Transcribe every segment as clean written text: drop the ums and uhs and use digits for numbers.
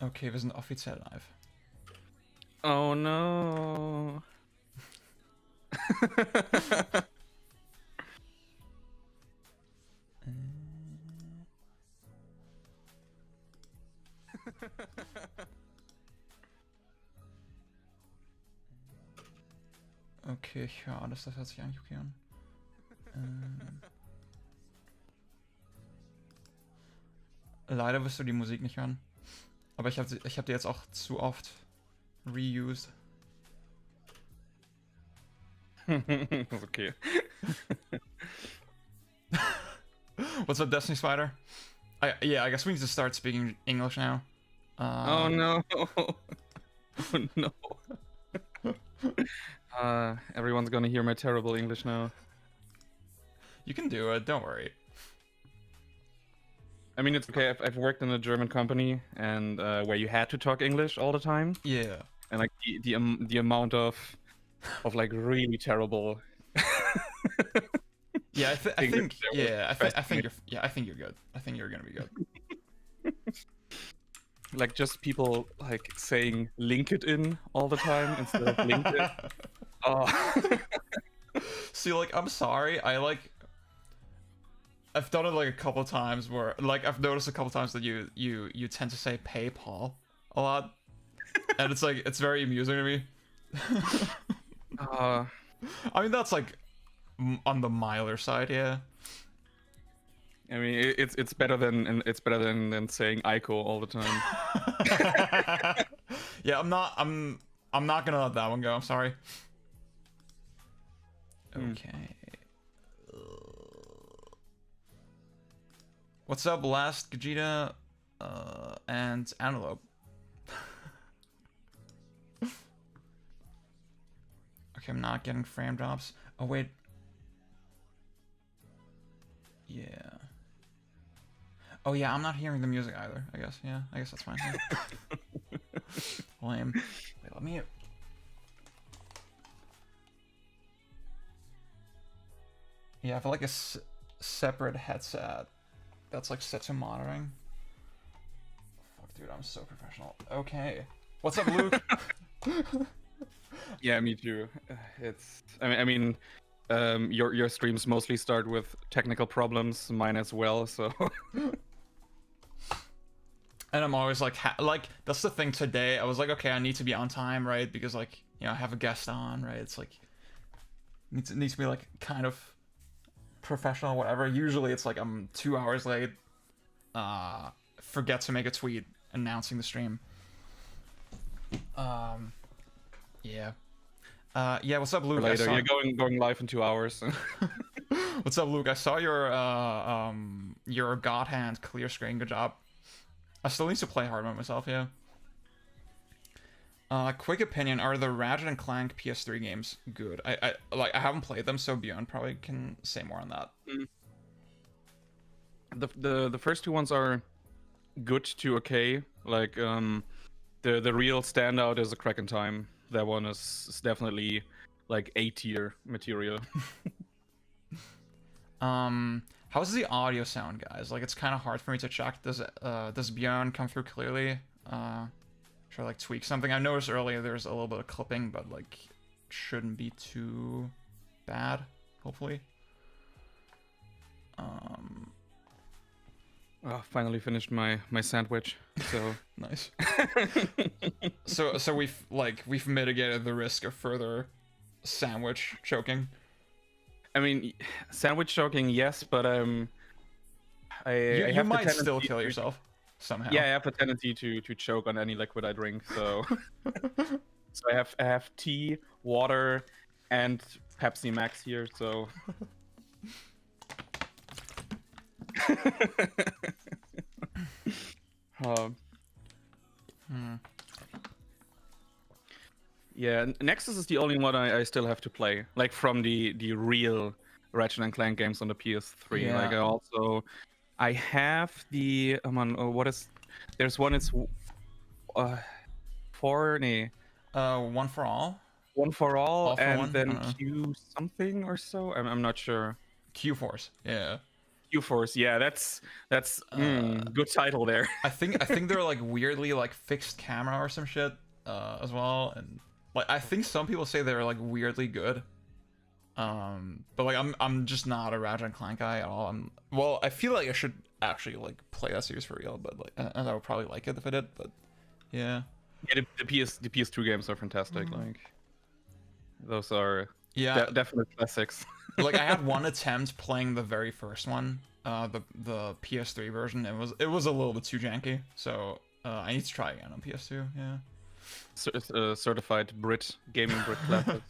Okay, wir sind offiziell live. Oh no. Okay, ich höre alles, das hört sich eigentlich okay an. Leider wirst du die Musik nicht hören. Aber ich hab die jetzt auch zu oft reused. Okay. What's up, Destiny Spider? Yeah, I guess we need to start speaking English now. Oh no. Oh no. Everyone's gonna hear my terrible English now. You can do it, don't worry. I mean, it's okay. I've worked in a German company, and where you had to talk English all the time. Yeah. And like the amount of like really terrible. Yeah, I think you're good. I think you're gonna be good. Like just people like saying LinkedIn all the time instead of LinkedIn. Oh. See, like, I'm sorry. I've done it like a couple of times where, like, I've noticed a couple of times that you tend to say PayPal a lot, and it's like it's very amusing to me. I mean, that's like on the milder side, yeah. I mean, it's better than saying Ico all the time. Yeah, I'm not gonna let that one go. I'm sorry. Okay. What's up, Last Gajita, and Antelope? Okay, I'm not getting frame drops. Oh wait. Yeah. Oh yeah, I'm not hearing the music either. I guess. Yeah, I guess that's fine. Lame. Wait, let me. Yeah, I have like a separate headset that's like set to monitoring. Fuck, dude, I'm so professional. Okay. What's up, Luke? Yeah, me too. It's. I mean, your streams mostly start with technical problems. Mine as well. So. And I'm always like, that's the thing today. I was like, okay, I need to be on time, right? Because like, you know, I have a guest on, right? It's like needs to be like kind of professional, whatever. Usually it's like I'm 2 hours late. Forget to make a tweet announcing the stream. Yeah. Yeah. What's up, Luke? Later, you're going live in 2 hours. What's up, Luke? I saw your God Hand clear screen. Good job. I still need to play hard mode myself, yeah. Quick opinion: are the Ratchet and Clank PS3 games good? I haven't played them, so Bjorn probably can say more on that. The first two ones are good to okay. Like the real standout is a Crack in Time. That one is definitely like A-tier material. How's the audio sound, guys? Like, it's kind of hard for me to check. Does Bjorn come through clearly? Should I like tweak something? I noticed earlier there's a little bit of clipping, but like shouldn't be too bad, hopefully. Finally finished my sandwich. So nice. so we've mitigated the risk of further sandwich choking. I mean, sandwich choking, yes, but you might still kill yourself somehow. Yeah, I have a tendency to choke on any liquid I drink. So, so I have tea, water, and Pepsi Max here. So. Yeah, Nexus is the only one I still have to play, like from the real Ratchet and Clank games on the PS3. Yeah. Like I have the there's one. It's One for All. One for All, and then Q something or so. I'm not sure. Q Force. Yeah. Q-Force, yeah, that's good title there. I think they're like weirdly like fixed camera or some shit as well, and like I think some people say they're like weirdly good. But like I'm just not a Ratchet and Clank guy at all. Well, I feel like I should actually like play that series for real, but like and I would probably like it if I did. But yeah, Yeah, the PS2 games are fantastic. Like those are yeah, definite classics. like I had one attempt playing the very first one, the PS3 version. It was a little bit too janky, so I need to try again on PS2. Yeah. Certified Brit gaming Brit classic.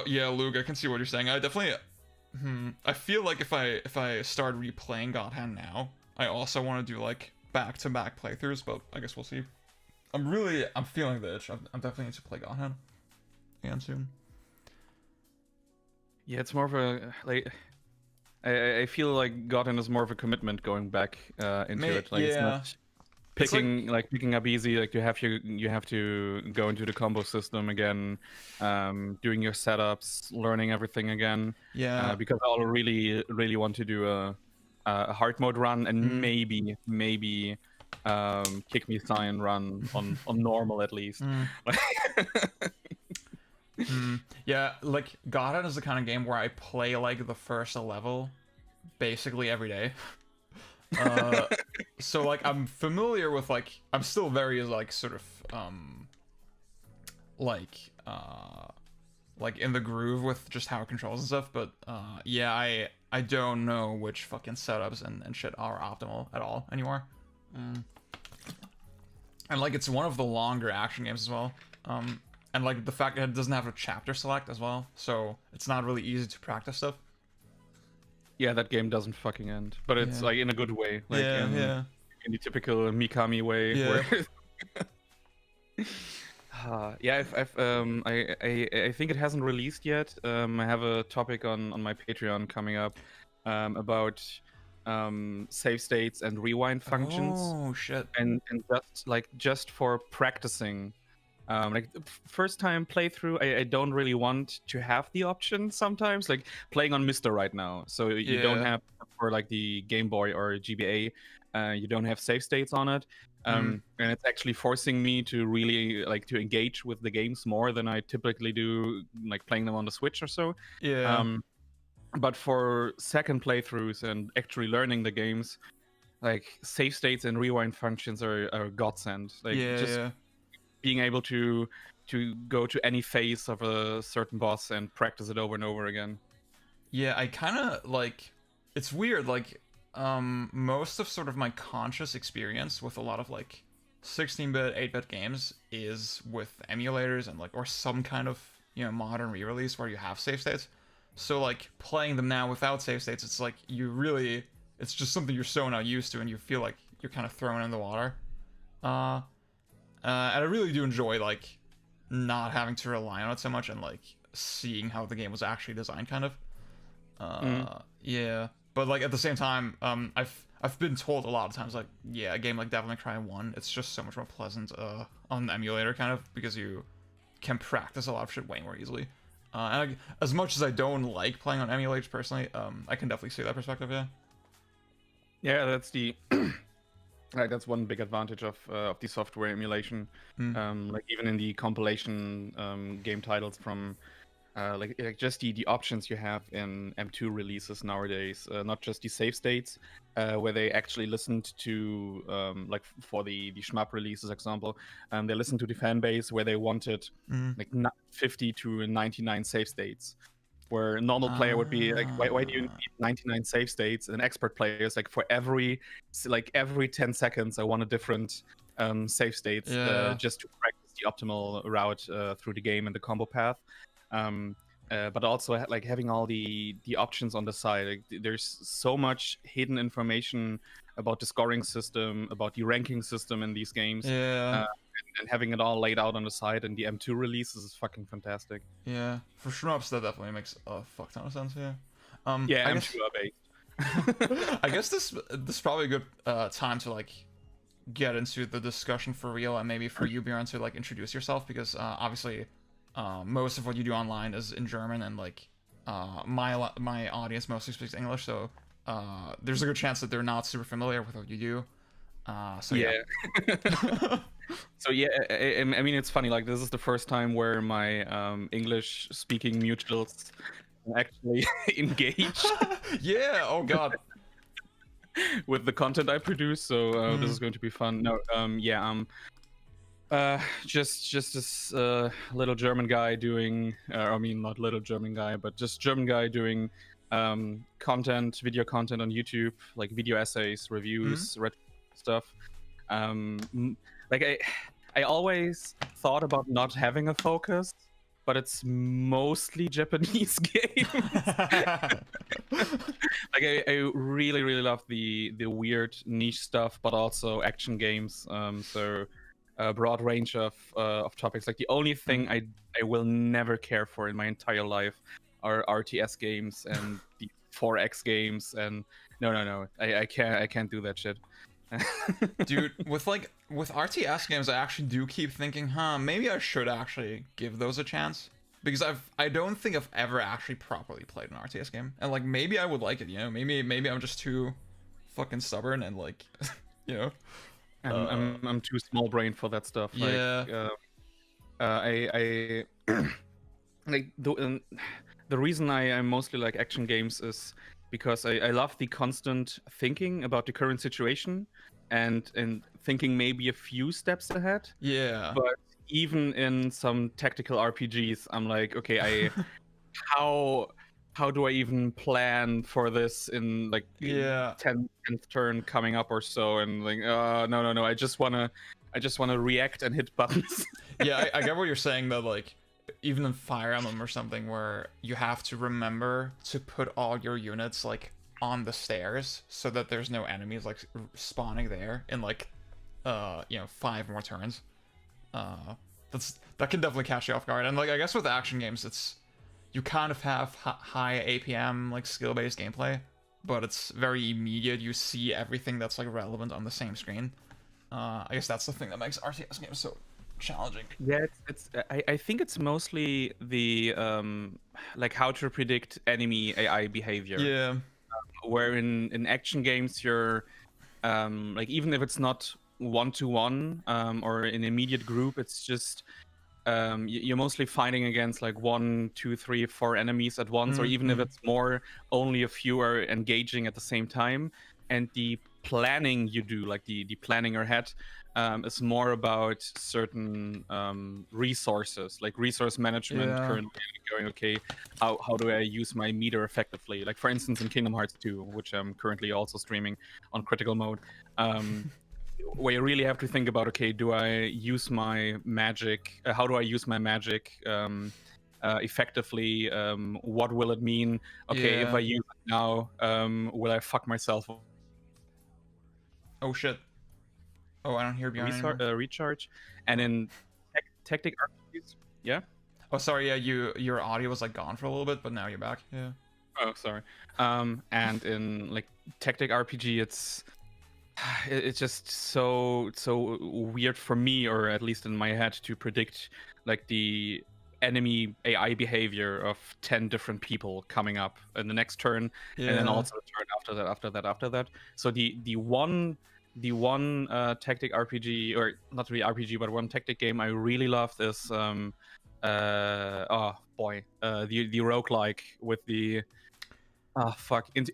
Yeah, Luke, I can see what you're saying. I definitely, I feel like if I start replaying God Hand now, I also want to do like back-to-back playthroughs, but I guess we'll see. I'm feeling the itch. I'm definitely need to play God Hand again soon. Yeah, it's more of a like. I feel like God Hand is more of a commitment going back into it. Like yeah. it's not picking up easy. Like you have to go into the combo system again, doing your setups, learning everything again. Yeah. Because I really want to do a hard mode run and maybe kick me Cyan run on normal at least. Yeah, like God Hand is the kind of game where I play like the first level basically every day. So like I'm familiar with like I'm still very like sort of like in the groove with just how it controls and stuff, but yeah, I don't know which fucking setups and shit are optimal at all anymore. And like it's one of the longer action games as well. And like the fact that it doesn't have a chapter select as well, so it's not really easy to practice stuff. Yeah, that game doesn't fucking end, but it's like in a good way, like in the typical Mikami way. Yeah. Where... yeah, I think it hasn't released yet. I have a topic on my Patreon coming up about save states and rewind functions. Oh shit! And just for practicing. Like first time playthrough, I don't really want to have the option sometimes, like playing on Mister right now. So you don't have, for like the Game Boy or GBA, you don't have save states on it. And it's actually forcing me to really like to engage with the games more than I typically do, like playing them on the Switch or so. Yeah. But for second playthroughs and actually learning the games, like save states and rewind functions are godsend. Like being able to go to any phase of a certain boss and practice it over and over again. Yeah, I kind of like it's weird, like most of sort of my conscious experience with a lot of like 16-bit 8-bit games is with emulators and like or some kind of, you know, modern re-release where you have save states. So like playing them now without save states, it's like it's just something you're so not used to and you feel like you're kind of thrown in the water. And I really do enjoy like not having to rely on it so much and like seeing how the game was actually designed, kind of. Yeah, but like at the same time, I've been told a lot of times like, yeah, a game like Devil May Cry 1, it's just so much more pleasant on the emulator, kind of, because you can practice a lot of shit way more easily. And as much as I don't like playing on emulators personally, I can definitely see that perspective. Yeah. Yeah, that's the. Right, that's one big advantage of the software emulation. Like even in the compilation game titles from like just the options you have in M2 releases nowadays, not just the save states, where they actually listened to like for the shmup releases example, they listened to the fan base where they wanted like 50 to 99 save states. Where a normal player would be like, why do you need 99 save states? And expert players, like for every 10 seconds, I want a different save states just to practice the optimal route through the game and the combo path. But also like having all the options on the side. Like, there's so much hidden information about the scoring system, about the ranking system in these games. And having it all laid out on the side and the M2 releases is fucking fantastic. Yeah, for shmups that definitely makes a fuck ton of sense. Yeah. Yeah, M2 based. I guess this is probably a good time to like get into the discussion for real, and maybe for you, Bjorn, to like introduce yourself, because obviously most of what you do online is in German, and like my audience mostly speaks English, so there's a good chance that they're not super familiar with what you do. So yeah. So yeah, I mean, it's funny. Like, this is the first time where my English-speaking mutuals actually engage Yeah. Oh God. with the content I produce. So this is going to be fun. No, yeah, just this little German guy doing, I mean, not little German guy, but just German guy doing content, video content on YouTube, like video essays, reviews, stuff. Like I always thought about not having a focus, but it's mostly Japanese games. Like I really love the weird niche stuff, but also action games. So a broad range of topics. Like the only thing I will never care for in my entire life are RTS games and the 4X games, and no, I can't do that shit. Dude, with RTS games, I actually do keep thinking, maybe I should actually give those a chance, because I don't think I've ever actually properly played an RTS game, and like maybe I would like it, you know, maybe I'm just too fucking stubborn and like, you know, I'm too small brained for that stuff. Yeah. I like the reason I mostly like action games is because I love the constant thinking about the current situation and thinking maybe a few steps ahead. Yeah. But even in some tactical RPGs, I'm like, okay, how do I even plan for this in like 10th turn coming up or so? And like, no, I just wanna react and hit buttons. Yeah, I get what you're saying though. Like, even in Fire Emblem or something, where you have to remember to put all your units like on the stairs so that there's no enemies like spawning there in like 5 more turns. That can definitely catch you off guard. And like, I guess with action games, it's you kind of have high APM like skill-based gameplay, but it's very immediate. You see everything that's like relevant on the same screen. I guess that's the thing that makes RTS games so challenging. Yeah, I think it's mostly the like how to predict enemy AI behavior. Yeah. Where in action games you're like, even if it's not 1-to-1 or an immediate group, it's just you're mostly fighting against like 1, 2, 3, 4 enemies at once, or even if it's more, only a few are engaging at the same time. And the planning you do, like the planning ahead, is more about certain resources, like resource management. Currently going, okay, how do I use my meter effectively? Like, for instance, in Kingdom Hearts 2, which I'm currently also streaming on critical mode, where you really have to think about, okay, do I use my magic? How do I use my magic effectively? What will it mean? Okay, if I use it now, will I fuck myself? Oh shit. Oh, I don't hear Bjorn anymore. Recharge. And in tactic RPGs, yeah. Oh, sorry. Yeah, your audio was like gone for a little bit, but now you're back. Yeah. Oh, sorry. And in like tactic RPG, it's just so weird for me, or at least in my head, to predict like the enemy AI behavior of 10 different people coming up in the next turn, and then also the turn after that. So the one tactic RPG, or not really RPG, but one tactic game I really loved is the roguelike with the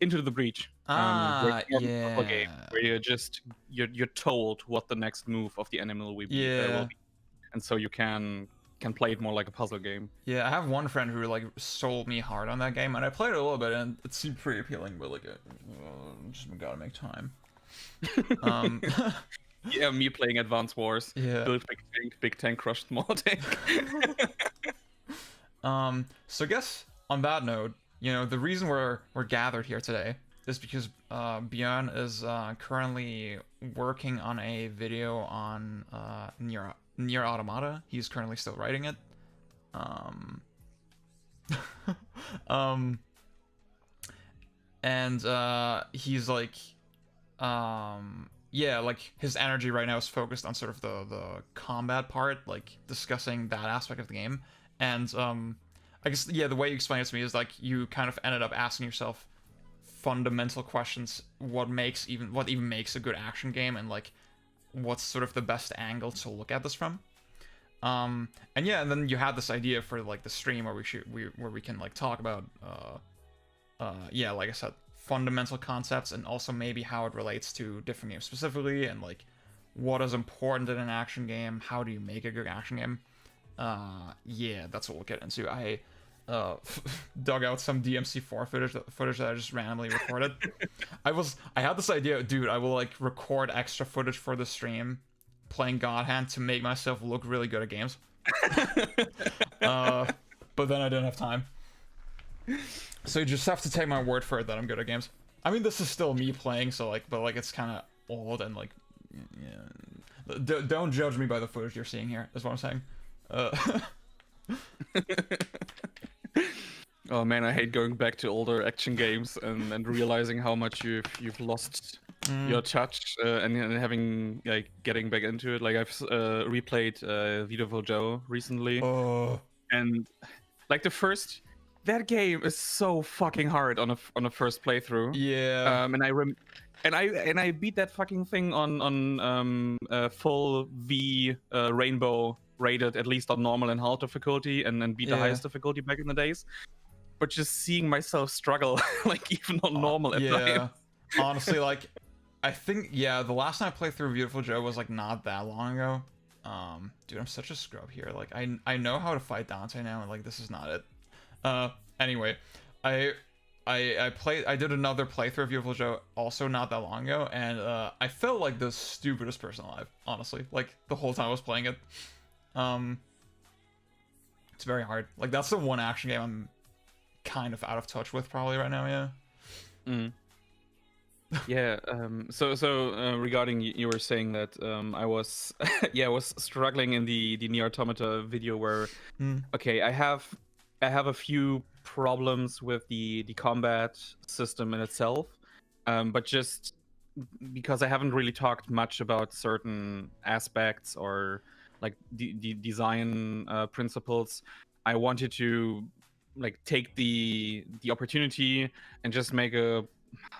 Into the Breach. Game where you're told what the next move of the enemy will be, and so you can play it more like a puzzle game. Yeah, I have one friend who like sold me hard on that game, and I played it a little bit, and it seemed pretty appealing, but like, just gotta make time. Yeah, me playing Advance Wars. Yeah. Build big tank, crush small tank. So I guess on that note, you know, the reason we're gathered here today is because Bjorn is currently working on a video on Nier Automata. He's currently still writing it. And he's like, yeah, like his energy right now is focused on sort of the combat part, like discussing that aspect of the game. And I guess yeah, the way you explained it to me is like you kind of ended up asking yourself fundamental questions: what even makes a good action game, and like what's sort of the best angle to look at this from. And yeah, and then you had this idea for like the stream where we can like talk about yeah, like I said, fundamental concepts, and also maybe how it relates to different games specifically, and like what is important in an action game, how do you make a good action game. Yeah, that's what we'll get into. I dug out some DMC4 footage that I just randomly recorded. I had this idea, dude, I will like record extra footage for the stream playing God Hand to make myself look really good at games. But then I didn't have time. So you just have to take my word for it that I'm good at games. I mean, this is still me playing, so like, but like it's kind of old and like, yeah. Don't judge me by the footage you're seeing here. Is what I'm saying. Oh man, I hate going back to older action games and realizing how much you've lost your touch and having like getting back into it. Like I've replayed Beautiful Joe recently, and like that game is so fucking hard on a first playthrough. Yeah. And I beat that fucking thing on full V rainbow rated, at least on normal and hard difficulty, and then beat the highest difficulty back in the days. But just seeing myself struggle, like even on normal at times. Honestly, like I think the last time I played through Beautiful Joe was like not that long ago. Dude, I'm such a scrub here. Like I know how to fight Dante now, and like this is not it. Anyway, I did another playthrough of Beautiful Joe also not that long ago, and I felt like the stupidest person alive, honestly. Like the whole time I was playing it. It's very hard. Like that's the one action game I'm kind of out of touch with probably right now. Yeah. So regarding you were saying that I was I was struggling in the Nier Automata video where okay, I have a few problems with the combat system in itself, but just because I haven't really talked much about certain aspects or like the design principles, I wanted to like take the opportunity and just make a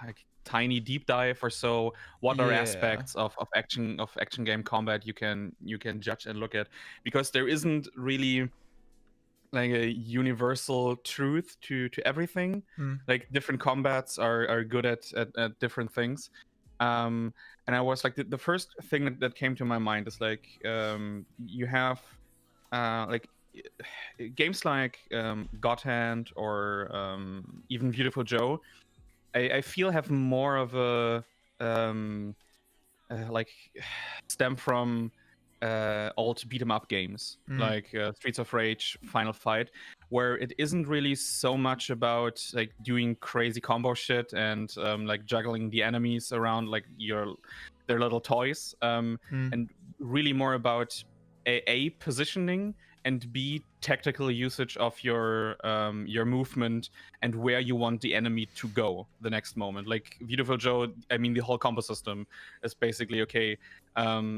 like tiny deep dive or so. What are aspects of action game combat you can judge and look at, because there isn't really like a universal truth to everything. Like different combats are good at different things. And I was like the first thing that came to my mind is like you have like games like God Hand or even Beautiful Joe, I feel have more of a like stem from old beat 'em up games like Streets of Rage, Final Fight, where it isn't really so much about like doing crazy combo shit and like juggling the enemies around like their little toys, and really more about a positioning and B tactical usage of your movement and where you want the enemy to go the next moment. Like Beautiful Joe, I mean the whole combo system is basically okay.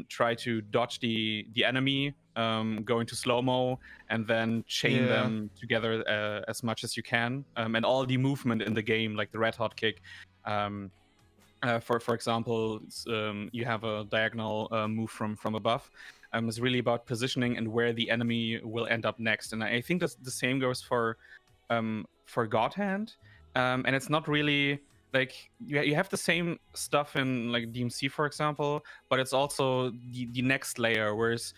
Try to dodge the enemy, go into slow-mo, and then chain them together as much as you can. And all the movement in the game, like the red hot kick. For example, you have a diagonal move from above. It's really about positioning and where the enemy will end up next. And I think that the same goes for God Hand. And it's not really like you have the same stuff in like DMC, for example, but it's also the next layer, whereas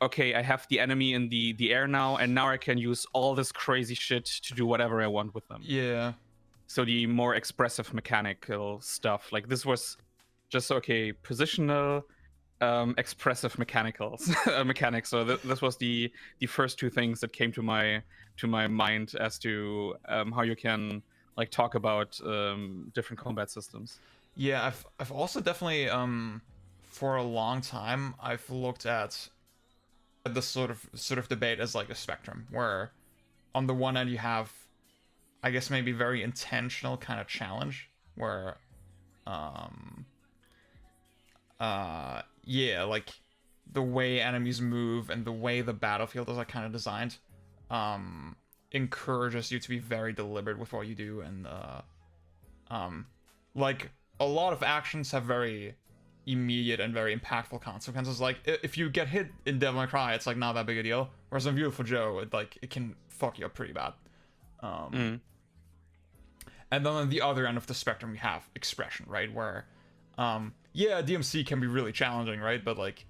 okay, I have the enemy in the air now, and now I can use all this crazy shit to do whatever I want with them. Yeah. So the more expressive mechanical stuff, like this was just okay, positional, expressive mechanics. So this was the first two things that came to my mind as to how you can like talk about different combat systems. Yeah, I've also definitely for a long time I've looked at this sort of debate as like a spectrum, where on the one end you have, I guess, maybe very intentional kind of challenge where yeah, like the way enemies move and the way the battlefield is like kind of designed encourages you to be very deliberate with what you do, and like a lot of actions have very immediate and very impactful consequences. Like if you get hit in Devil May Cry, it's like not that big a deal. Whereas in Beautiful Joe, it can fuck you up pretty bad. And then on the other end of the spectrum, we have Expression, right? Where, yeah, DMC can be really challenging, right? But like,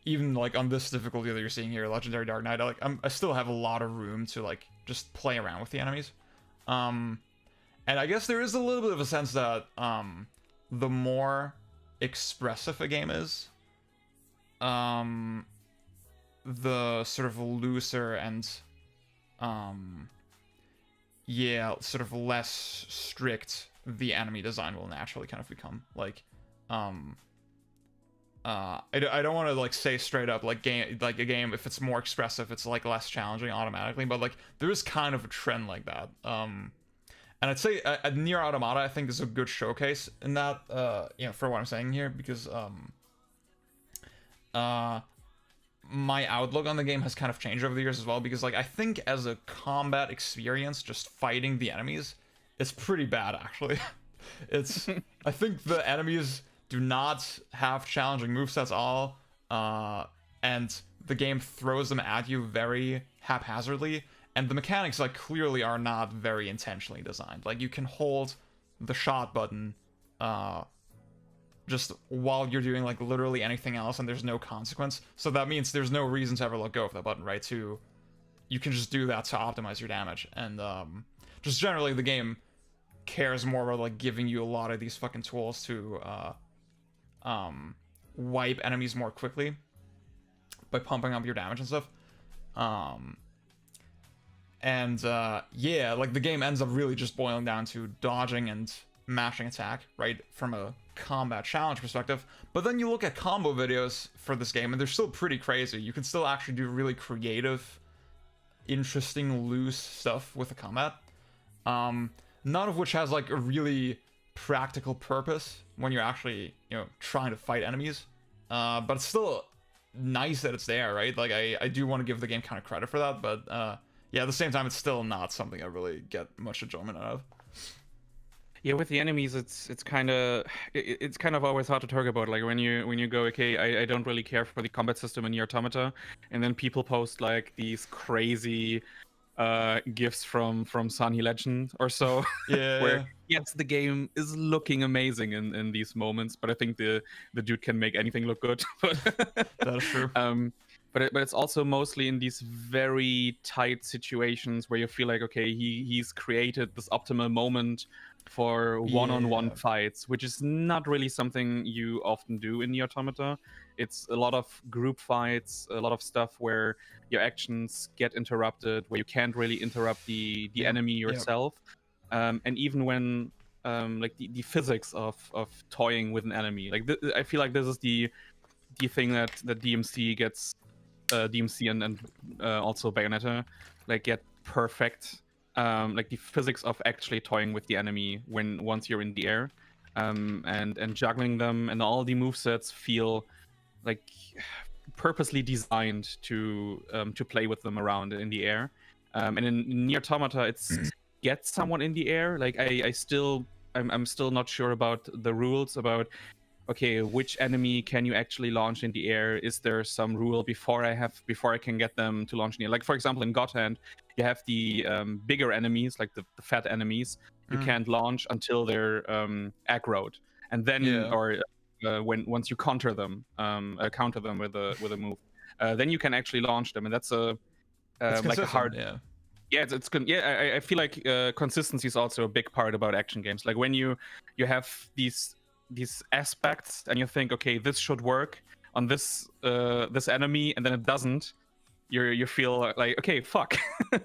even like on this difficulty that you're seeing here, Legendary Dark Knight, I still have a lot of room to like just play around with the enemies. And I guess there is a little bit of a sense that the more expressive a game is, the sort of looser and yeah, sort of less strict the enemy design will naturally kind of become. Like, I don't want to like say straight up like a game if it's more expressive it's like less challenging automatically, but like there is kind of a trend like that. And I'd say Nier Automata I think is a good showcase in that, you know, for what I'm saying here, because my outlook on the game has kind of changed over the years as well, because like I think as a combat experience, just fighting the enemies, it's pretty bad actually. It's I think the enemies do not have challenging movesets at all, and the game throws them at you very haphazardly, and the mechanics like clearly are not very intentionally designed. Like you can hold the shot button just while you're doing like literally anything else, and there's no consequence. So that means there's no reason to ever let go of that button, right? You can just do that to optimize your damage, and just generally the game cares more about like giving you a lot of these fucking tools to wipe enemies more quickly by pumping up your damage and stuff. Yeah, like the game ends up really just boiling down to dodging and mashing attack, right, from a combat challenge perspective. But then you look at combo videos for this game and they're still pretty crazy. You can still actually do really creative, interesting, loose stuff with the combat, none of which has like a really practical purpose when you're actually, you know, trying to fight enemies. But it's still nice that it's there, right? Like I do want to give the game kind of credit for that, but yeah, at the same time it's still not something I really get much enjoyment out of. Yeah, with the enemies, it's kind of always hard to talk about. Like when you go, okay, I don't really care for the combat system in Nier Automata, and then people post like these crazy gifs from Sunny Legend or so, Yeah, where yes, the game is looking amazing in these moments, but I think the dude can make anything look good. that's true. But it's also mostly in these very tight situations where you feel like, okay, he's created this optimal moment for one-on-one fights, which is not really something you often do in Nier Automata. It's a lot of group fights, a lot of stuff where your actions get interrupted, where you can't really interrupt the enemy yourself. And even when like the physics of toying with an enemy, like I feel like this is the thing that DMC gets, DMC and also Bayonetta like get perfect. Like the physics of actually toying with the enemy once you're in the air, and juggling them, and all the movesets feel like purposely designed to play with them around in the air. And in Nier Automata, it's get someone in the air. Like I'm still not sure about the rules about, okay, which enemy can you actually launch in the air? Is there some rule before I can get them to launch in the air? Like for example, in God Hand, you have the bigger enemies, like the fat enemies. You can't launch until they're aggroed, and then once you counter them with a move, then you can actually launch them, and that's like a hard. Yeah, it's good. Yeah, I feel like consistency is also a big part about action games. Like when you have these aspects and you think, okay, this should work on this enemy, and then it doesn't, you feel like, okay, fuck.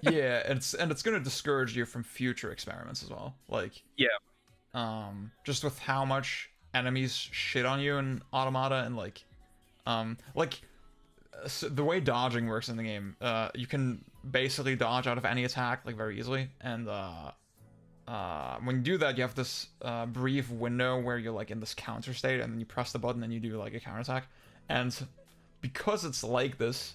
Yeah, and it's gonna discourage you from future experiments as well. Like just with how much enemies shit on you in Automata, and so the way dodging works in the game, you can basically dodge out of any attack like very easily, and when you do that, you have this brief window where you're like in this counter state, and then you press the button and you do like a counterattack. And because it's like this,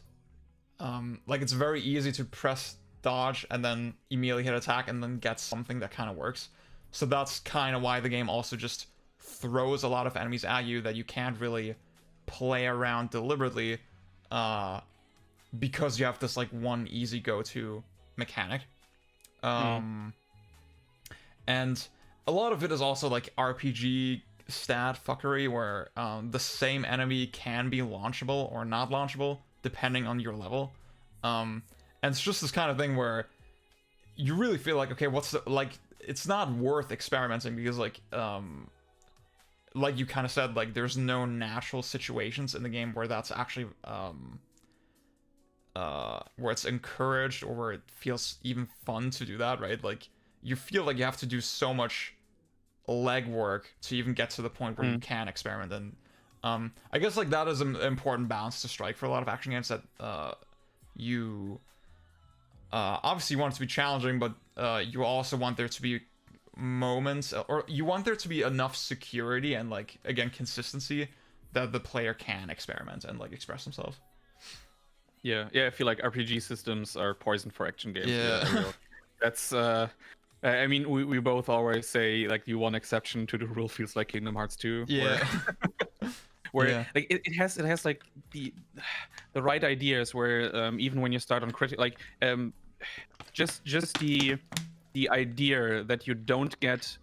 like it's very easy to press dodge and then immediately hit attack and then get something that kind of works. So that's kind of why the game also just throws a lot of enemies at you that you can't really play around deliberately, because you have this like one easy go-to mechanic. And a lot of it is also like RPG stat fuckery where the same enemy can be launchable or not launchable depending on your level. And it's just this kind of thing where you really feel like, okay, what's the, like, it's not worth experimenting because like you kind of said, like there's no natural situations in the game where that's actually where it's encouraged or where it feels even fun to do that, right? Like you feel like you have to do so much legwork to even get to the point where you can experiment. And I guess like that is an important balance to strike for a lot of action games, that you obviously want it to be challenging, but you also want there to be moments, or you want there to be enough security and like again consistency that the player can experiment and like express themselves. Yeah, I feel like RPG systems are poison for action games. Yeah. That's I mean, we both always say like the one exception to the rule feels like Kingdom Hearts 2. Yeah. Where like it has like the right ideas where even when you start on critical, like just the idea that you don't get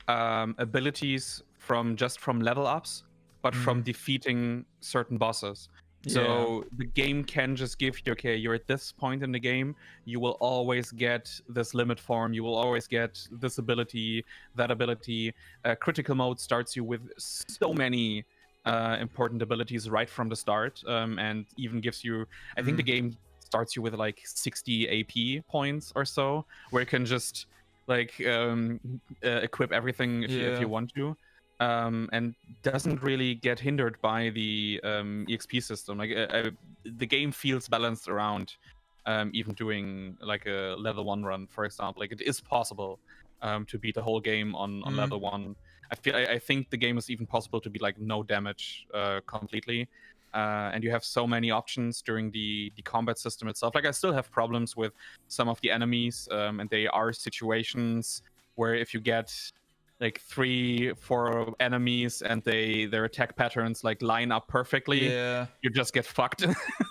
abilities from level ups, but from defeating certain bosses. So the game can just give you, okay, you're at this point in the game, you will always get this limit form, you will always get this ability, that ability. Critical mode starts you with so many important abilities right from the start, and even gives you, I think the game starts you with like 60 AP points or so, where you can just like equip everything if you want to. And doesn't really get hindered by the EXP system. Like the game feels balanced around even doing like a level 1 run, for example. Like it is possible to beat the whole game on level 1. I think the game is even possible to be like no damage completely. And you have so many options during the combat system itself. Like I still have problems with some of the enemies, and they are situations where if you get like 3-4 enemies and their attack patterns like line up perfectly, you just get fucked.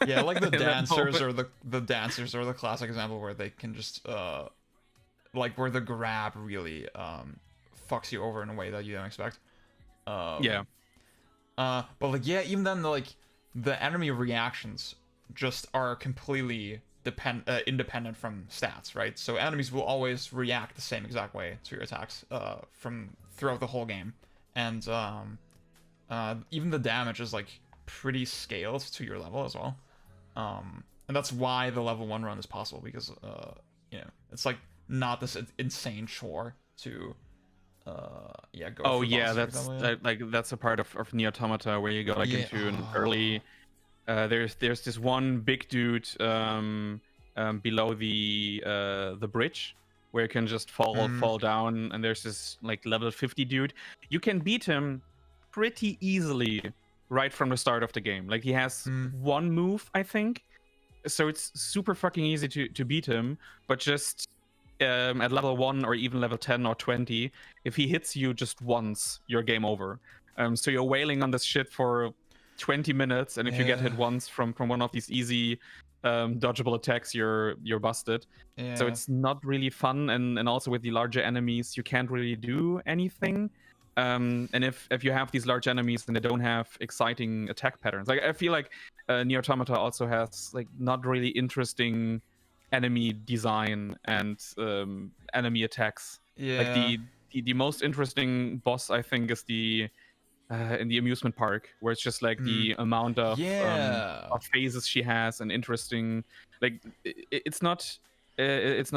Yeah, like the dancers or the dancers are the classic example where they can just like where the grab really fucks you over in a way that you don't expect. But like even then like the enemy reactions just are completely independent from stats, right? So enemies will always react the same exact way to your attacks from throughout the whole game, and even the damage is like pretty scaled to your level as well, and that's why the level 1 run is possible, because you know, it's like not this insane chore to go. Oh yeah, that's like that's a part of Nier Automata where you go like into an early. There's this one big dude below the bridge where you can just fall down, and there's this like level 50 dude. You can beat him pretty easily right from the start of the game. Like he has one move, I think, so it's super fucking easy to beat him. But just at level 1 or even level 10 or 20, if he hits you just once, you're game over. So you're wailing on this shit for 20 minutes, and if you get hit once from one of these easy dodgeable attacks, you're busted. So it's not really fun, and also with the larger enemies you can't really do anything. And if you have these large enemies and they don't have exciting attack patterns, like I feel like Nier Automata also has like not really interesting enemy design and enemy attacks. Like the most interesting boss, I think, is the in the amusement park, where it's just like the amount of phases she has, and interesting, like it's not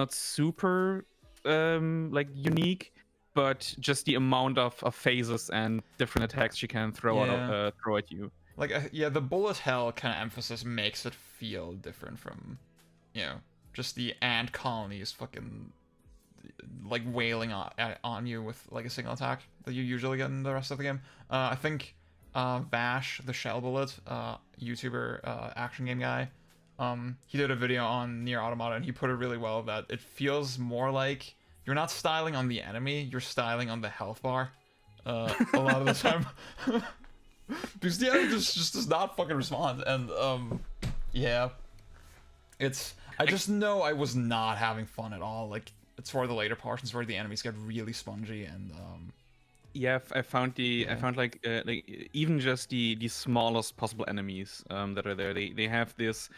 super like unique, but just the amount of phases and different attacks she can throw at you. Like the bullet hell kind of emphasis makes it feel different from, you know, just the ant colonies fucking like wailing on you with like a single attack that you usually get in the rest of the game. I think Vash the Shell Bullet, YouTuber, action game guy, He did a video on Nier Automata, and he put it really well that it feels more like you're not styling on the enemy, you're styling on the health bar. A lot of the time. Because the enemy just does not fucking respond, and yeah. I just know I was not having fun at all. Like, it's for the later portions where the enemies get really spongy and Yeah, I found like even just the smallest possible enemies that are there. They have this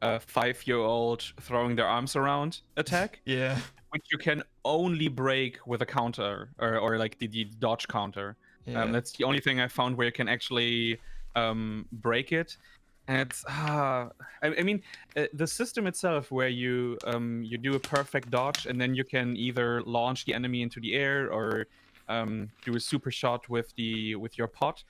5-year-old throwing their arms around attack, yeah. which you can only break with a counter or like the dodge counter. Yeah. That's the only thing I found where you can actually break it. And it's I mean the system itself where you do a perfect dodge and then you can either launch the enemy into the air or do a super shot with your pot,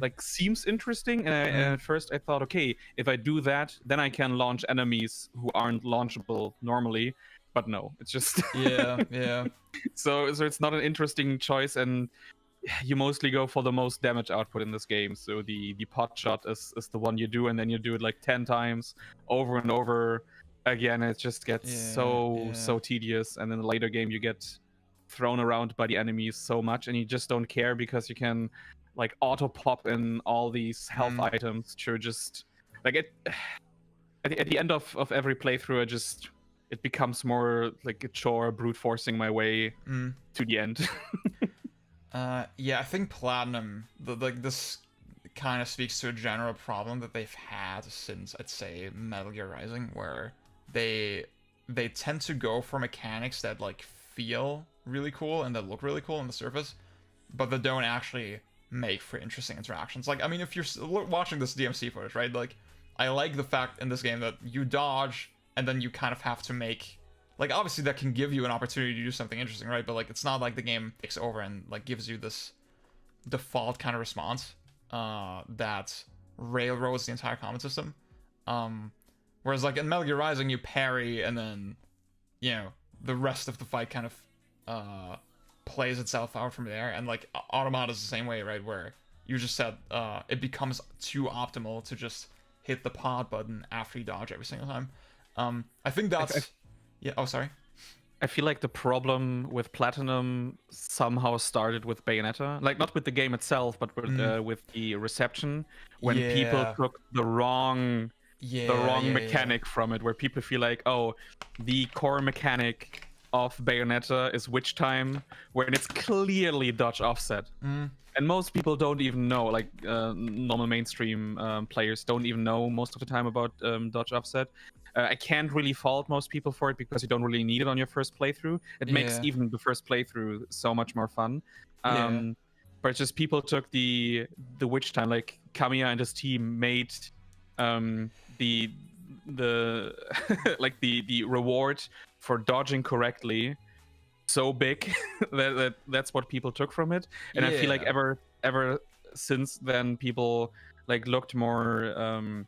like seems interesting. And at first I thought, okay, if I do that, then I can launch enemies who aren't launchable normally. But no, it's just yeah. So it's not an interesting choice, and you mostly go for the most damage output in this game. So the pot shot is the one you do, and then you do it like 10 times over and over again. It just gets so tedious, and in the later game you get thrown around by the enemies so much, and you just don't care because you can like auto pop in all these health items to just like it. At the end of every playthrough, it becomes more like a chore, brute forcing my way to the end. Yeah, I think Platinum, this kind of speaks to a general problem that they've had since, I'd say, Metal Gear Rising, where they tend to go for mechanics that like feel really cool and that look really cool on the surface, but that don't actually make for interesting interactions. Like, I mean, if you're watching this DMC footage, right? Like, I like the fact in this game that you dodge and then you kind of have to make, like, obviously that can give you an opportunity to do something interesting, right? But like, it's not like the game takes over and like gives you this default kind of response that railroads the entire combat system. Whereas like in Metal Gear Rising, you parry and then, you know, the rest of the fight kind of plays itself out from there. And like Automata is the same way, right? Where you just said it becomes too optimal to just hit the pod button after you dodge every single time. I think that's yeah. Oh, sorry. I feel like the problem with Platinum somehow started with Bayonetta, like not with the game itself, but with the reception when people took the wrong mechanic from it, where people feel like, oh, the core mechanic of Bayonetta is witch time, when it's clearly dodge offset. And most people don't even know, like normal mainstream players don't even know most of the time about dodge offset. I can't really fault most people for it because you don't really need it on your first playthrough. It makes even the first playthrough so much more fun. But it's just people took the witch time, like Kamiya and his team made the like the reward for dodging correctly so big that's what people took from it. And I feel like ever since then people like looked more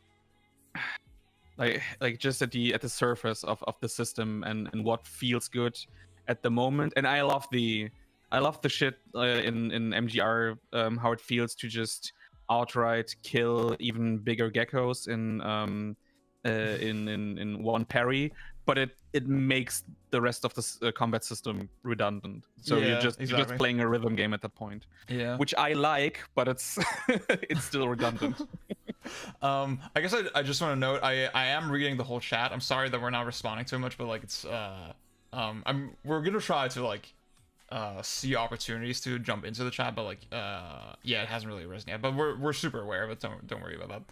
like just at the surface of the system and what feels good at the moment. And I love the shit in MGR, how it feels to just outright kill even bigger geckos in one parry, but it makes the rest of the combat system redundant. So you're just playing a rhythm game at that point. Which I like, but it's it's still redundant. I guess I just want to note I am reading the whole chat. I'm sorry that we're not responding too much, but like it's we're gonna try to like see opportunities to jump into the chat, but like yeah, it hasn't really arisen yet, but we're super aware of it. Don't worry about that.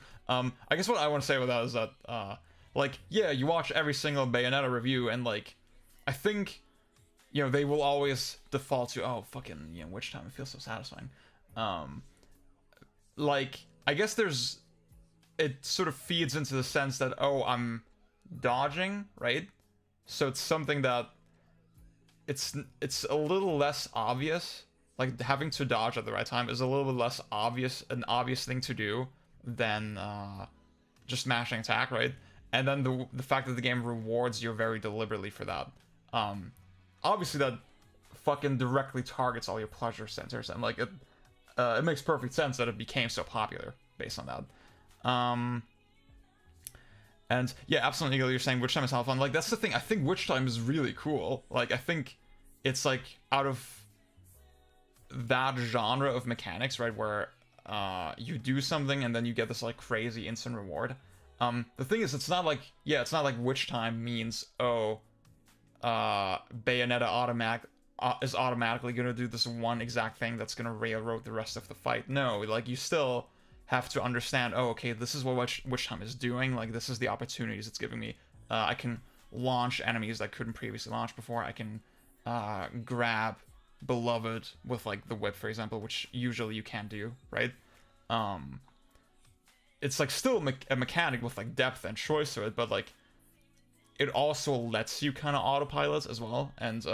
I guess what I want to say about that is that like, yeah, you watch every single Bayonetta review and like I think, you know, they will always default to, oh fucking, you know, witch time, it feels so satisfying. Like I guess it sort of feeds into the sense that, oh, I'm dodging, right? So it's something that it's a little less obvious. Like having to dodge at the right time is a little bit less an obvious thing to do than just mashing attack, right? And then the fact that the game rewards you very deliberately for that. Obviously that fucking directly targets all your pleasure centers, and like it makes perfect sense that it became so popular based on that. And yeah, absolutely, you're saying Witch Time is hella fun. Like, that's the thing. I think Witch Time is really cool. Like, I think it's like out of that genre of mechanics, right, where you do something and then you get this like crazy instant reward. The thing is, it's not like Witch Time means, oh, Bayonetta is automatically gonna do this one exact thing that's gonna railroad the rest of the fight. No, like, you still have to understand, oh, okay, this is what Witch Time is doing. Like, this is the opportunities it's giving me. I can launch enemies that couldn't previously launch before. I can grab Beloved with like the whip, for example, which usually you can't do, right? It's like still a mechanic with like depth and choice to it, but like it also lets you kind of autopilot as well, and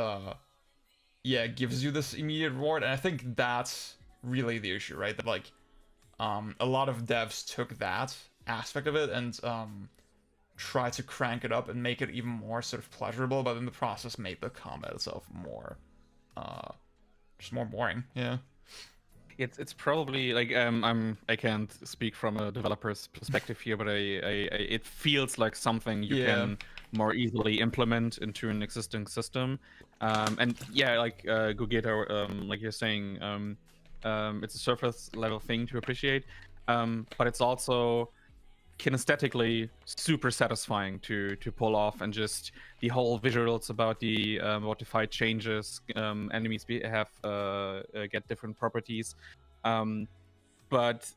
yeah, it gives you this immediate reward. And I think that's really the issue, right? That like a lot of devs took that aspect of it and tried to crank it up and make it even more sort of pleasurable, but in the process made the combat itself more just more boring. Yeah. It's probably like I can't speak from a developer's perspective here, but it feels like something you can more easily implement into an existing system. And yeah, like Gogeta, like you're saying, it's a surface level thing to appreciate, but it's also kinesthetically super satisfying to pull off, and just the whole visuals about the fight changes, enemies get different properties, but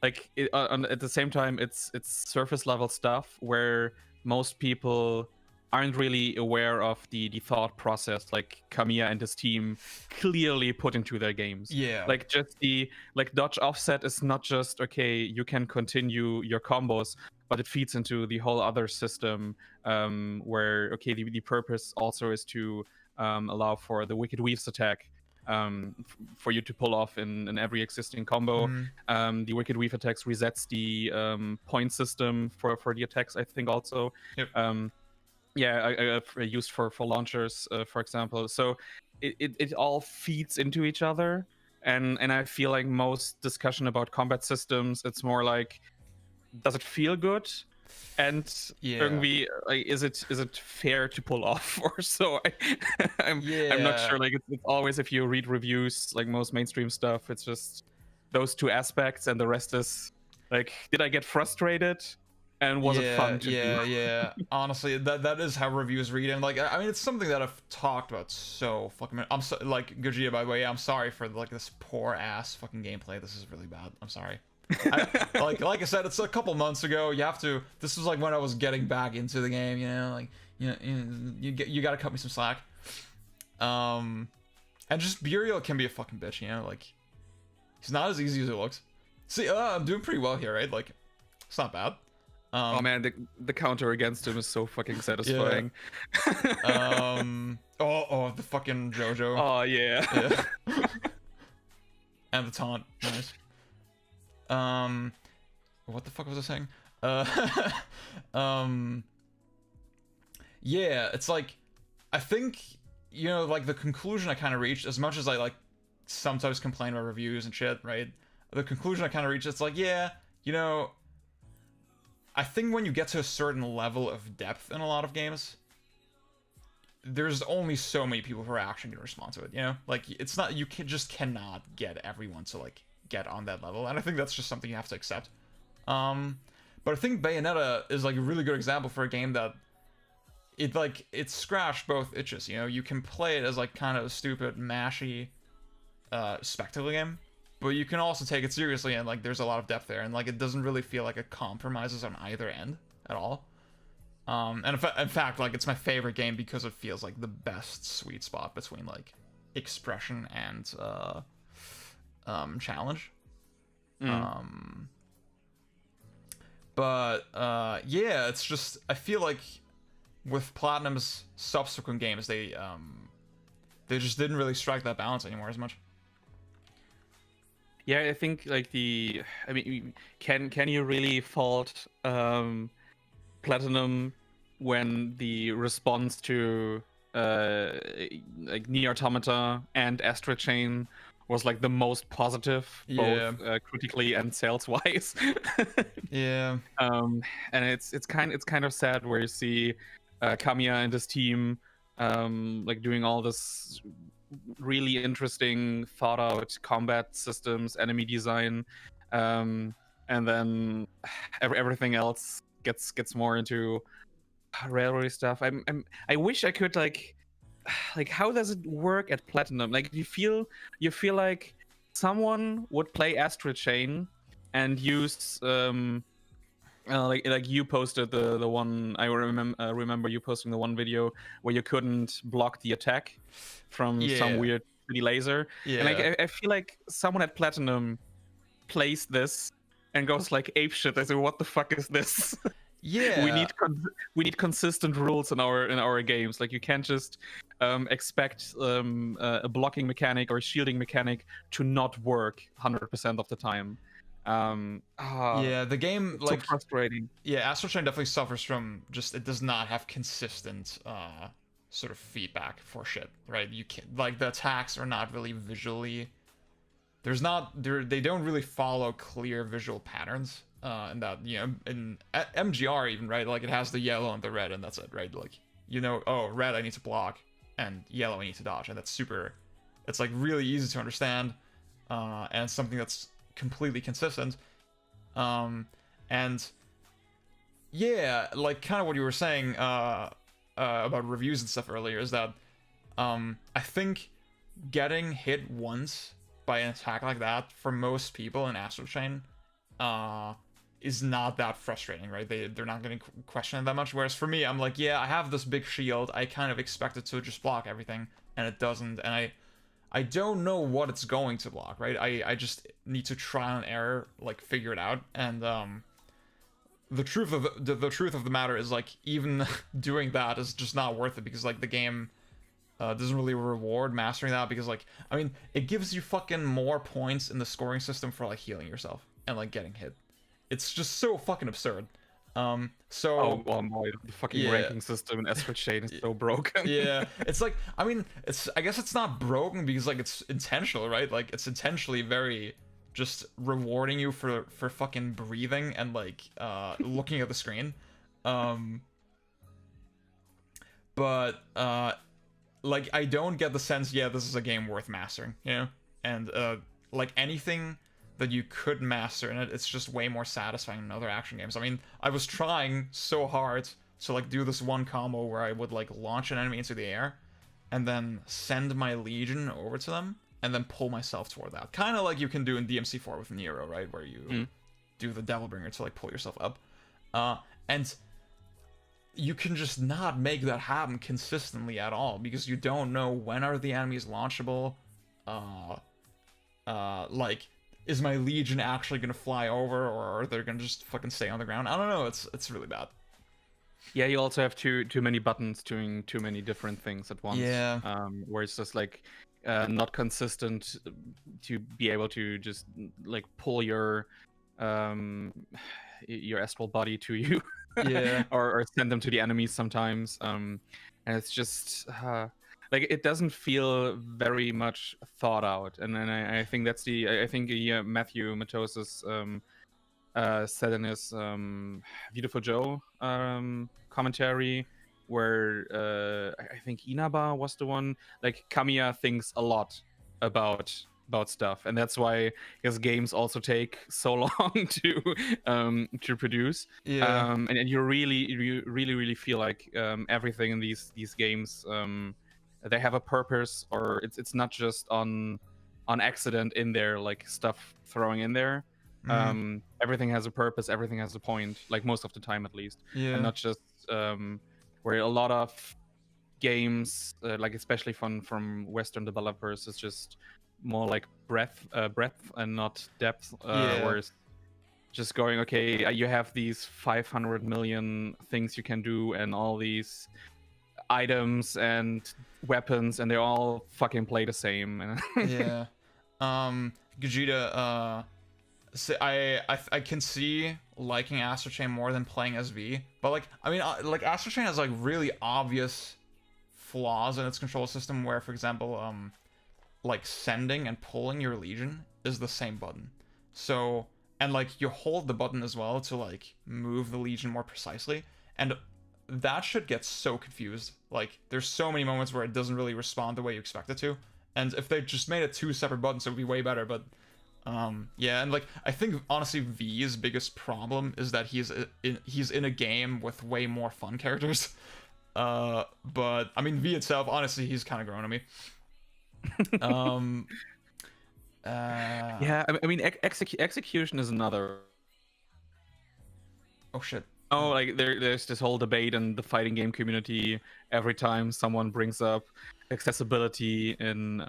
like at the same time it's surface level stuff where most people aren't really aware of the thought process like Kamiya and his team clearly put into their games. Yeah. Like just the dodge offset is not just okay, you can continue your combos, but it feeds into the whole other system, where okay, the purpose also is to allow for the Wicked Weaves attack, for you to pull off in every existing combo. The Wicked Weave attacks resets the point system for the attacks, I think also. Yep. Yeah, I used for launchers, for example. So it all feeds into each other, and I feel like most discussion about combat systems, it's more like, does it feel good? And irgendwie, like, is it fair to pull off or so? I'm not sure. Like it's always, if you read reviews, like most mainstream stuff, it's just those two aspects, and the rest is like, did I get frustrated? And was it fun to do? Yeah. Honestly, that is how reviews read, and like, I mean, it's something that I've talked about so fucking. I'm so, like, Gogeta, by the way, I'm sorry for like this poor ass fucking gameplay. This is really bad. I'm sorry. Like I said, it's a couple months ago. You have to. This was like when I was getting back into the game. You know, like you gotta cut me some slack. And just Burial can be a fucking bitch. You know, like he's not as easy as it looks. See, I'm doing pretty well here, right? Like it's not bad. Oh man, the counter against him is so fucking satisfying. Yeah. Oh, the fucking JoJo. Oh yeah. And the taunt. Nice. What the fuck was I saying? Yeah, it's like, I think, you know, like the conclusion I kind of reached, as much as I like sometimes complain about reviews and shit, right? The conclusion I kind of reached, it's like, yeah, you know, I think when you get to a certain level of depth in a lot of games, there's only so many people who are actually going to respond to it, you know? Like, it's not, you just cannot get everyone to, like, get on that level, and I think that's just something you have to accept. But I think Bayonetta is, like, a really good example for a game that it scratched both itches, you know? You can play it as, like, kind of a stupid, mashy, spectacle game, but you can also take it seriously, and like there's a lot of depth there, and like it doesn't really feel like it compromises on either end at all. And in fact, like it's my favorite game because it feels like the best sweet spot between like expression and challenge. But yeah, it's just, I feel like with Platinum's subsequent games, they just didn't really strike that balance anymore as much. Yeah, I think like I mean, can you really fault Platinum when the response to like Nier Automata and Astral Chain was like the most positive, Yeah. both critically and sales wise. Yeah. And it's kind of sad where you see Kamiya and his team like doing all this really interesting, thought out combat systems, enemy design, and then everything else gets more into railway stuff. I wish I could like how does it work at Platinum? Like you feel like someone would play Astral Chain and use like you posted the one I remember you posting the one video where you couldn't block the attack from some Yeah. weird 3D laser. Yeah. And like I feel like someone at Platinum plays this and goes like ape shit. I say, what the fuck is this? Yeah. we need consistent rules in our games. Like you can't just expect a blocking mechanic or a shielding mechanic to not work 100% of the time. Yeah, the game it's like so frustrating. Yeah, Astral Chain definitely suffers from just it does not have consistent sort of feedback for shit, right? You can like the attacks are not really visually they don't really follow clear visual patterns. And that, you know, in MGR even, right? Like it has the yellow and the red and that's it, right? Like, you know, oh, red I need to block and yellow I need to dodge, and it's like really easy to understand, and something that's completely consistent. And yeah, like kind of what you were saying about reviews and stuff earlier is that I think getting hit once by an attack like that for most people in Astral Chain is not that frustrating, right? They're not going to question it that much. Whereas for me, I'm like, yeah, I have this big shield. I kind of expect it to just block everything, and it doesn't. And I don't know what it's going to block, right? I just need to try and error, like figure it out. And the truth of the truth of the matter is like even doing that is just not worth it, because like the game doesn't really reward mastering that, because like I mean it gives you fucking more points in the scoring system for like healing yourself and like getting hit. It's just so fucking absurd. So oh boy, the fucking ranking system in Astral Chain is so broken. Yeah, it's like, I mean, I guess it's not broken because like it's intentional, right? Like it's intentionally very just rewarding you for fucking breathing and like looking at the screen. But like I don't get the sense, yeah, this is a game worth mastering, you know? And like anything that you could master in it, it's just way more satisfying than other action games. I mean, I was trying so hard to like do this one combo where I would like launch an enemy into the air and then send my legion over to them and then pull myself toward that. Kind of like you can do in DMC4 with Nero, right? Where you do the Devilbringer to like pull yourself up. And you can just not make that happen consistently at all, because you don't know when are the enemies launchable. Like, is my legion actually gonna fly over, or are they gonna just fucking stay on the ground? I don't know. It's really bad. Yeah, you also have too many buttons doing too many different things at once. Yeah. Where it's just like not consistent to be able to just like pull your astral body to you. Yeah. or send them to the enemies sometimes. And it's just like it doesn't feel very much thought out. And then I think that's I think Matthew Matos's said in his Beautiful Joe commentary, where I think Inaba was the one, like Kamiya thinks a lot about stuff, and that's why his games also take so long to produce. Yeah. And you really feel like everything in these games, they have a purpose, or it's not just on accident in there, like stuff throwing in there. Everything has a purpose, everything has a point, like most of the time at least. Yeah. And not just where a lot of games, like especially from Western developers, is just more like breadth and not depth. Where it's just going, okay, you have these 500 million things you can do and all these items and weapons, and they all fucking play the same. Yeah. Gogeta, so I can see liking Astral Chain more than playing SV, but like I mean like Astral Chain has like really obvious flaws in its control system, where for example like sending and pulling your legion is the same button. So, and like you hold the button as well to like move the legion more precisely, and that should get so confused. Like there's so many moments where it doesn't really respond the way you expect it to, and if they just made it 2 separate buttons, it would be way better. But yeah, and like I think honestly V's biggest problem is that he's in a game with way more fun characters. But I mean V itself, honestly, he's kind of grown on me. Yeah, I mean, execution is another. Oh shit. Oh, like there's this whole debate in the fighting game community every time someone brings up accessibility in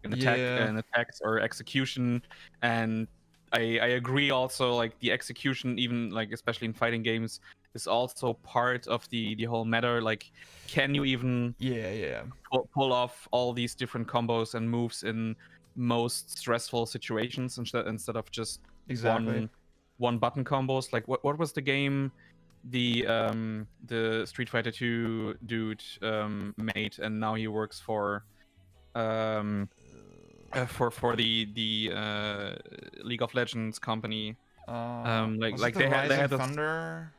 attacks or execution, and I agree also, like the execution, even like especially in fighting games, is also part of the whole matter. Like, can you even pull off all these different combos and moves in most stressful situations instead of just one button combos? Like what was the game the Street Fighter 2 dude made, and now he works for the League of Legends company. Like they had this, Thunder.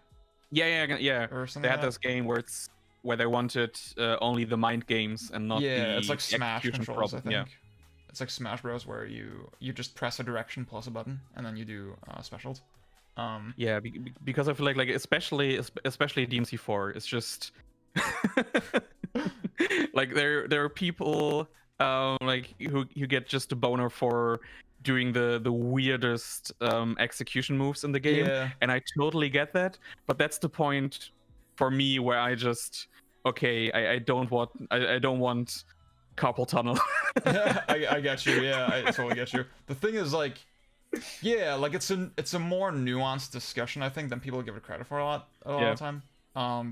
Yeah. Or something they had like this game where they wanted only the mind games and not the it's like Smash controls, I think. Yeah. It's like Smash Bros, where you just press a direction plus a button and then you do specials. Yeah, because I feel like especially DMC4, it's just like there are people like who get just a boner for doing the weirdest execution moves in the game, and I totally get that. But that's the point for me where I just I don't want carpal tunnel. I get you. Yeah, I totally get you. The thing is, like, yeah, like it's a more nuanced discussion, I think, than people give it credit for a lot of the time.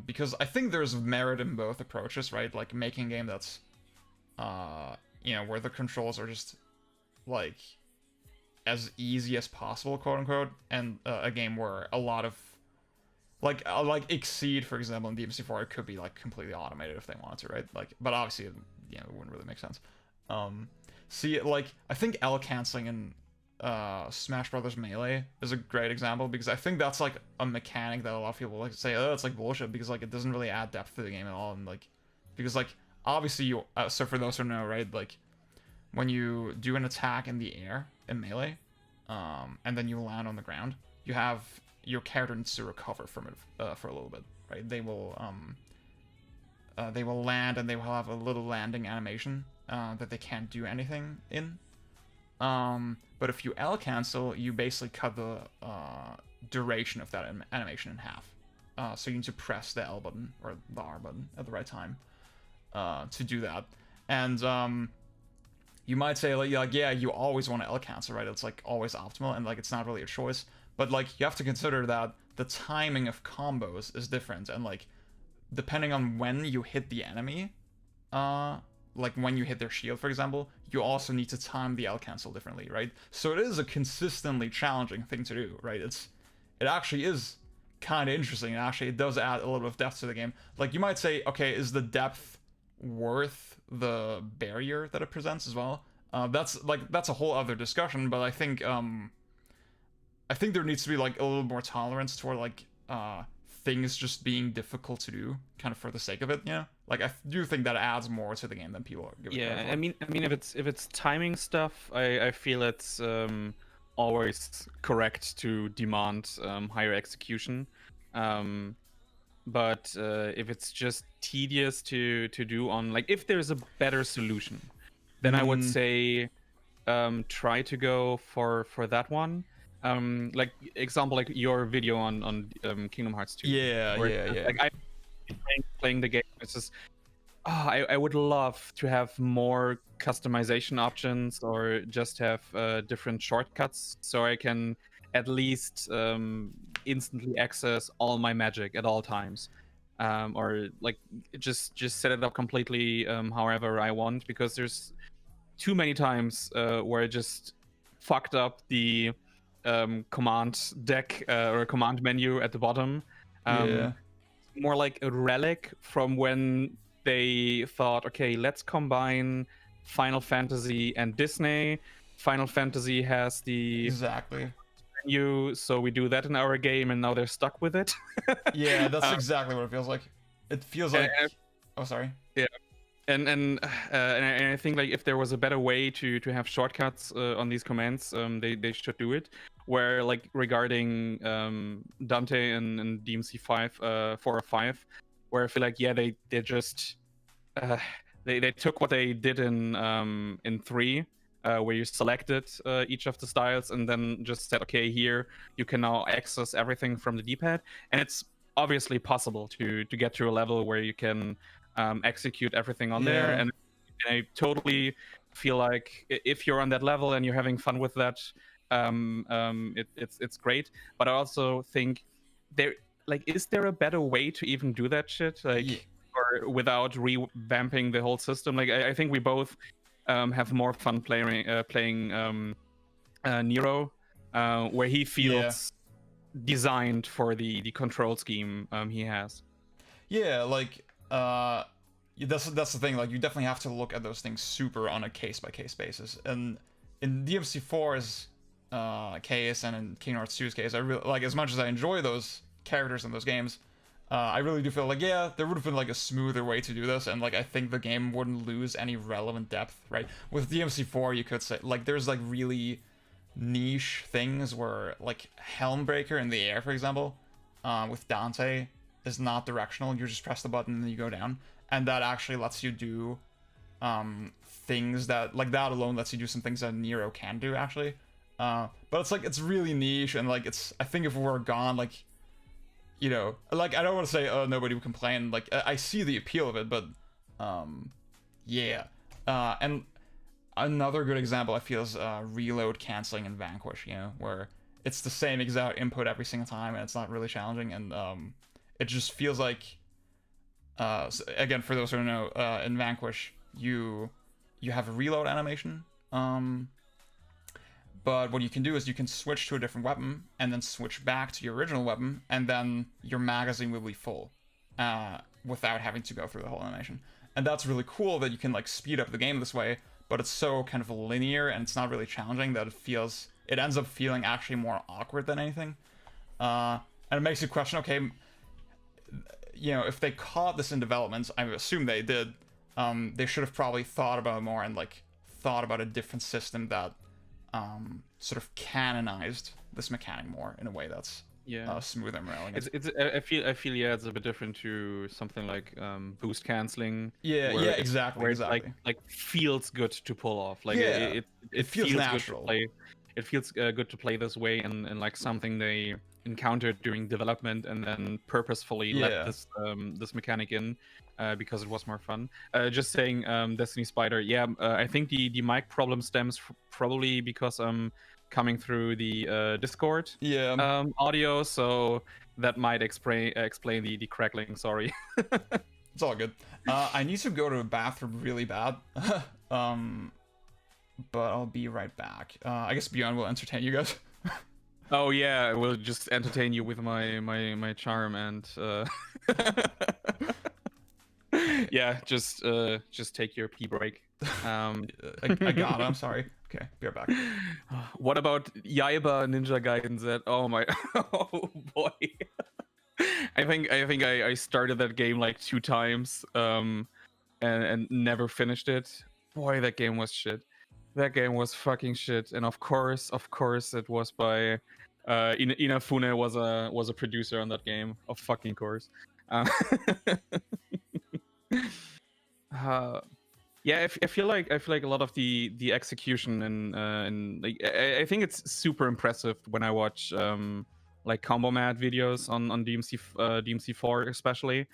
Because I think there's merit in both approaches, right? Like making a game that's, where the controls are just like as easy as possible, quote unquote, and a game where a lot of like Exceed, for example, in DMC4, it could be like completely automated if they wanted to, right? Like, but obviously, it wouldn't really make sense. See, like I think L canceling in Smash Brothers Melee is a great example, because I think that's like a mechanic that a lot of people like say, oh, it's like bullshit, because like it doesn't really add depth to the game at all, and like because like obviously you so for those who know, right, like when you do an attack in the air in Melee, and then you land on the ground, you have your character needs to recover from it for a little bit, right? They will land, and they will have a little landing animation that they can't do anything in. But if you L cancel, you basically cut the duration of that animation in half. So you need to press the L button or the R button at the right time to do that. And you might say like yeah, you always want to L cancel, right? It's like always optimal, and like it's not really a choice. But like you have to consider that the timing of combos is different, and like depending on when you hit the enemy, like when you hit their shield, for example, you also need to time the L cancel differently, right? So it is a consistently challenging thing to do, right? It actually is kind of interesting, and actually it does add a little bit of depth to the game. Like you might say, okay, is the depth worth the barrier that it presents as well? That's a whole other discussion, but I think there needs to be like a little more tolerance toward like things just being difficult to do, kind of for the sake of it. Like I do think that adds more to the game than people give it credit for. I mean if it's timing stuff, I feel it's always correct to demand higher execution. But if it's just tedious to do on, like, if there's a better solution, then I would say try to go for that one. Like example, like your video on Kingdom Hearts 2. Yeah. Like I'm playing the game. It's just, I would love to have more customization options, or just have different shortcuts, so I can at least instantly access all my magic at all times, or like just set it up completely however I want, because there's too many times where I just fucked up the command deck or command menu at the bottom. More like a relic from when they thought, okay, let's combine Final Fantasy and Disney. Final Fantasy has the Exactly. menu, so we do that in our game, and now they're stuck with it. Yeah, that's exactly what it feels like. It feels like. Oh, sorry. Yeah. And I think like if there was a better way to have shortcuts on these commands, they should do it. Where like regarding Dante and DMC 4 or 5, where I feel like they just they took what they did in 3, where you selected each of the styles and then just said, okay, here you can now access everything from the D-pad, and it's obviously possible to get to a level where you can execute everything on there, and I totally feel like if you're on that level and you're having fun with that, it's great. But I also think is there a better way to even do that shit, or without revamping the whole system? Like I think we both have more fun playing Nero, where he feels designed for the control scheme he has. Yeah, like that's the thing. Like you definitely have to look at those things super on a case-by-case basis. And in DMC4's case and in Kingdom Hearts 2's case, I really like, as much as I enjoy those characters in those games, I really do feel like there would have been like a smoother way to do this, and like I think the game wouldn't lose any relevant depth, right? With DMC4, you could say like there's like really niche things where like Helmbreaker in the air, for example, with Dante is not directional. You just press the button and you go down, and that actually lets you do things that like that alone lets you do some things that Nero can do actually. But it's like it's really niche, and like it's, I think if we were gone, like, you know, like I don't want to say nobody would complain. Like I see the appeal of it, but yeah. And another good example I feel is reload canceling in Vanquish, you know, where it's the same exact input every single time and it's not really challenging, and it just feels like again, for those who don't know, in Vanquish you have a reload animation, but what you can do is you can switch to a different weapon and then switch back to your original weapon, and then your magazine will be full without having to go through the whole animation. And that's really cool that you can like speed up the game this way, but it's so kind of linear and it's not really challenging that it ends up feeling actually more awkward than anything. And it makes you question, okay, you know, if they caught this in development, I assume they did, they should have probably thought about it more and like thought about a different system that sort of canonized this mechanic more in a way that's smooth and elegant. I feel it's a bit different to something like boost canceling. Exactly. Where it like feels good to pull off. Like it feels natural. Good to play. It feels good to play this way, and like something they encountered during development and then purposefully let this mechanic in because it was more fun. Just saying, Destiny Spider, I think the mic problem stems probably because I'm coming through the Discord audio, so that might explain the crackling. Sorry. It's all good. I need to go to the bathroom really bad, but I'll be right back. I guess Bjorn will entertain you guys. Oh yeah, I will just entertain you with my charm and yeah, just take your pee break. I got it. I'm sorry. Okay, be right back. What about Yaiba Ninja Gaiden Z? Oh my, oh boy. I think I started that game like 2 times, and never finished it. Boy, that game was shit. That game was fucking shit. And of course, it was by Inafune was a producer on that game. Of fucking course. Yeah, I feel like a lot of the execution and like I think it's super impressive when I watch like combo mat videos on DMC4 especially.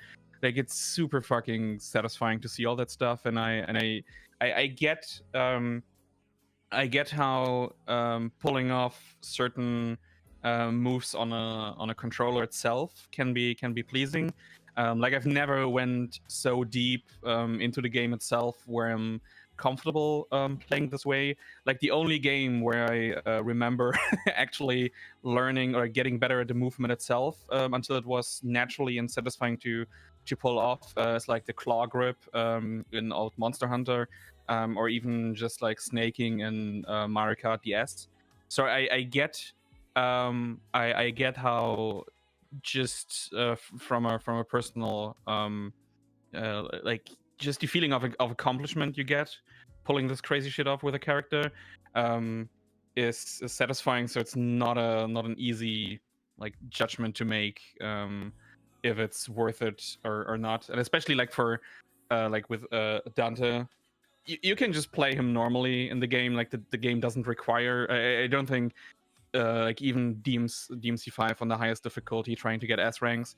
Like it's super fucking satisfying to see all that stuff, and I get how pulling off certain moves on a controller itself can be pleasing. Like I've never went so deep into the game itself where I'm comfortable playing this way. Like the only game where I remember actually learning or getting better at the movement itself until it was naturally and satisfying to pull off is like the claw grip in old Monster Hunter, or even just like snaking in Mario Kart DS. So I get I get how just from a personal like just the feeling of accomplishment you get pulling this crazy shit off with a character is satisfying. So it's not an easy like judgment to make if it's worth it or not, and especially like for like with Dante, you can just play him normally in the game. Like the game doesn't require. I don't think like even DMC5 on the highest difficulty trying to get S ranks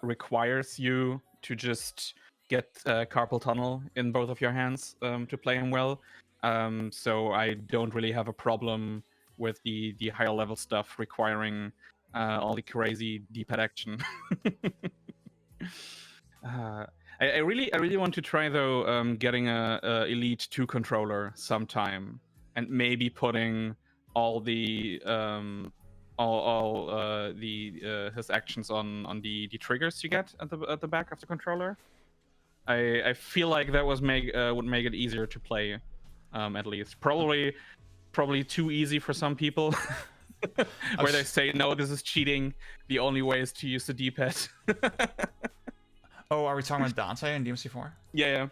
requires you to just get carpal tunnel in both of your hands to play him well. So I don't really have a problem with the higher level stuff requiring all the crazy D-pad action. I really want to try though getting a Elite 2 controller sometime, and maybe putting all the his actions on the triggers you get at the back of the controller. I feel like that would make it easier to play, at least. Probably too easy for some people. Where they say, no, this is cheating. The only way is to use the D-pad. Oh, are we talking about Dante and DMC4? Yeah.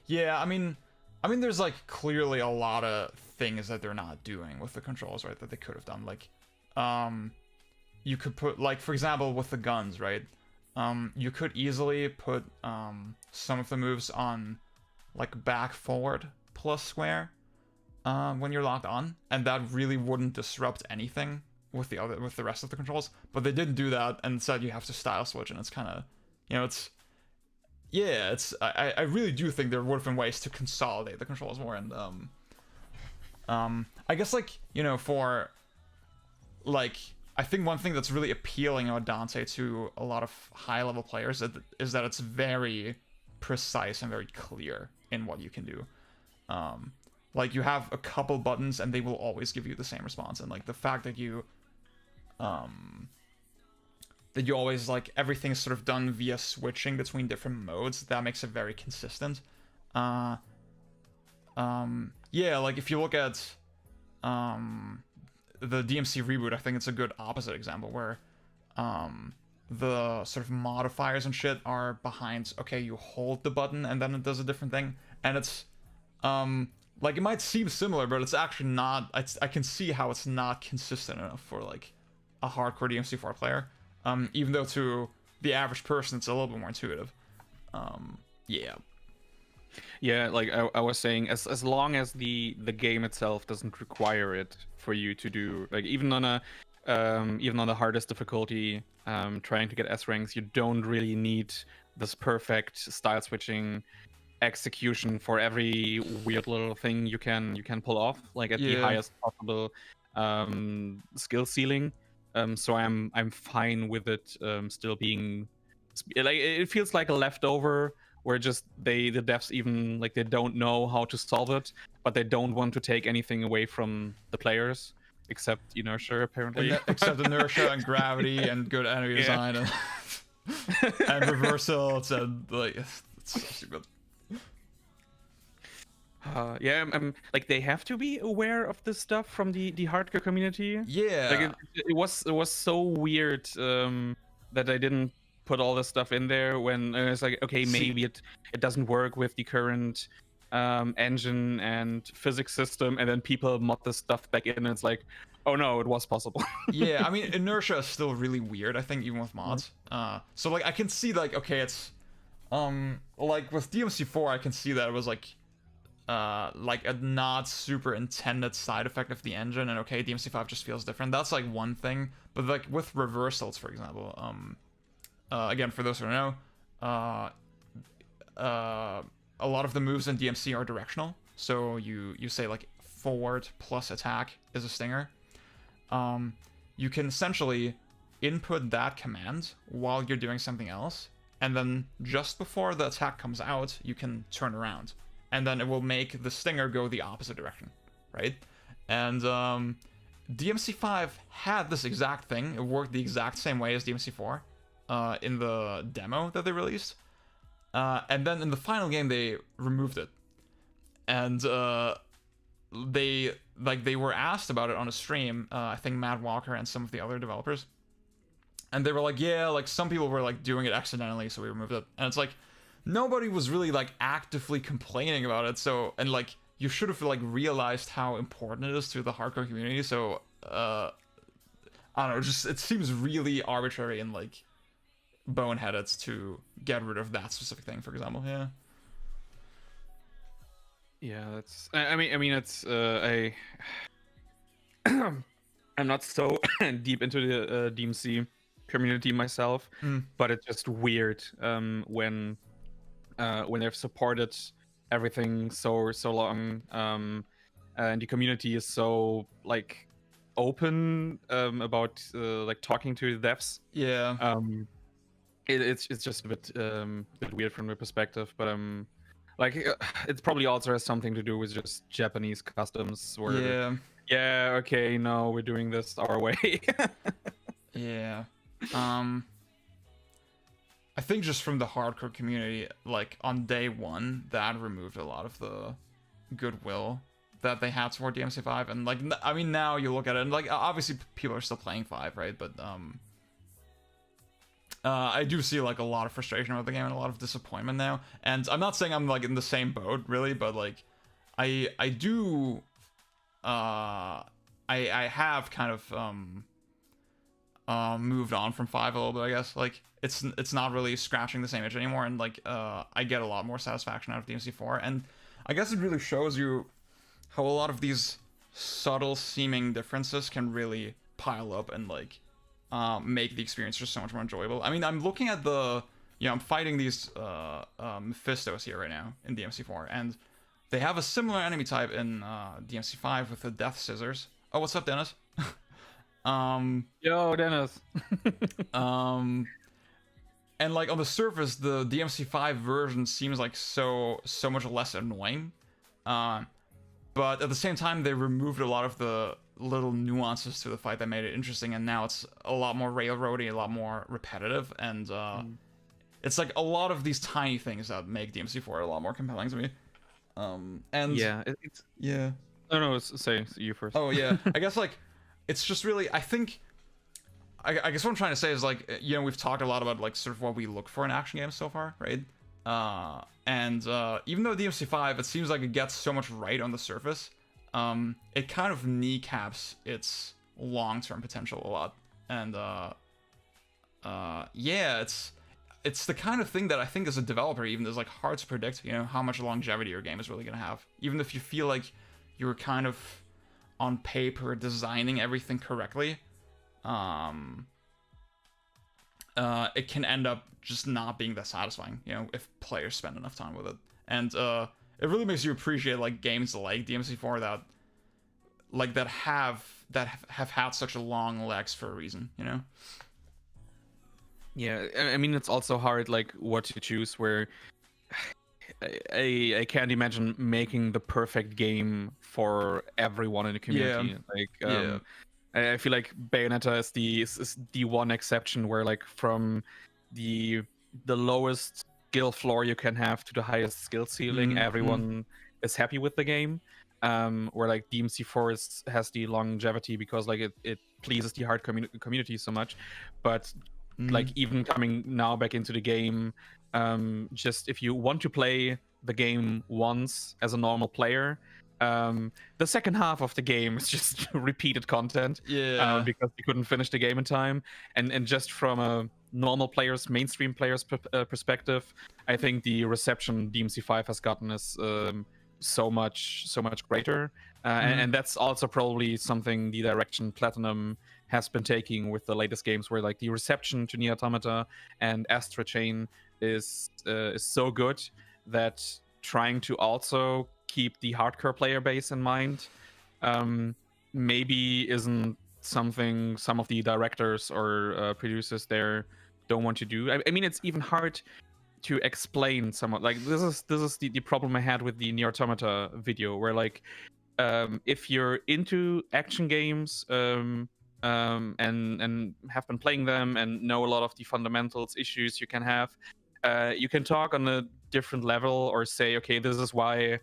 Yeah, I mean, there's like clearly a lot of things that they're not doing with the controls, right? That they could have done. Like, you could put, like, for example, with the guns, right? You could easily put some of the moves on, like, back, forward, plus square, when you're locked on, and that really wouldn't disrupt anything with the rest of the controls. But they didn't do that, and instead you have to style switch, and it's kind of, you know, I really do think there would have been ways to consolidate the controls more, and I guess, like, you know, for, like, I think one thing that's really appealing about Dante to a lot of high-level players is that it's very precise and very clear in what you can do. Like, you have a couple buttons and they will always give you the same response, and, like, the fact that you always, like, everything is sort of done via switching between different modes, that makes it very consistent. Yeah, like, if you look at the DMC reboot, I think it's a good opposite example, where the sort of modifiers and shit are behind, okay, you hold the button and then it does a different thing, and it's like, it might seem similar, but it's actually not. I can see how it's not consistent enough for, like, a hardcore DMC4 player, even though to the average person it's a little bit more intuitive. Yeah, like I was saying, as long as the game itself doesn't require it for you to do, like, even on the hardest difficulty, trying to get S ranks, you don't really need this perfect style switching execution for every weird little thing you can pull off, like at the highest possible skill ceiling. So I'm fine with it still being, like, it feels like a leftover where just the devs even, like, they don't know how to solve it, but they don't want to take anything away from the players except inertia, apparently. Except inertia and gravity and good enemy design and reversals, and, like, it's so stupid. I'm like, they have to be aware of this stuff from the hardcore community. Yeah, like it was so weird that I didn't put all this stuff in there when it's like, okay, maybe it doesn't work with the current engine and physics system, and then people mod this stuff back in, and it's like, oh no, it was possible. Yeah, I mean, inertia is still really weird, I think, even with mods. So, like, I can see, like, okay, it's like with DMC4, I can see that it was like a not super intended side effect of the engine, and okay, DMC5 just feels different. That's, like, one thing. But, like, with reversals, for example, again, for those who don't know, a lot of the moves in DMC are directional. So you say, like, forward plus attack is a stinger. You can essentially input that command while you're doing something else, and then just before the attack comes out, you can turn around, and then it will make the stinger go the opposite direction, right? And DMC5 had this exact thing. It worked the exact same way as DMC4 in the demo that they released. And then in the final game they removed it, and they were asked about it on a stream. I think Matt Walker and some of the other developers, and they were like, yeah, like some people were like doing it accidentally, so we removed it. And it's like nobody was really like actively complaining about it. So, and like you should have like realized how important it is to the hardcore community. So I don't know, just it seems really arbitrary and like boneheaded to get rid of that specific thing, for example. Yeah. Yeah, that's. I mean, it's. I'm not so deep into the DMC community myself, but it's just weird when they've supported everything so long, and the community is so like open about like talking to the devs. Yeah. It's just a bit weird from my perspective, but like it probably also has something to do with just Japanese customs where yeah, okay, no, we're doing this our way. Yeah. I think just from the hardcore community, like on day one, that removed a lot of the goodwill that they had toward DMC5. And like, I mean, now you look at it, and like, obviously people are still playing 5, right? But I do see like a lot of frustration with the game and a lot of disappointment now. And I'm not saying I'm like in the same boat really, but like, I do, I have kind of moved on from 5 a little bit, I guess. Like it's not really scratching the same itch anymore, and like I get a lot more satisfaction out of DMC4, and I guess it really shows you how a lot of these subtle seeming differences can really pile up and like make the experience just so much more enjoyable. I mean, I'm looking at I'm fighting these Mephistos here right now in DMC4, and they have a similar enemy type in DMC5 with the Death Scissors. Oh, what's up, Dennis? Yo, Dennis. And like on the surface, the DMC5 version seems like so much less annoying. But at the same time, they removed a lot of the little nuances to the fight that made it interesting, and now it's a lot more railroady, a lot more repetitive, and it's like a lot of these tiny things that make DMC4 a lot more compelling to me. And yeah, yeah. Oh no, say you first. Oh yeah, I guess like it's just really, I think, I guess what I'm trying to say is like, we've talked a lot about like sort of what we look for in action games so far, right? And even though DMC5, it seems like it gets so much right on the surface, it kind of kneecaps its long-term potential a lot. And yeah, it's the kind of thing that I think as a developer even is like hard to predict, how much longevity your game is really gonna have. Even if you feel like you're kind of on paper designing everything correctly, it can end up just not being that satisfying, if players spend enough time with it. And it really makes you appreciate like games like DMC4 that have had such a long legs for a reason, Yeah, I mean it's also hard like what to choose. Where I can't imagine making the perfect game for everyone in the community. Yeah. I feel like Bayonetta is the one exception where like from the lowest skill floor you can have to the highest skill ceiling, everyone is happy with the game. Where like DMC4 has the longevity because like it pleases the hard community so much. But like even coming now back into the game, just if you want to play the game once as a normal player, the second half of the game is just repeated content, because you couldn't finish the game in time. And just from a normal player's, mainstream player's perspective, I think the reception DMC5 has gotten is so much greater, and that's also probably something the direction Platinum has been taking with the latest games, where like the reception to Nier Automata and Astra Chain is so good that trying to also keep the hardcore player base in mind maybe isn't something some of the directors or producers there don't want to do. I mean, it's even hard to explain somewhat. Like this is the problem I had with the Nier Automata video, where like if you're into action games and have been playing them and know a lot of the fundamentals issues you can have, you can talk on a different level or say, okay, this is why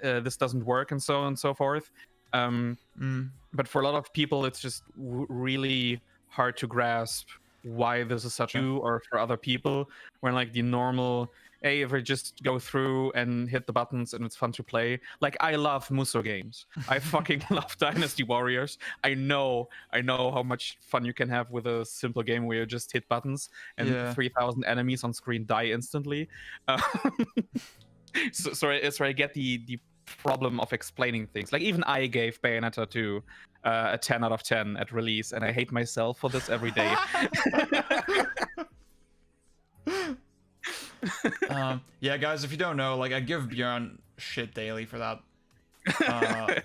this doesn't work, and so on and so forth. But for a lot of people, it's just really hard to grasp why this is such a or for other people, when like the normal, hey, if I just go through and hit the buttons and it's fun to play. Like, I love Muso games. I fucking love Dynasty Warriors. I know how much fun you can have with a simple game where you just hit buttons and 3,000 enemies on screen die instantly. So I get the problem of explaining things. Like, even I gave Bayonetta 2 a 10 out of 10 at release, and I hate myself for this every day. Yeah, guys, if you don't know, like, I give Bjorn shit daily for that.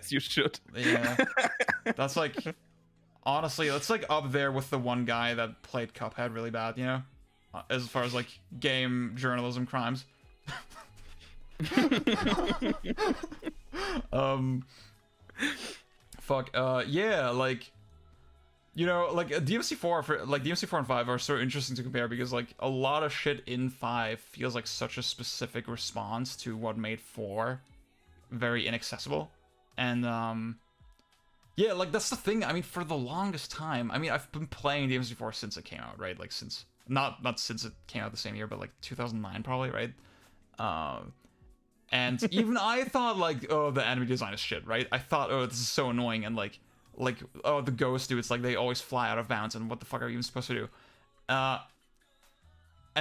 As you should. Yeah. That's like, honestly, it's like up there with the one guy that played Cuphead really bad, you know? As far as like game journalism crimes. Yeah, like, you know, like DMC4 and 5 are so interesting to compare because like a lot of shit in 5 feels like such a specific response to what made 4 very inaccessible. And yeah, like that's the thing. I mean, for the longest time, I mean, I've been playing DMC4 since it came out, right? Like since not since it came out the same year, but like 2009 probably, right? And even I thought like, oh, the enemy design is shit, right? I thought, oh, this is so annoying, and like oh, the ghost dudes, like they always fly out of bounds, and what the fuck are you even supposed to do? And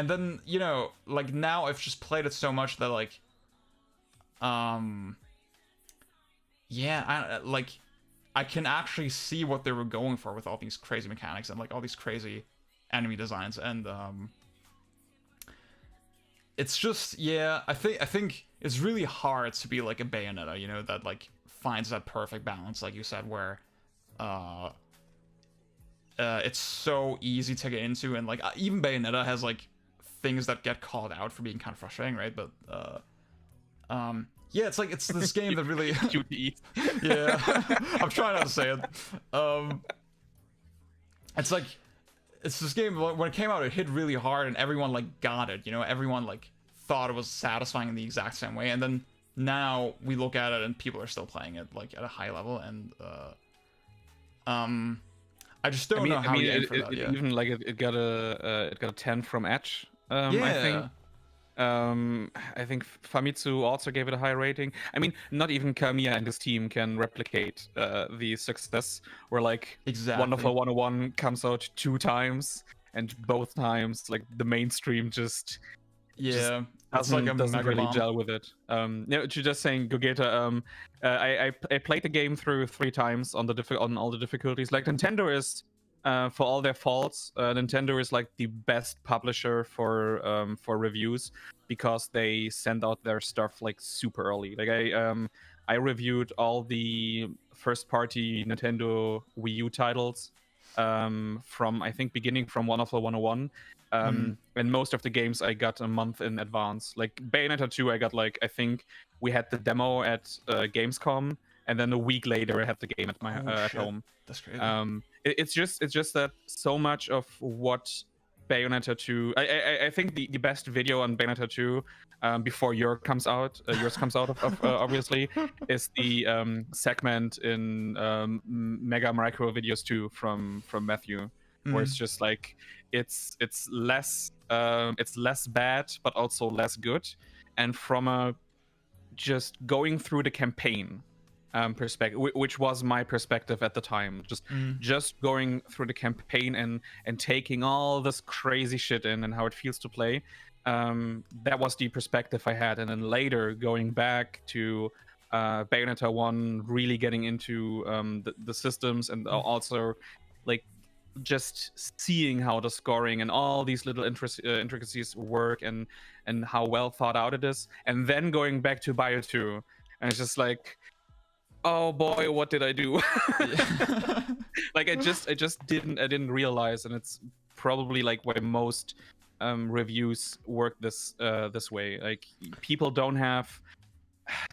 then, you know, like now I've just played it so much that like, yeah, I can actually see what they were going for with all these crazy mechanics and like all these crazy enemy designs, and it's just, yeah, I think it's really hard to be like a Bayonetta, you know, that like finds that perfect balance, like you said, where it's so easy to get into, and like even Bayonetta has like things that get called out for being kind of frustrating, right? But yeah, it's like it's this game that really yeah, I'm trying not to say it. It's like it's this game, when it came out, it hit really hard and everyone like got it, you know, everyone like thought it was satisfying in the exact same way, and then now we look at it and people are still playing it like at a high level, and I just don't know how you aim for that. Yeah. Even like it got a 10 from Edge. I think Famitsu also gave it a high rating. I mean, not even Kamiya and his team can replicate the success where like Wonderful 101 comes out 2 times, and both times like the mainstream just doesn't really gel with it. Just saying, Gogeta, I played the game through 3 times on all the difficulties. Like, Nintendo is, for all their faults, Nintendo is like the best publisher for reviews, because they send out their stuff like super early. Like I reviewed all the first-party Nintendo Wii U titles from, I think, beginning from Wonderful 101. And most of the games I got a month in advance. Like Bayonetta 2, I got like, I think we had the demo at Gamescom, and then a week later I had the game at my at home. That's crazy. It's just that so much of what Bayonetta 2, I think the best video on Bayonetta 2 before yours comes out of obviously, is the segment in Mega Micro Videos 2 from Matthew, where it's just like it's less bad but also less good, and from a just going through the campaign perspective, which was my perspective at the time, just going through the campaign and taking all this crazy shit in and how it feels to play, that was the perspective I had. And then later going back to Bayonetta 1, really getting into the systems, and also like just seeing how the scoring and all these little intricacies work, and how well thought out it is, and then going back to Bio 2, and it's just like, oh boy, what did I do? Like I just didn't realize, and it's probably like why most reviews work this way. Like, people don't have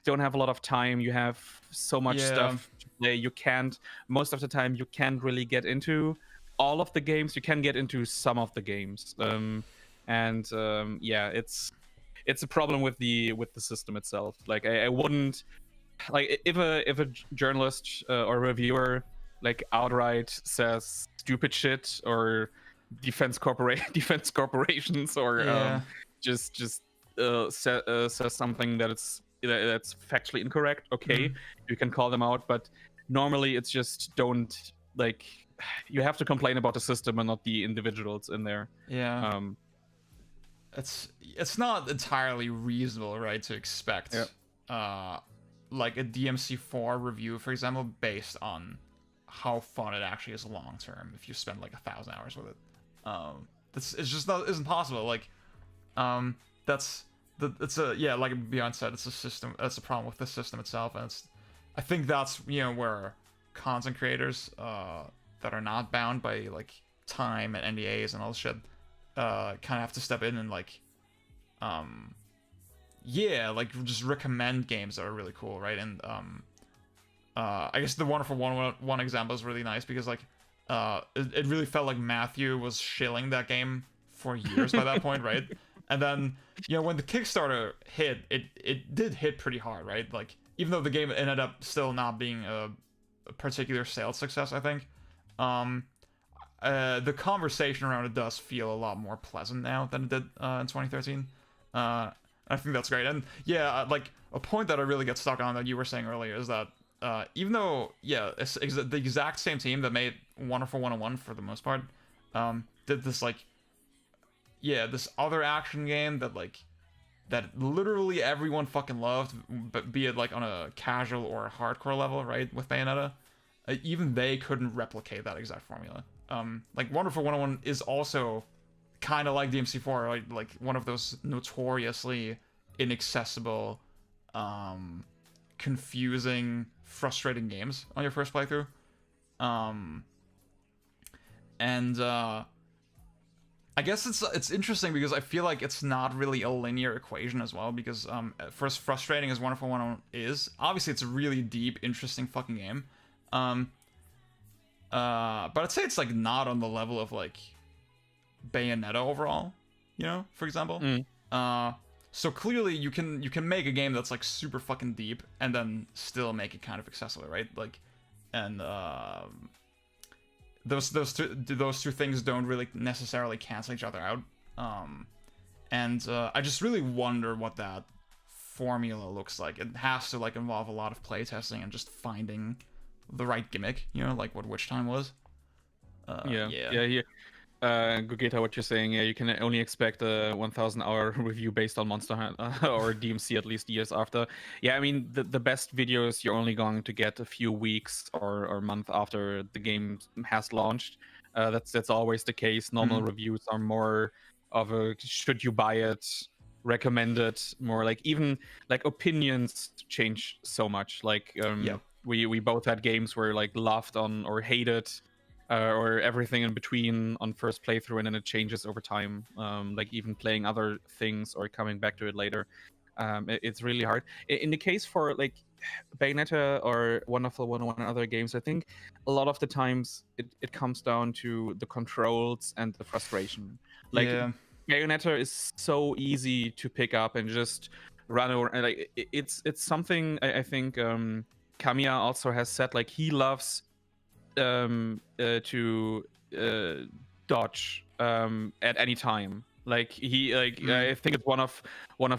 a lot of time. You have so much stuff to play. You can't, most of the time you can't really get into all of the games. You can get into some of the games, and and yeah, it's a problem with the system itself. Like I wouldn't like if a journalist or reviewer like outright says stupid shit or defense corporations or Yeah. just says something that's factually incorrect. Okay, you can call them out, but normally it's just don't like you have to complain about the system and not the individuals in there. Yeah. It's not entirely reasonable, right, to expect like a DMC4 review, for example, based on how fun it actually is long term if you spend like 1,000 hours with it. It's just not isn't possible. Like it's a like Beyond said, it's a system. That's a problem with the system itself, and I think that's where content creators that are not bound by like time and NDAs and all this shit kind of have to step in and like like just recommend games that are really cool, right? And I guess the Wonderful 101 example is really nice because like it really felt like Matthew was shilling that game for years by that point, right? And then when the Kickstarter hit, it did hit pretty hard, right? Like even though the game ended up still not being a particular sales success, I think the conversation around it does feel a lot more pleasant now than it did in 2013. I think that's great. And like a point that I really get stuck on that you were saying earlier is that even though it's the exact same team that made Wonderful 101 for the most part did this like this other action game that literally everyone fucking loved, but be it like on a casual or a hardcore level, right, with Bayonetta, even they couldn't replicate that exact formula. Like Wonderful 101 is also kind of like DMC4, right? Like one of those notoriously inaccessible, confusing, frustrating games on your first playthrough. I guess it's interesting because I feel like it's not really a linear equation as well, because for as frustrating as Wonderful 101 is, obviously it's a really deep, interesting fucking game. But I'd say it's like not on the level of like Bayonetta overall, for example. So clearly you can make a game that's like super fucking deep and then still make it kind of accessible, right? Like, and those two things don't really necessarily cancel each other out. I just really wonder what that formula looks like. It has to like involve a lot of playtesting and just finding the right gimmick, like what Witch Time was. Gogeta, what you're saying, you can only expect a 1,000-hour review based on Monster Hunter or DMC at least years after. Yeah, I mean, the best videos you're only going to get a few weeks or month after the game has launched. That's always the case. Normal reviews are more of a should you buy it, recommend it, more like even like opinions change so much. Like we both had games where like loved on or hated. Or everything in between on first playthrough, and then it changes over time. Like even playing other things or coming back to it later. It's really hard. In the case for like Bayonetta or Wonderful 101 and other games, I think a lot of the times it comes down to the controls and the frustration. Like Bayonetta is so easy to pick up and just run over. Like it's something I think Kamiya also has said. Like he loves to dodge at any time. Like he I think it's one of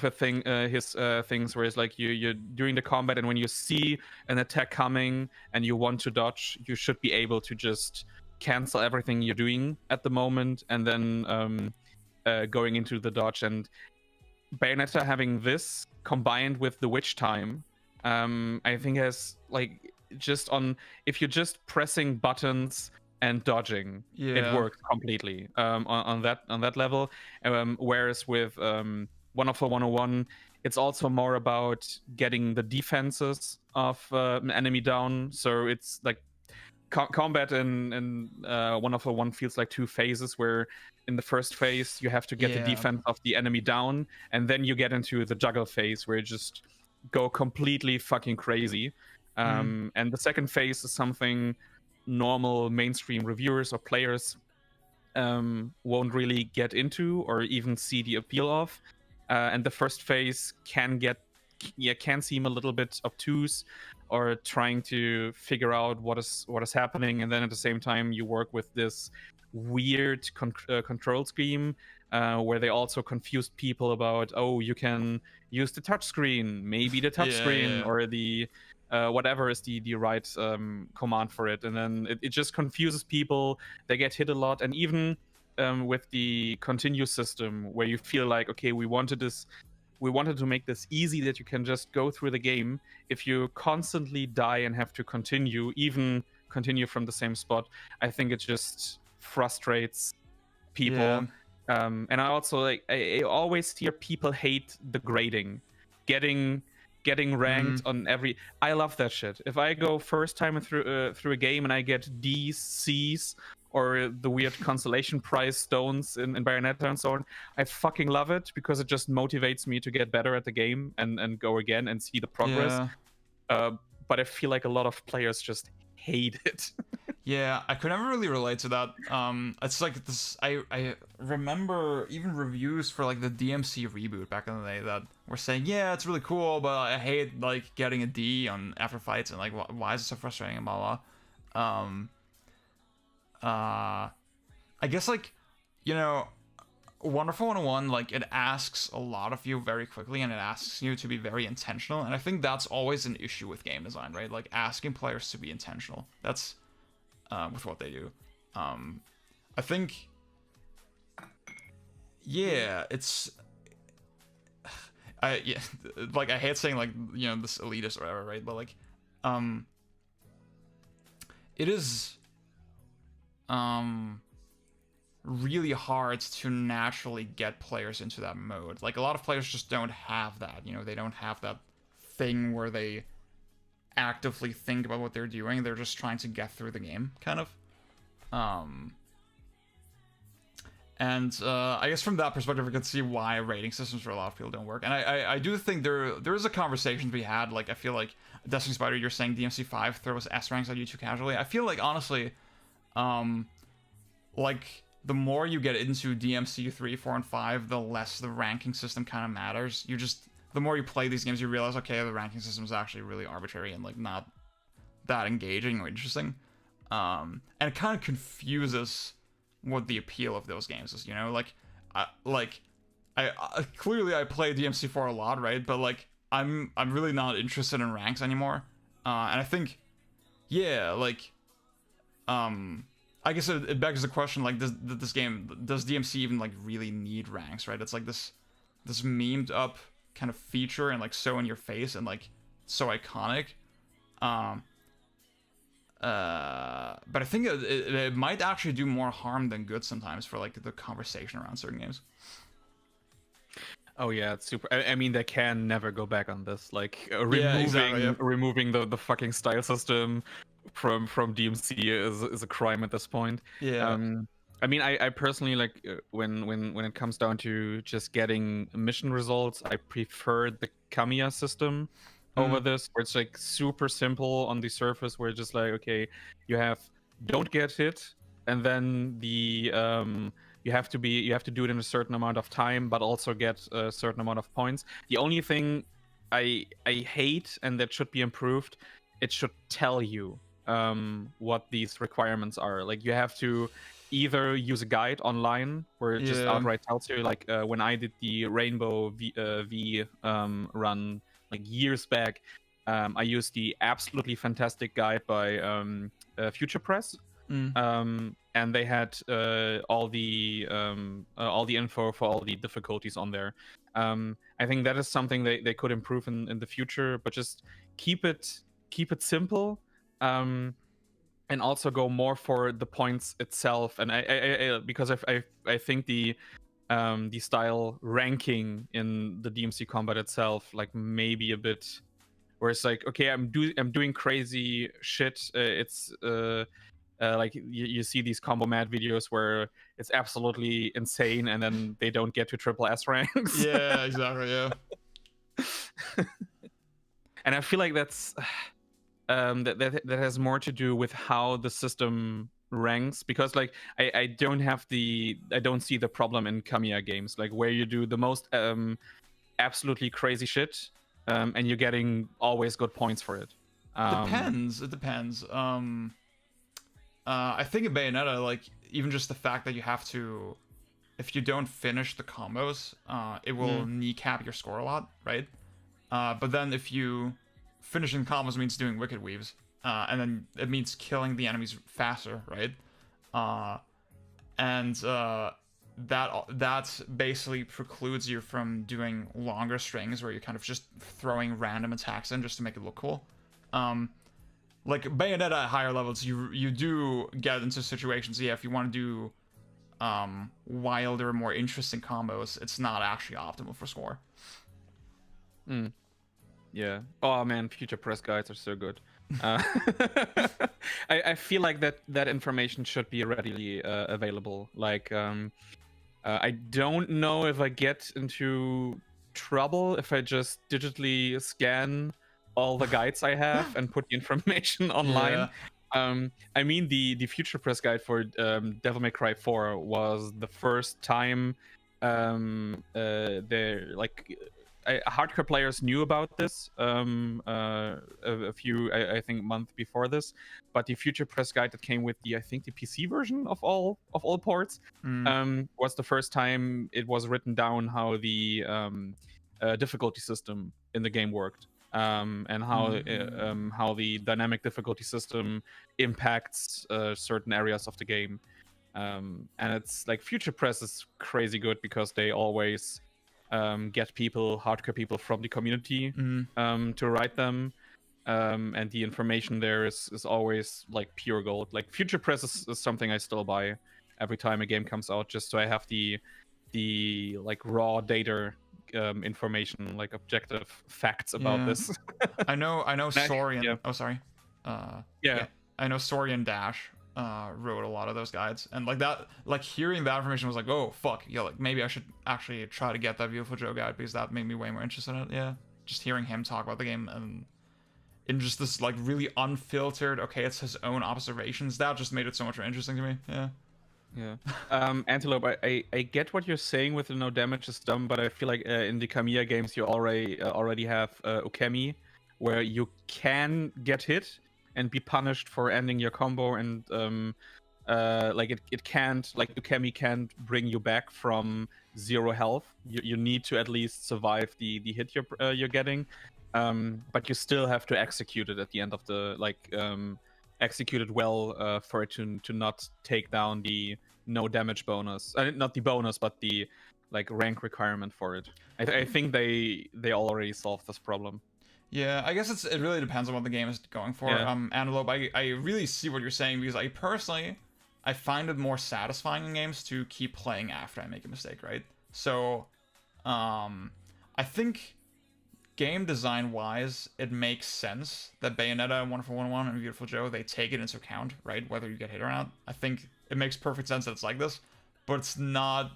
his things where it's like you're doing the combat, and when you see an attack coming and you want to dodge, you should be able to just cancel everything you're doing at the moment and then going into the dodge. And Bayonetta having this combined with the Witch Time, I think has like just on if you're just pressing buttons and dodging, it works completely on that level. Whereas with Wonderful 101, it's also more about getting the defenses of an enemy down. So it's like combat in Wonderful 1 feels like two phases, where in the first phase you have to get the defense of the enemy down, and then you get into the juggle phase where you just go completely fucking crazy. And the second phase is something normal mainstream reviewers or players won't really get into or even see the appeal of. And the first phase can seem a little bit obtuse, or trying to figure out what is happening, and then at the same time you work with this weird control scheme where they also confused people about, oh, you can use the touchscreen, maybe the touchscreen Yeah. or the whatever is the right command for it, and then it just confuses people. They get hit a lot, and even with the continue system, where you feel like, okay, we wanted to make this easy, that you can just go through the game. If you constantly die and have to even continue from the same spot, I think it just frustrates people. Yeah. And I also I always hear people hate the grading, getting ranked on every. I love that shit. If I go first time through a game and I get D's, C's, or the weird consolation prize stones in Bayonetta and so on, I fucking love it, because it just motivates me to get better at the game and go again and see the progress. Yeah. But I feel like a lot of players just hate it. Yeah, I could never really relate to that. It's like this. I remember even reviews for like the DMC reboot back in the day that were saying, yeah, it's really cool, but I hate like getting a D on after fights, and like why is it so frustrating and blah blah. I guess like, you know, Wonderful 101, like it asks a lot of you very quickly, and it asks you to be very intentional, and I think that's always an issue with game design, right? Like asking players to be intentional. That's with what they do. I think, yeah, it's, yeah, like I hate saying like, you know, this elitist or whatever, right? But like, it is, really hard to naturally get players into that mode. Like a lot of players just don't have that, you know, they don't have that thing where they actively think about what they're doing. They're just trying to get through the game, kind of. And I guess from that perspective, we can see why rating systems for a lot of people don't work. And I do think there is a conversation to be had. Like, I feel like Destiny Spider, you're saying DMC5 throws S ranks at you too casually. I feel like, honestly, like, the more you get into DMC 3, 4, and 5, the less the ranking system kind of matters. The more you play these games, you realize, okay, the ranking system is actually really arbitrary and, like, not that engaging or interesting. And it kind of confuses what the appeal of those games is, you know? Clearly I play DMC4 a lot, right? But, like, I'm really not interested in ranks anymore. And I think, yeah, like, I guess it begs the question, like, does DMC even, like, really need ranks, right? It's like this memed up kind of feature, and like so in your face and like so iconic. But I think it might actually do more harm than good sometimes for like the conversation around certain games. Oh yeah, it's super. I mean, they can never go back on this. Like removing the fucking style system from DMC is a crime at this point. Yeah. I mean, I personally, like, when it comes down to just getting mission results, I prefer the Kamiya system over this, where it's like super simple on the surface, where it's just like, okay, you have don't get hit, and then the you have to do it in a certain amount of time, but also get a certain amount of points. The only thing I hate, and that should be improved, it should tell you what these requirements are. Like, you have to either use a guide online where it just outright tells you, like, when I did the Rainbow V run like years back, I used the absolutely fantastic guide by Future Press, and they had all the info for all the difficulties on there. I think that is something they could improve in the future, but just keep it simple. And also go more for the points itself, and I because I think the style ranking in the DMC combat itself, like, maybe a bit where it's like, okay, I'm doing crazy shit. It's like you see these combo mad videos where it's absolutely insane, and then they don't get to triple S ranks. Yeah, exactly. Yeah. And I feel like that's that has more to do with how the system ranks, because like I don't see the problem in Kamiya games, like where you do the most absolutely crazy shit, and you're getting always good points for it. Depends. It depends. I think in Bayonetta, like even just the fact that you have to, if you don't finish the combos, it will kneecap your score a lot, right? But then if you finishing combos means doing wicked weaves, and then it means killing the enemies faster, right? And that basically precludes you from doing longer strings where you're kind of just throwing random attacks in just to make it look cool. Like Bayonetta at higher levels, you do get into situations, yeah, if you want to do wilder, more interesting combos, it's not actually optimal for score. Yeah. Oh man, future press guides are so good. I feel like that information should be readily available. Like, I don't know if I get into trouble if I just digitally scan all the guides I have and put the information online. Yeah. I mean, the future press guide for Devil May Cry 4 was the first time hardcore players knew about this a few, I think, month before this, but the future press guide that came with the PC version of all ports was the first time it was written down how the difficulty system in the game worked, and how the dynamic difficulty system impacts certain areas of the game. And it's like future press is crazy good because they always get hardcore people from the community to write them, and the information there is always like pure gold. Like future press is something I still buy every time a game comes out, just so I have the like raw data information, like objective facts about this. I know Sorian. Yeah. Oh, sorry. Yeah. I know Sorian Dash wrote a lot of those guides, and like that, like hearing that information was like, oh fuck, yeah, like maybe I should actually try to get that Beautiful Joe guide, because that made me way more interested in it. Yeah, just hearing him talk about the game and in just this like really unfiltered, okay, it's his own observations, that just made it so much more interesting to me. Yeah. Antelope, I get what you're saying with the no damage is done, but I feel like in the Kamiya games you already have Ukemi, where you can get hit and be punished for ending your combo, and like it can't, like Ukemi can't bring you back from 0 health. You need to at least survive the hit you're getting, but you still have to execute it at the end of the execute it well for it to not take down the no damage bonus, not the bonus, but the like rank requirement for it. I think they already solved this problem. Yeah, I guess it really depends on what the game is going for. Yeah. Antelope, I really see what you're saying, because I find it more satisfying in games to keep playing after I make a mistake, right? So, I think game design wise, it makes sense that Bayonetta, Wonderful 101, and Beautiful Joe, they take it into account, right? Whether you get hit or not. I think it makes perfect sense that it's like this, but it's not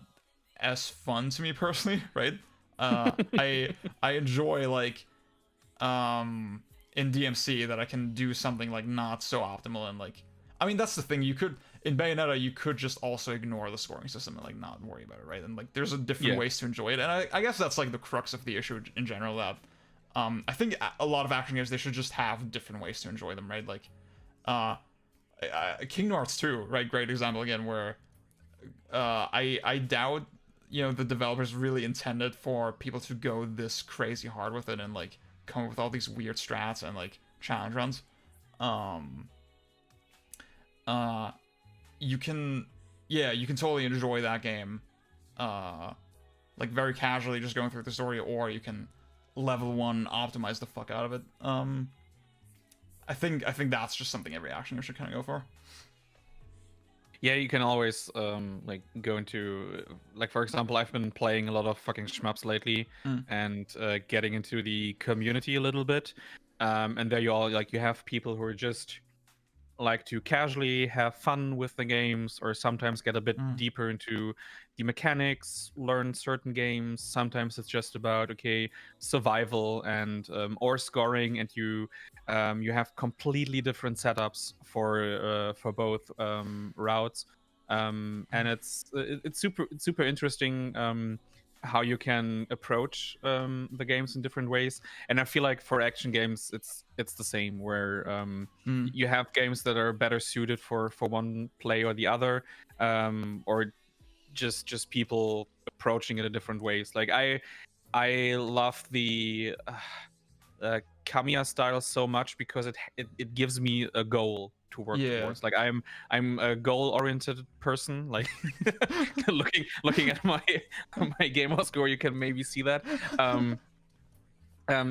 as fun to me personally, right? I enjoy like in DMC that I can do something like not so optimal, and like, I mean, that's the thing, you could in Bayonetta you could just also ignore the scoring system and like not worry about it, right? And like there's a different ways to enjoy it, and I guess that's like the crux of the issue in general, that I think a lot of action games, they should just have different ways to enjoy them, right? Like Kingdom Hearts 2, right? Great example again, where I doubt, you know, the developers really intended for people to go this crazy hard with it and like come up with all these weird strats and like challenge runs. You can totally enjoy that game like very casually, just going through the story, or you can level 1 optimize the fuck out of it. I think that's just something every action game should kind of go for. Yeah, you can always like go into, like, for example, I've been playing a lot of fucking shmups lately and getting into the community a little bit, and there you have people who are just like to casually have fun with the games, or sometimes get a bit deeper into the mechanics, learn certain games. Sometimes it's just about survival and or scoring, and you have completely different setups for both routes. And it's super interesting how you can approach the games in different ways. And I feel like for action games it's the same, where you have games that are better suited for one play or the other, or just people approaching it in different ways. Like I love the Kamiya style so much because it gives me a goal to work towards. Like I'm a goal-oriented person. Like looking at my gamer score, you can maybe see that.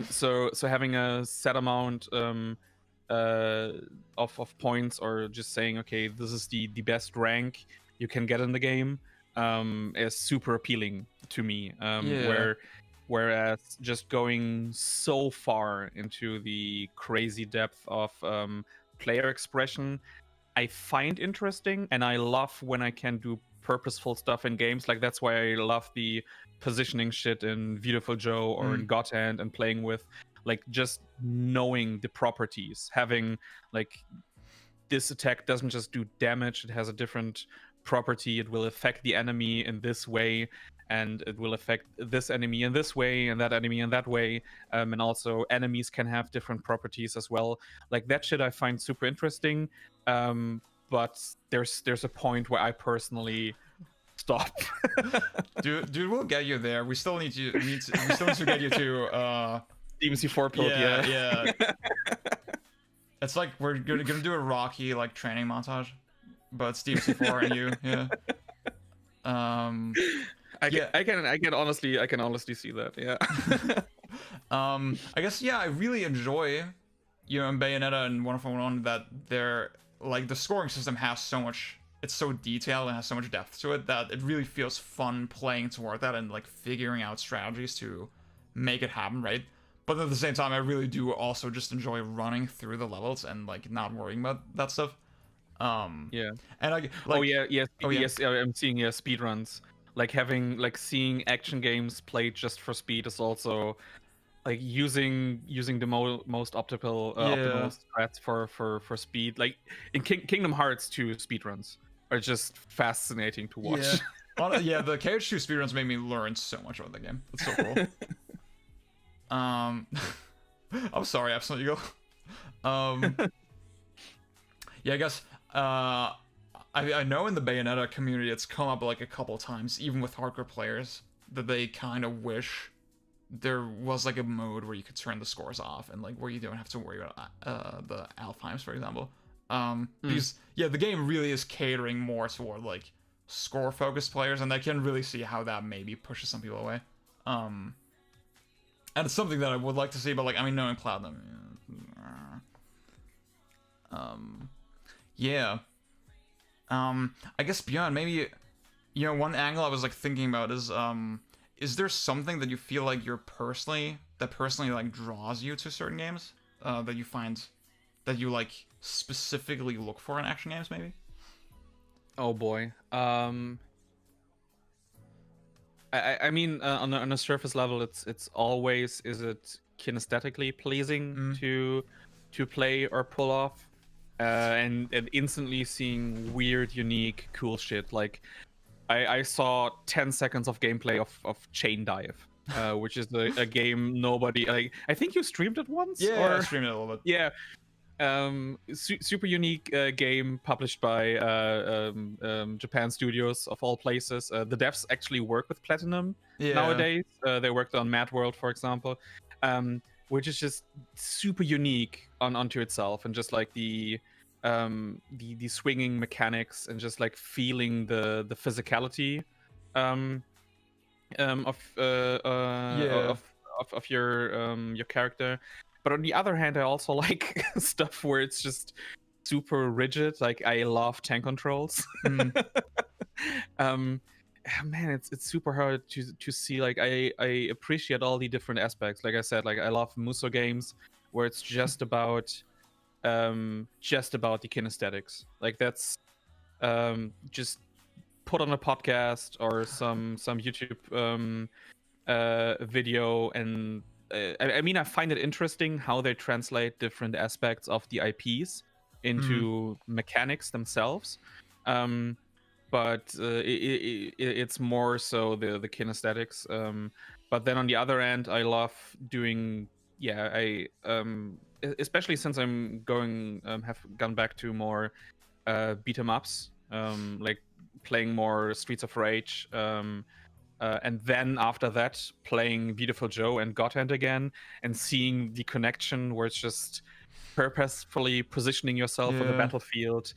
So having a set amount of points, or just saying, okay, this is the best rank you can get in the game, is super appealing to me. Whereas just going so far into the crazy depth of player expression, I find interesting, and I love when I can do purposeful stuff in games. Like that's why I love the positioning shit in Beautiful Joe or in God Hand, and playing with like just knowing the properties, having like this attack doesn't just do damage, it has a different property, it will affect the enemy in this way, and it will affect this enemy in this way and that enemy in that way, and also enemies can have different properties as well. Like that shit I find super interesting, but there's a point where I personally stop. dude, we'll get you there. We still need to get you to DMC4 build. Yeah. It's like we're gonna do a Rocky like training montage, but it's DMC4 and you. I can honestly see that. Yeah. I guess I really enjoy, in Bayonetta and 141 that they're like the scoring system has so much. It's so detailed and has so much depth to it that it really feels fun playing toward that and like figuring out strategies to make it happen, right? But at the same time, I really do also just enjoy running through the levels and like not worrying about that stuff. And I like, I'm seeing speedruns. Like seeing action games played just for speed is also like using the most optimal strats for speed. Like in Kingdom Hearts 2 speedruns are just fascinating to watch. The KH2 speedruns made me learn so much about the game. It's so cool. I'm sorry, Absent, you go. I guess I know in the Bayonetta community it's come up like a couple times, even with hardcore players, that they kind of wish there was like a mode where you could turn the scores off and like where you don't have to worry about the Alfheims, for example. Because the game really is catering more toward like score focused players, and I can really see how that maybe pushes some people away. And it's something that I would like to see, but like, I mean, knowing Platinum, I guess beyond maybe, one angle I was like thinking about is there something that you feel like that personally like draws you to certain games, that you find that you like specifically look for in action games, maybe? Oh boy. I mean, on a surface level, it's always, is it kinesthetically pleasing to play or pull off, and instantly seeing weird, unique, cool shit. Like I saw 10 seconds of gameplay of Chain Dive, which is a game nobody I think you streamed it once. I streamed it a little bit. Yeah. Super unique game published by Japan Studios of all places. The devs actually work with Platinum nowadays. They worked on Mad World, for example, which is just super unique onto itself, and just like the swinging mechanics, and just like feeling the physicality of your character. But on the other hand, I also like stuff where it's just super rigid. Like I love tank controls. Man, it's super hard to see. Like I appreciate all the different aspects. Like I said, like I love Muso games where it's just about the kinesthetics. Like that's just put on a podcast or some YouTube video, and I mean, I find it interesting how they translate different aspects of the IPs into mechanics themselves. But it's more so the kinesthetics. But then on the other end, I love doing, especially since I'm have gone back to more beat 'em ups, like playing more Streets of Rage, and then after that playing Beautiful Joe and God Hand again, and seeing the connection where it's just purposefully positioning yourself on the battlefield,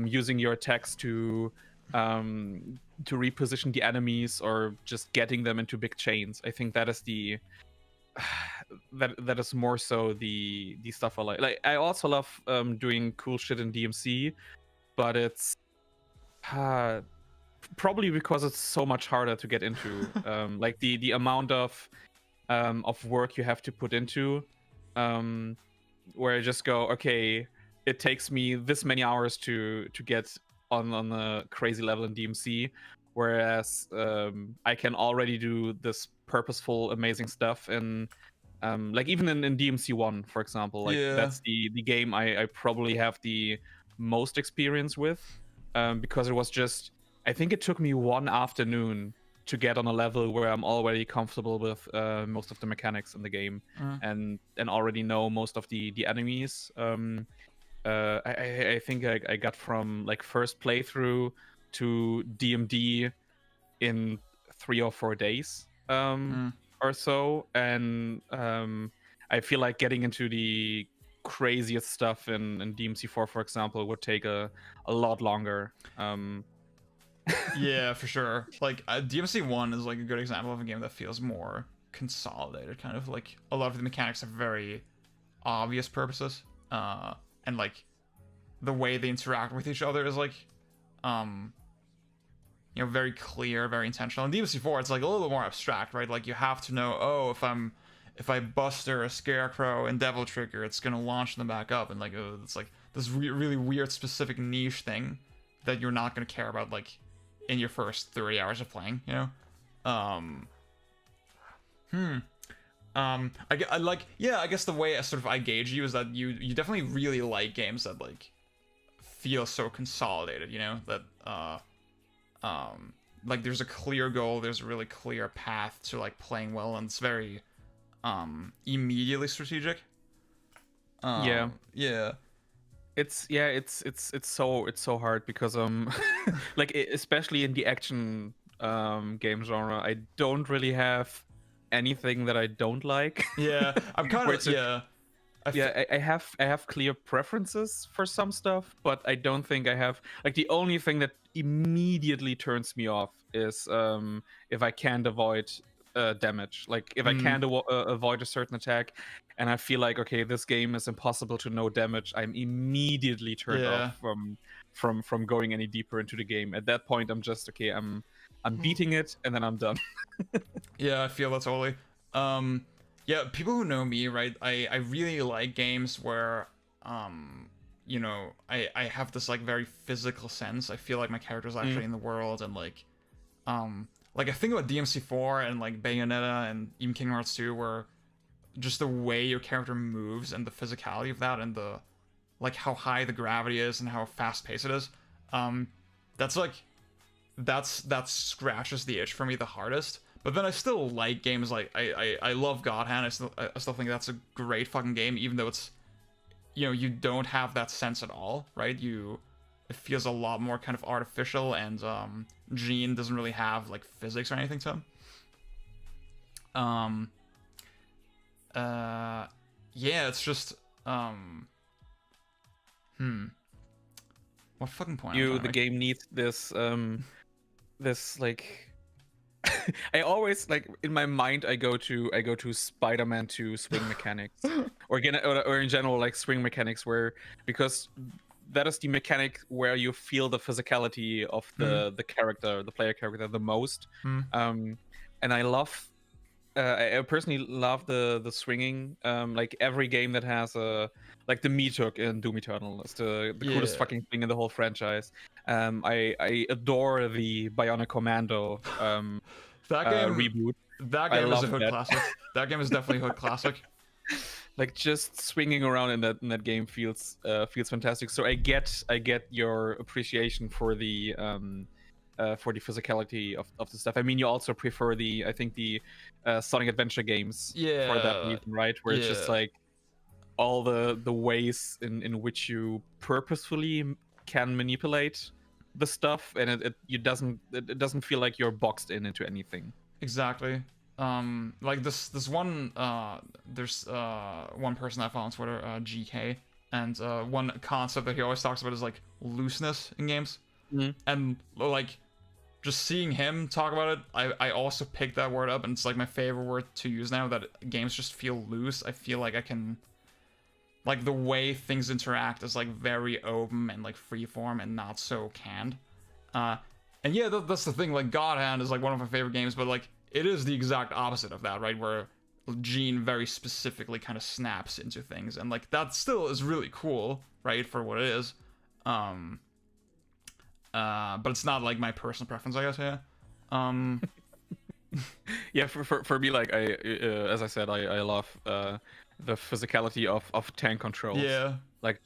using your attacks to reposition the enemies or just getting them into big chains. I think that is the that is more so the stuff I like. Like, I also love doing cool shit in DMC, but it's probably because it's so much harder to get into. Like the amount of work you have to put into, where I just go, okay, it takes me this many hours to get on a crazy level in DMC, whereas I can already do this purposeful, amazing stuff in like even in DMC 1, for example. Like that's the game I probably have the most experience with, because it was just, I think it took me one afternoon to get on a level where I'm already comfortable with most of the mechanics in the game, and already know most of the enemies. I think I got from like first playthrough to DMD in 3 or 4 days or so, and I feel like getting into the craziest stuff in DMC4, for example, would take a lot longer. Yeah, for sure. Like DMC1 is like a good example of a game that feels more consolidated, kind of like a lot of the mechanics have very obvious purposes, and like the way they interact with each other is like you know, very clear, very intentional. In DMC4 it's like a little bit more abstract, right? Like you have to know, oh, if I buster a scarecrow and devil trigger, it's gonna launch them back up, and like it's like this really weird specific niche thing that you're not gonna care about like in your first 30 hours of playing, you know? I like, yeah, I guess the way I gauge you is that you definitely really like games that like feel so consolidated, you know, that like there's a clear goal, there's a really clear path to like playing well, and it's very immediately strategic. Yeah. It's so hard because like especially in the action game genre, I don't really have anything that I don't like. Yeah, I'm kind of I have clear preferences for some stuff, but I don't think I have, like, the only thing that immediately turns me off is if I can't avoid damage. Like if I can't avoid a certain attack and I feel like, okay, this game is impossible to no damage, I'm immediately turned off from going any deeper into the game. At that point I'm just, okay, I'm beating it and then I'm done. Yeah, I feel that totally. Yeah, people who know me, right, I really like games where you know, I have this like very physical sense. I feel like my character's actually in the world, and like I think about DMC4 and like Bayonetta and even Kingdom Hearts 2, where just the way your character moves and the physicality of that and the like how high the gravity is and how fast paced it is, that's like that scratches the itch for me the hardest. But then I still like games like I love God Hand. I still think that's a great fucking game, even though it's, you know, you don't have that sense at all, right? It feels a lot more kind of artificial, and Gene doesn't really have like physics or anything to him. Yeah, it's just what fucking point? The game needs this this like I always, like, in my mind I go to Spider-Man 2 swing mechanics, or in general like swing mechanics, where, because that is the mechanic where you feel the physicality of the character, the player character, the most. And I love I personally love the swinging. Like every game that has like the meat hook in Doom Eternal is the coolest Yeah. fucking thing in the whole franchise. I adore the Bionic Commando That game, reboot. that I game is a love hood that. classic. That game is definitely a hood classic. Like just swinging around in that game feels fantastic. So I get your appreciation for the physicality of the stuff. I mean, you also prefer I think the Sonic Adventure games for that Yeah, reason, right? Where it's just yeah, like all the ways in which you purposefully can manipulate the stuff, and it doesn't feel like you're boxed into anything. exactly. Like this one, there's one person I follow on Twitter, GK, and one concept that he always talks about is like looseness in games, and like just seeing him talk about it, I also picked that word up, and it's like my favorite word to use now. That games just feel loose. I feel like I can, like the way things interact is like very open and like freeform and not so canned. Uh, and yeah, that's the thing. Like God Hand is like one of my favorite games, but like it is the exact opposite of that, right? Where Gene very specifically kind of snaps into things, and like that still is really cool, right, for what it is. Um, but it's not like my personal preference, I guess. Yeah. Yeah, for me, like as I said, I love the physicality of tank controls. Yeah. Like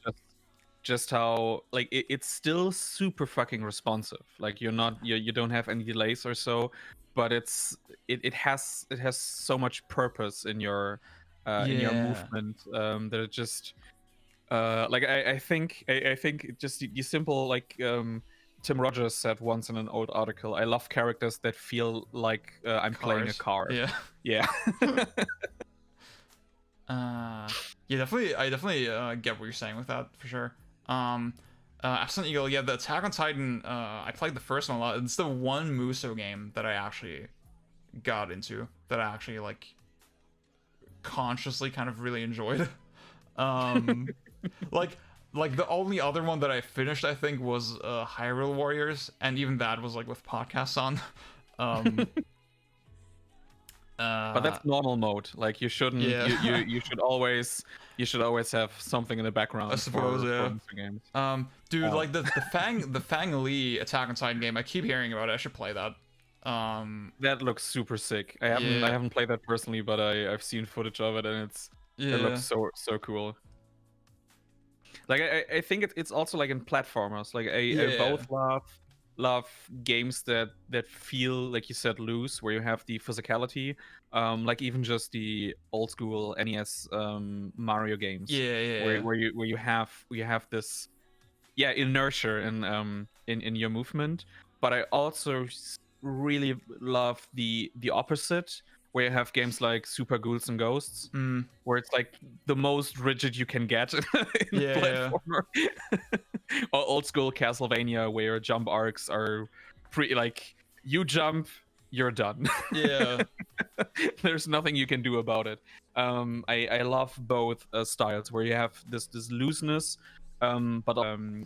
just how like it's still super fucking responsive. Like you don't have any delays or so, but it has so much purpose in your Yeah. movement that it just like I think just the simple like Tim Rogers said once in an old article, I love characters that feel like I'm playing a Cars. car. Yeah. Yeah. Yeah, definitely. I definitely get what you're saying with that for sure. Absolute Eagle. Yeah, the Attack on Titan. I played the first one a lot. It's the one Muso game that I actually got into. That I actually like consciously kind of really enjoyed. Um, like the only other one that I finished, I think, was Hyrule Warriors, and even that was like with podcasts on. Um, But that's normal mode. Like you shouldn't. yeah. You should always have something in the background. I suppose, for yeah. Musou games. Dude, like the Fang Li Attack on Titan game, I keep hearing about it. I should play that. That looks super sick. I Yeah. haven't played that personally, but I've seen footage of it, and Yeah. it looks so cool. Like I think it's also like in platformers. Like I both love games that feel like you said loose, where you have the physicality, like even just the old school NES Mario games, Yeah. where you have this inertia in your movement. But I also really love the opposite, where you have games like Super Ghouls and Ghosts, where it's like the most rigid you can get in a platformer. Or old school Castlevania, where jump arcs are pretty like you jump, you're done. Yeah. There's nothing you can do about it. I love both styles, where you have this looseness, but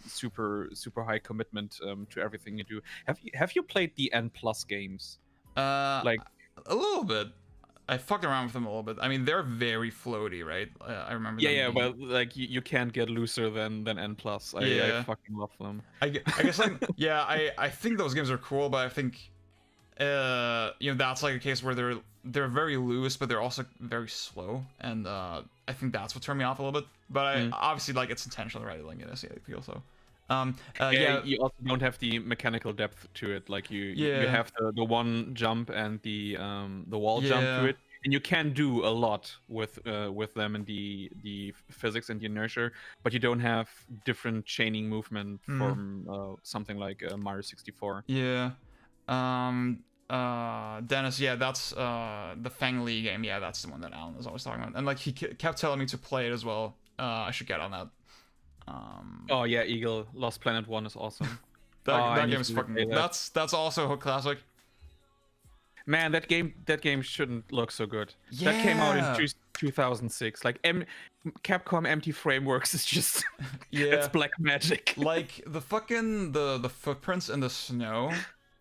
super high commitment to everything you do. Have you played the N Plus games? Like A little bit. I fucked around with them a little bit. I mean, they're very floaty, right? I remember. Yeah, well, like you can't get looser than N Plus. I fucking love them. I guess like I think those games are cool, but I think that's like a case where they're very loose, but they're also very slow, and I think that's what turned me off a little bit. But I obviously like it's intentional, right? Like I see how you feel so. You also don't have the mechanical depth to it. Like you have the one jump and the wall jump to it, and you can do a lot with them and the physics and the inertia, but you don't have different chaining movement from something like Mario 64. Yeah. Dennis, that's the Fang Li game. Yeah, that's the one that Alan was always talking about, and like he kept telling me to play it as well. I should get on that. Oh yeah, Eagle Lost Planet 1 is awesome. that game is fucking good. That's also a classic. Man, that game shouldn't look so good. Yeah. That came out in 2006. Like Capcom Empty Frameworks is just it's black magic. Like the fucking the footprints in the snow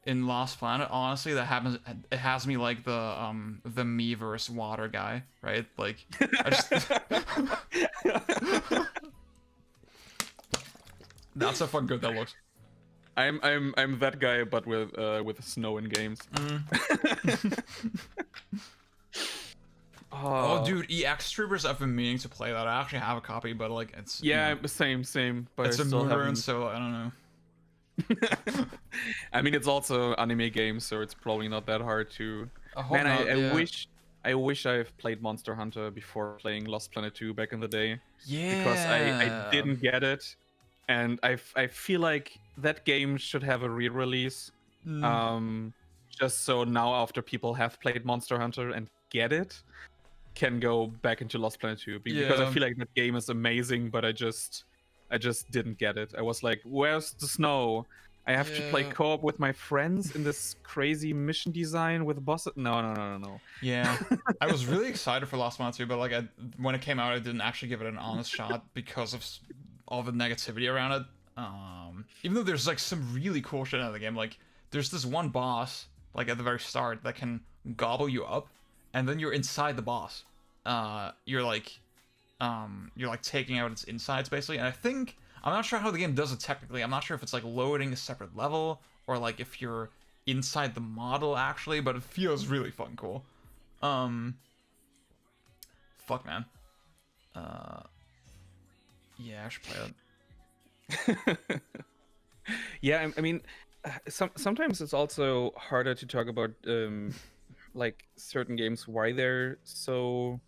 in Lost Planet, honestly, that happens. It has me like the me versus water guy, right? Like, I just that's how fucking good that looks. I'm that guy, but with snow in games. Oh, dude, EX Troopers. I've been meaning to play that. I actually have a copy, but like it's Yeah, same. But it's I a still moon haven't. ruin, so I don't know. I mean, it's also anime game, so it's probably not that hard to. Man, I wish I've played Monster Hunter before playing Lost Planet 2 back in the day. Yeah. Because I didn't get it, and I feel like that game should have a re-release. Just so now after people have played Monster Hunter and get it, can go back into Lost Planet 2 because I feel like that game is amazing, but I just didn't get it. I was like, where's the snow? I have to play co-op with my friends in this crazy mission design with bosses. No. Yeah, I was really excited for Lost Planet 2, but like when it came out, I didn't actually give it an honest shot because of all the negativity around it. Even though there's like some really cool shit out of the game, like there's this one boss like at the very start that can gobble you up, and then you're inside the boss. You're like taking out its insides basically, and I'm not sure how the game does it technically. I'm not sure if it's like loading a separate level or like if you're inside the model actually, but it feels really fucking cool. Fuck man. Yeah, I should play it. Yeah, I mean, sometimes it's also harder to talk about like certain games why they're so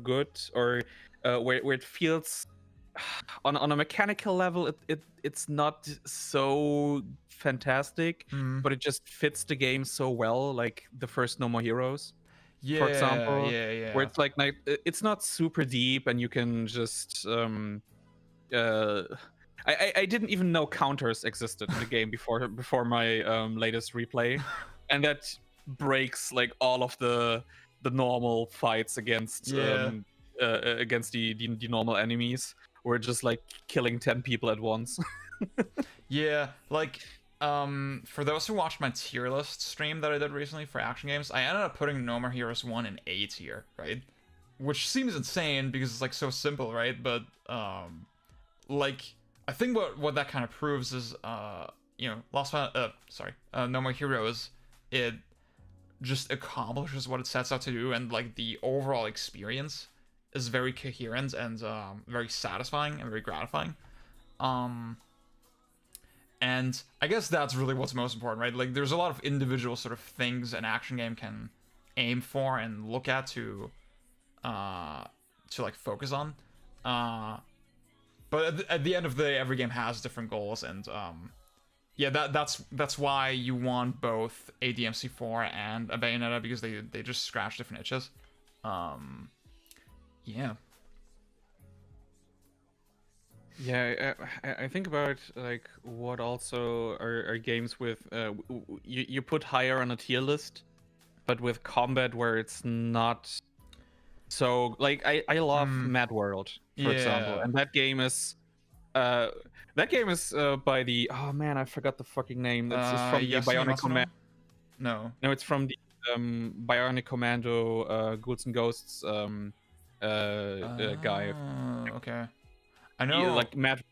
good, or where it feels on a mechanical level it's not so fantastic, but it just fits the game so well, like the first No More Heroes, for example. Yeah. Where it's like it's not super deep and you can just I didn't even know counters existed in the game before my latest replay, and that breaks like all of the normal fights against against the normal enemies. We're just like killing 10 people at once. Yeah, like for those who watched my tier list stream that I did recently for action games, I ended up putting No More Heroes 1 in A tier, right? Which seems insane because it's like so simple, right? But like I think what that kind of proves is you know, No More Heroes, it just accomplishes what it sets out to do, and like the overall experience is very coherent and very satisfying and very gratifying. And I guess that's really what's most important, right? Like there's a lot of individual sort of things an action game can aim for and look at to like focus on. But at the end of the day, every game has different goals, and yeah, that's why you want both a DMC4 and a Bayonetta, because they just scratch different itches. Yeah. Yeah, I think about like what also are games with you put higher on a tier list, but with combat where it's not so like I love Mad World, for example, and that game is by the, oh man, I forgot the fucking name. It's from the Bionic Commando. No, it's from the Bionic Commando Ghouls and Ghosts guy. Okay. I know, like Mad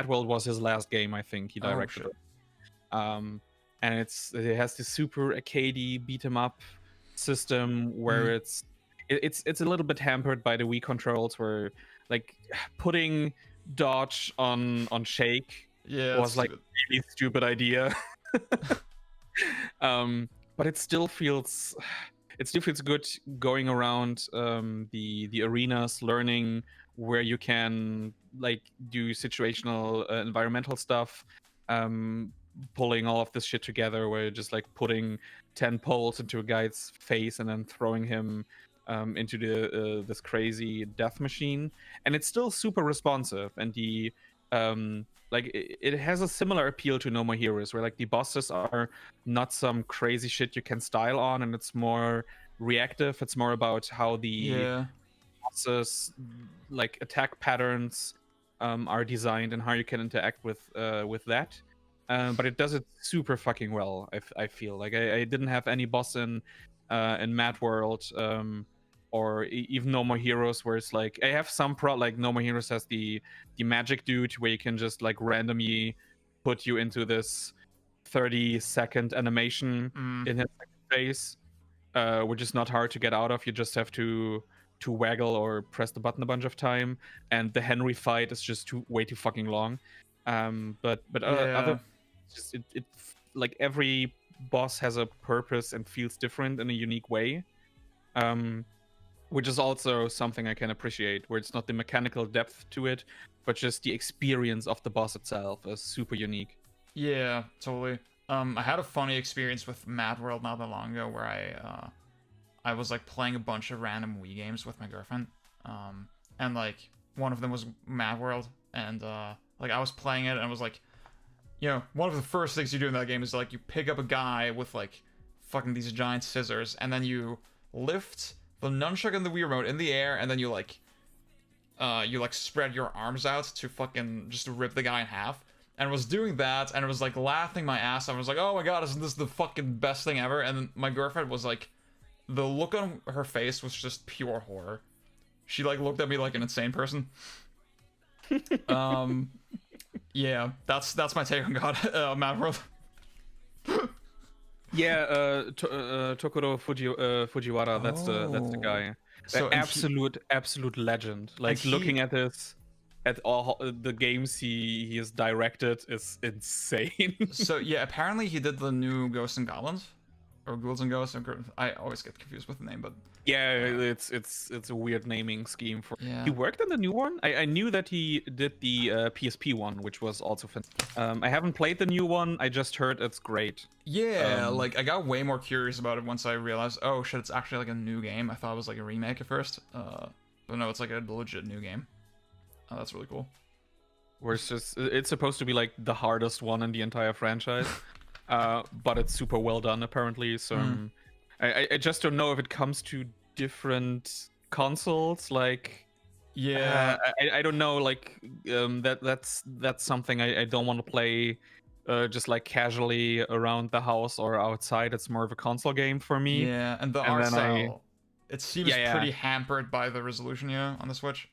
World was his last game, I think. He directed it. And it has this super arcadey beat 'em up system where it's a little bit hampered by the Wii controls, where like putting dodge on shake was like a really stupid idea. But it still feels good going around the arenas, learning where you can like do situational environmental stuff, pulling all of this shit together, where you're just like putting 10 poles into a guy's face and then throwing him into this crazy death machine, and it's still super responsive, and the like it has a similar appeal to No More Heroes, where like the bosses are not some crazy shit you can style on, and it's more reactive. It's more about how the bosses like attack patterns are designed and how you can interact with that. but it does it super fucking well. I feel like I didn't have any boss in Mad World, or even No More Heroes, where it's like I have some like No More Heroes has the magic dude where you can just like randomly put you into this 30-second animation in his face, which is not hard to get out of. You just have to waggle or press the button a bunch of time, and the Henry fight is just way too fucking long. But other, just it like every boss has a purpose and feels different in a unique way, which is also something I can appreciate, where it's not the mechanical depth to it, but just the experience of the boss itself is super unique. Yeah, totally. I had a funny experience with Mad World not that long ago, where I was like playing a bunch of random Wii games with my girlfriend, and like one of them was Mad World, and like I was playing it, and I was like, you know, one of the first things you do in that game is like you pick up a guy with like fucking these giant scissors, and then you lift the nunchuck and the Wii remote in the air, and then you like spread your arms out to fucking just rip the guy in half. And was doing that, and it was like laughing my ass off. I was like, oh my god, isn't this the fucking best thing ever? And then my girlfriend was like, the look on her face was just pure horror. She like looked at me like an insane person. Yeah, that's my take on God, Mad World. Yeah, Tokuro Fujiwara, that's the guy. So Absolute legend. Like looking at this, at all the games he has directed is insane. So yeah, apparently he did the new Ghosts and Goblins, or Ghouls and Ghosts. I always get confused with the name, but yeah, it's a weird naming scheme for. Yeah. He worked on the new one. I knew that he did the PSP one, which was also fantastic. I haven't played the new one. I just heard it's great. Yeah, like I got way more curious about it once I realized, oh shit, it's actually like a new game. I thought it was like a remake at first, but no, it's like a legit new game. Oh, that's really cool. Where it's supposed to be like the hardest one in the entire franchise, but it's super well done apparently. So I just don't know if it comes to different consoles. Like, yeah, I don't know. Like, that's something I don't want to play. Just like casually around the house or outside. It's more of a console game for me. Yeah, and the art style, it seems pretty hampered by the resolution, on the Switch.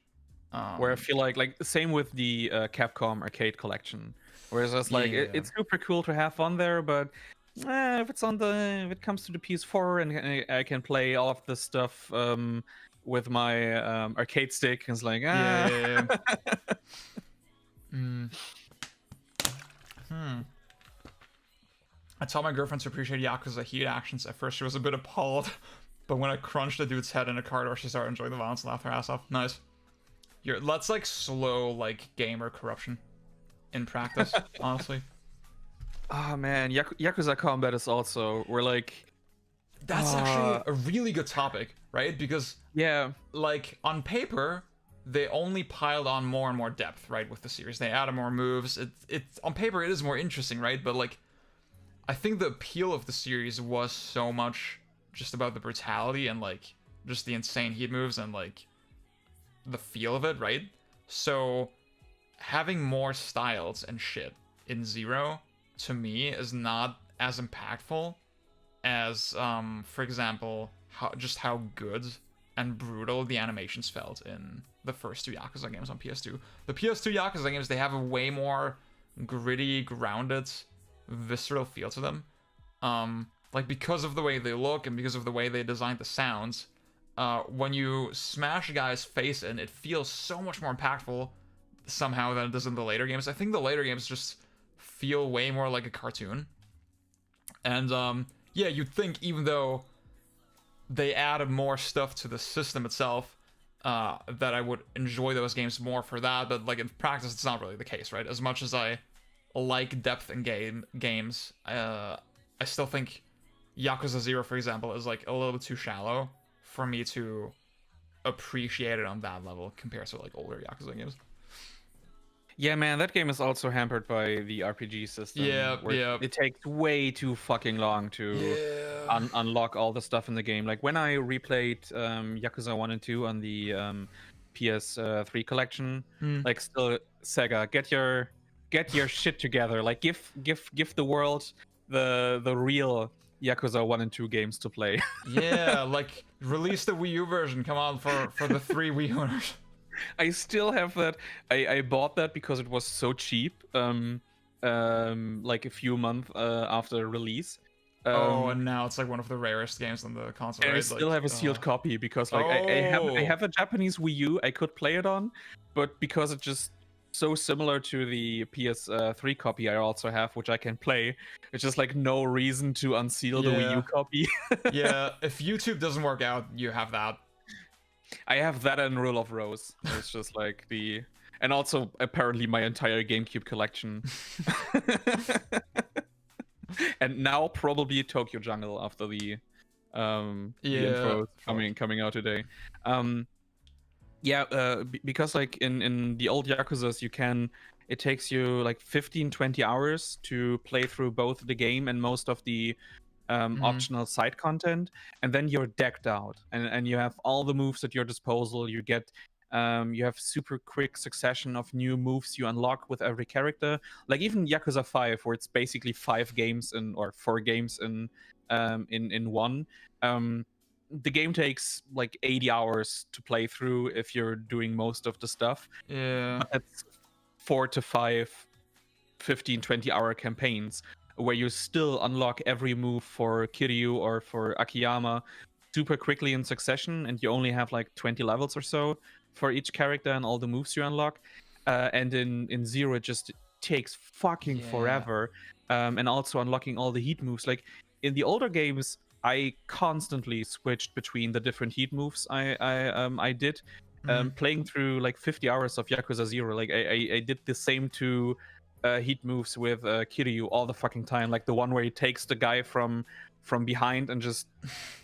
Where I feel like same with the Capcom Arcade Collection, where it's just like it's super cool to have fun there, but if it comes to the PS4 and I can play all of this stuff with my arcade stick, it's like I taught my girlfriend to appreciate Yakuza heat actions. At first she was a bit appalled, but when I crunched a dude's head in a corridor, she started enjoying the violence and laughed her ass off. Nice. That's like slow like gamer corruption in practice, honestly. Oh man, Yakuza combat is also that's actually a really good topic, right? Because like on paper they only piled on more and more depth, right, with the series. They added more moves. It's on paper it is more interesting, right? But like I think the appeal of the series was so much just about the brutality and like just the insane heat moves and like the feel of it, right? So having more styles and shit in Zero to me is not as impactful as for example how good and brutal the animations felt in the first two Yakuza games on PS2. The PS2 Yakuza games, they have a way more gritty, grounded, visceral feel to them, like because of the way they look and because of the way they designed the sounds. When you smash a guy's face in, it feels so much more impactful somehow than it does in the later games. I think the later games just feel way more like a cartoon. And yeah, you'd think even though they added more stuff to the system itself, that I would enjoy those games more for that, but like in practice it's not really the case, right? As much as I like depth in games, I still think Yakuza 0, for example, is like a little bit too shallow for me to appreciate it on that level compared to like older Yakuza games. Yeah, man, that game is also hampered by the RPG system. It takes way too fucking long to unlock all the stuff in the game. Like when I replayed Yakuza 1 and 2 on the PS3 collection, like still Sega, get your get your shit together. Like give the world the real Yakuza 1 and 2 games to play. Yeah, like release the Wii U version. Come on, for the 3 Wii owners. I still have that. I bought that because it was so cheap. Like a few months after release. Oh, and now it's like one of the rarest games on the console. And right? I still have a sealed copy because like Oh. I have a Japanese Wii U I could play it on, but because it's just so similar to the PS3 copy I also have, which I can play, it's just like no reason to unseal the Wii U copy. Yeah, if YouTube doesn't work out, you have that. I have that and Rule of Rose. It's just like the, and also apparently my entire GameCube collection. And now probably Tokyo Jungle after the intro coming out today. Because like in the old Yakuzas, it takes you like 15-20 hours to play through both the game and most of the optional side content, and then you're decked out and you have all the moves at your disposal. You get you have super quick succession of new moves you unlock with every character, like even Yakuza 5, where it's basically 5 games or 4 games in one. The game takes like 80 hours to play through if you're doing most of the stuff. Yeah. But that's 4 to 5 15-20 hour campaigns where you still unlock every move for Kiryu or for Akiyama super quickly in succession, and you only have like 20 levels or so for each character and all the moves you unlock. And in Zero, it just takes fucking forever. And also unlocking all the heat moves. Like in the older games, I constantly switched between the different heat moves I did. Playing through like 50 hours of Yakuza 0, like I did the same two heat moves with Kiryu all the fucking time. Like the one where he takes the guy from behind and just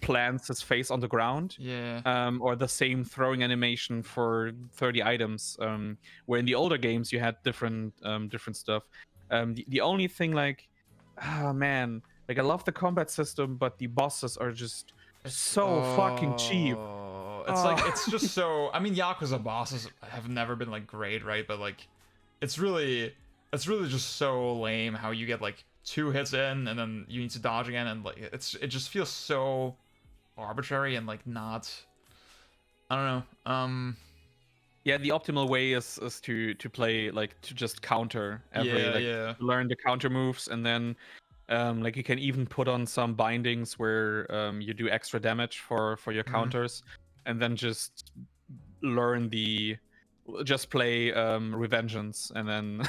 plants his face on the ground. Or the same throwing animation for 30 items. Where in the older games you had different stuff. The only thing, like, oh man, like I love the combat system, but the bosses are just so fucking cheap. It's like, it's just so, I mean, Yakuza bosses have never been like great, right? But like, it's really just so lame how you get like 2 hits in and then you need to dodge again, and like it just feels so arbitrary and like not, I don't know. Yeah, the optimal way is to play, like, to just counter every learn the counter moves, and then like you can even put on some bindings where you do extra damage for your counters, and then just learn just play Revengeance and then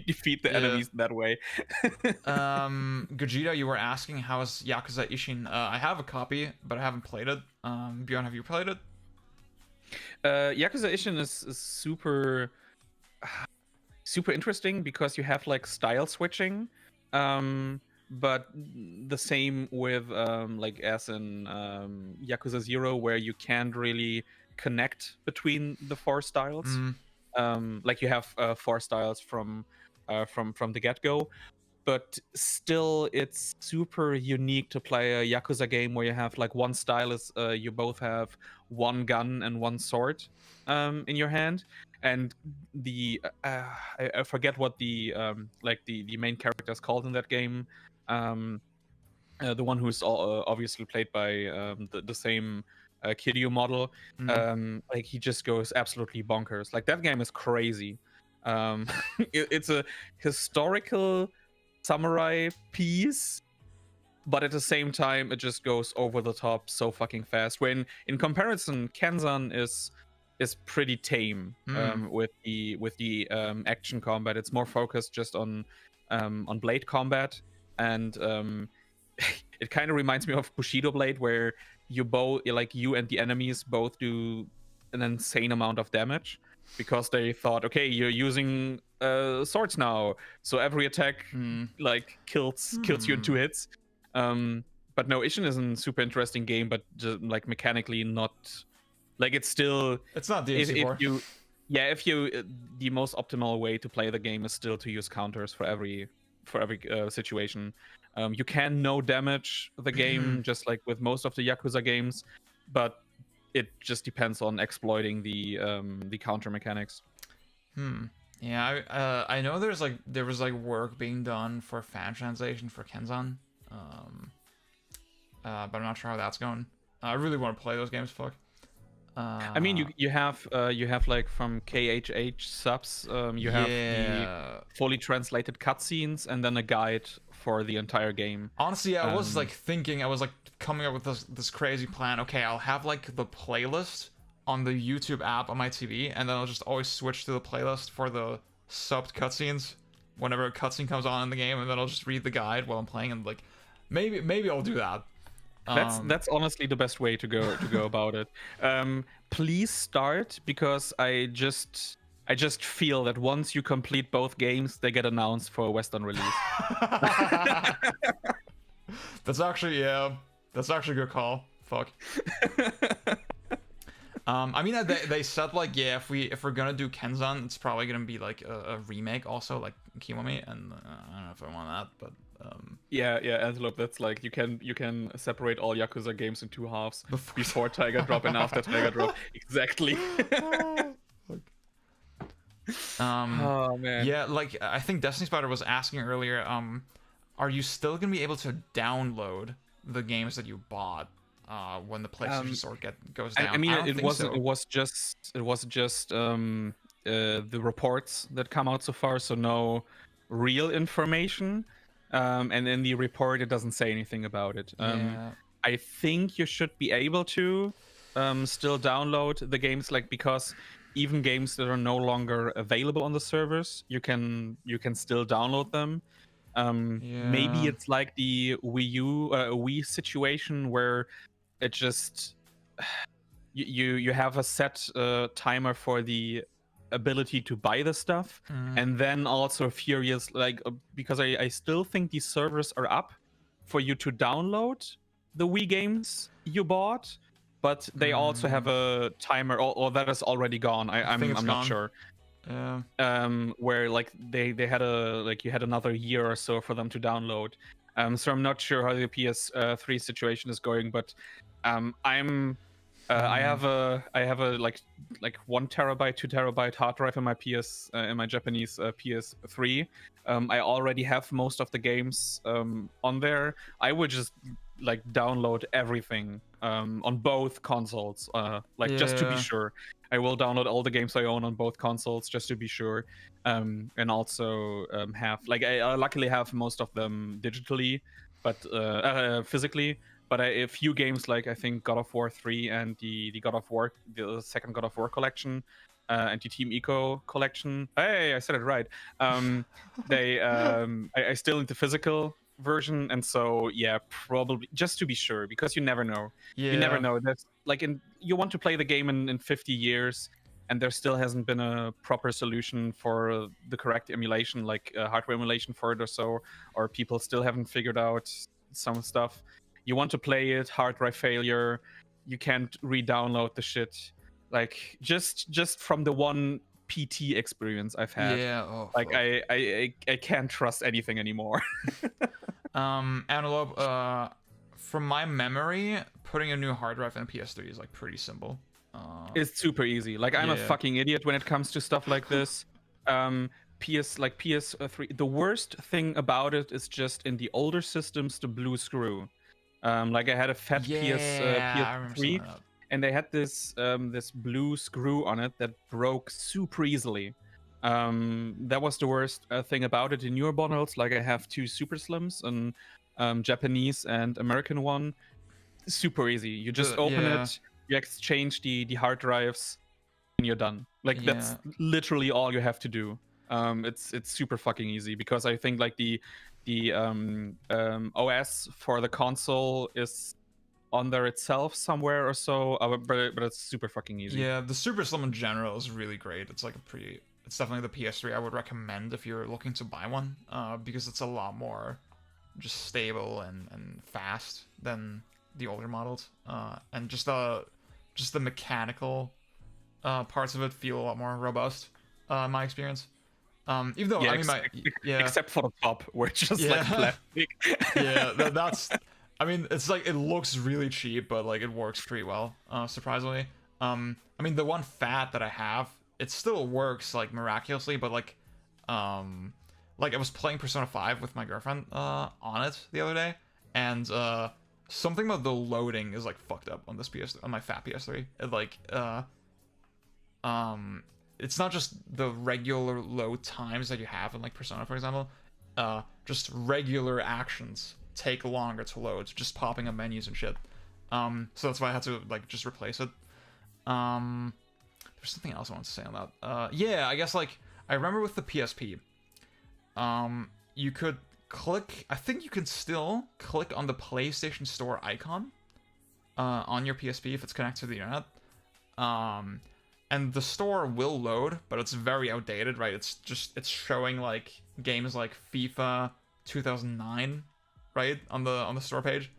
defeat the enemies that way. Gogeta, you were asking how is Yakuza Ishin. I have a copy, but I haven't played it. Bjorn, have you played it? Yakuza Ishin is super interesting because you have like style switching, but the same with like as in Yakuza 0, where you can't really connect between the 4 styles. Like you have 4 styles from the get-go, but still it's super unique to play a Yakuza game where you have like one style is you both have one gun and one sword in your hand, and the I forget what the like the main character is called in that game. The one who's obviously played by the same Kiryu model. Like he just goes absolutely bonkers. Like that game is crazy. It's a historical samurai piece, but at the same time it just goes over the top so fucking fast. When in comparison, Kenzan is pretty tame with the action combat. It's more focused just on blade combat, and it kind of reminds me of Bushido Blade, where you and the enemies both do an insane amount of damage because they thought, okay, you're using swords now, so every attack like kills you in 2 hits. But no, Ishin is a super interesting game, but just, like mechanically not, like it's not DMC4. If you the most optimal way to play the game is still to use counters for every situation. You can no damage the game just like with most of the Yakuza games, but it just depends on exploiting the counter mechanics. Yeah, I know there was like work being done for fan translation for Kenzan, but I'm not sure how that's going. I really want to play those games. Fuck. I mean, you have like from KHH subs, you have the Yeah. fully translated cutscenes and then a guide for the entire game. Honestly, I was like thinking, I was like coming up with this crazy plan. Okay, I'll have like the playlist on the YouTube app on my TV, and then I'll just always switch to the playlist for the subbed cutscenes whenever a cutscene comes on in the game, and then I'll just read the guide while I'm playing, and like maybe I'll do that. That's honestly the best way to go about it. Please start, because I just feel that once you complete both games, they get announced for a Western release. That's actually that's actually a good call. Fuck. I mean, they said like, yeah, if we're gonna do Kenzan, it's probably gonna be like a remake also, like Kiwami, and I don't know if I want that, but yeah, Antelope. That's like you can separate all Yakuza games in two halves before Tiger Drop and after Tiger Drop. Exactly. Oh man. Yeah, like I think Destiny Spider was asking earlier. Are you still gonna be able to download the games that you bought when the PlayStation Store goes down? I mean, it so. was just the reports that come out so far, so no real information. And in the report, it doesn't say anything about it. Yeah. I think you should be able to still download the games, like, because even games that are no longer available on the servers, you can still download them. Maybe it's like the Wii situation where it just you have a set timer for the ability to buy the stuff, and then also furious, like, because I still think these servers are up for you to download the Wii games you bought, but they also have a timer, or that is already gone. I'm not sure. Yeah. Where like they had you had another year or so for them to download. So I'm not sure how the PS3 situation is going, but I have a like 1 terabyte, 2 terabyte hard drive in my Japanese PS3. I already have most of the games on there. I would just like download everything on both consoles, just to be sure. I will download all the games I own on both consoles just to be sure, and also have I luckily have most of them digitally, but physically. But a few games, like I think God of War 3 and the God of War, the second God of War collection, and the Team Eco collection. Hey, I said it right. I still need the physical version, and so yeah, probably just to be sure, because you never know. Yeah. You never know. That's like you want to play the game in 50 years, and there still hasn't been a proper solution for the correct emulation, like hardware emulation for it or so, or people still haven't figured out some stuff. You want to play it, hard drive failure, you can't re-download the shit. Like just from the one PT experience I've had. Yeah. Oh, like I can't trust anything anymore. Antelope, from my memory, putting a new hard drive in a PS3 is like pretty simple. It's super easy. Like I'm a fucking idiot when it comes to stuff like this. PS3, the worst thing about it is just in the older systems, the blue screw. Like I had a fat PS3, and they had this this blue screw on it that broke super easily. That was the worst thing about it. In newer bundles, like I have 2 super slims, and Japanese and American one, super easy. You just open it, you exchange the hard drives, and you're done. Like that's literally all you have to do. It's super fucking easy, because I think like the OS for the console is on there itself somewhere or so, but it's super fucking easy. Yeah, the Super Slim in general is really great. It's like it's definitely the PS3 I would recommend if you're looking to buy one, because it's a lot more just stable and fast than the older models, and just the mechanical parts of it feel a lot more robust, in my experience. Even though I mean except for the top, which is like plastic. That's. I mean, it's like it looks really cheap, but like it works pretty well, surprisingly. I mean, the one fat that I have it still works like miraculously, but like I was playing Persona 5 with my girlfriend on it the other day, and something about the loading is like fucked up on this on my fat PS3. It, like it's not just the regular load times that you have in like Persona, for example. Just regular actions take longer to load, just popping up menus and shit. So that's why I had to like just replace it. There's something else I want to say on that. Yeah, I guess like I remember with the PSP, you could click. I think you can still click on the PlayStation Store icon on your PSP if it's connected to the internet. And the store will load, but it's very outdated, right? It's showing like games like FIFA 2009, right, on the store page,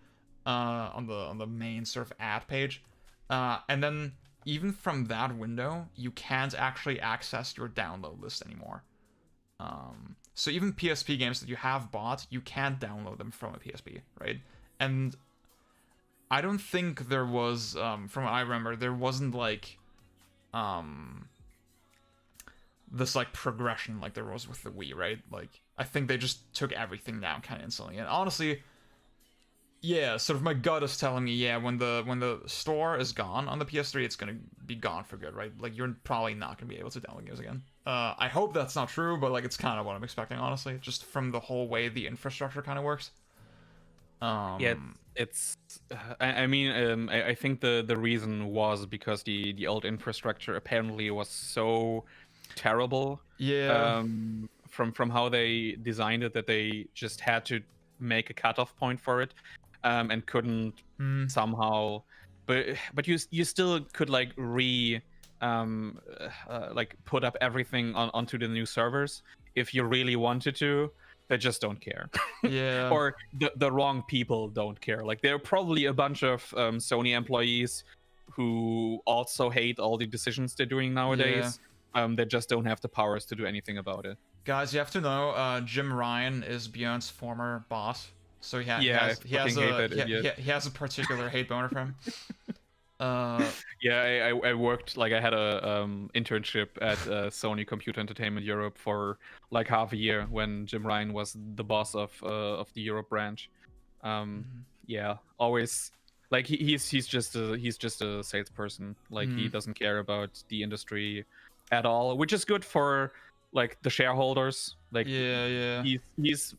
on the main sort of ad page, and then even from that window, you can't actually access your download list anymore. So even PSP games that you have bought, you can't download them from a PSP, right? And I don't think there was, from what I remember, there wasn't like this like progression like there was with the Wii, right? Like I think they just took everything down kind of instantly. And honestly, yeah, sort of my gut is telling me, yeah, when the store is gone on the PS3, it's gonna be gone for good, right? Like you're probably not gonna be able to download games again. I hope that's not true, but like it's kind of what I'm expecting, honestly, just from the whole way the infrastructure kind of works. Yeah, it's. I mean, I think the reason was because the old infrastructure apparently was so terrible. Yeah. From how they designed it, that they just had to make a cutoff point for it, and couldn't somehow. But you still could like like put up everything onto the new servers if you really wanted to. They just don't care. Yeah. Or the wrong people don't care. Like there are probably a bunch of Sony employees who also hate all the decisions they're doing nowadays. Yeah. They just don't have the powers to do anything about it. Guys, you have to know, Jim Ryan is Bjorn's former boss, so he has a particular hate boner for him. Yeah, I worked, like I had a internship at Sony Computer Entertainment Europe for like half a year when Jim Ryan was the boss of the Europe branch. Yeah, always like he's just a salesperson. Like he doesn't care about the industry at all, which is good for like the shareholders. Like he's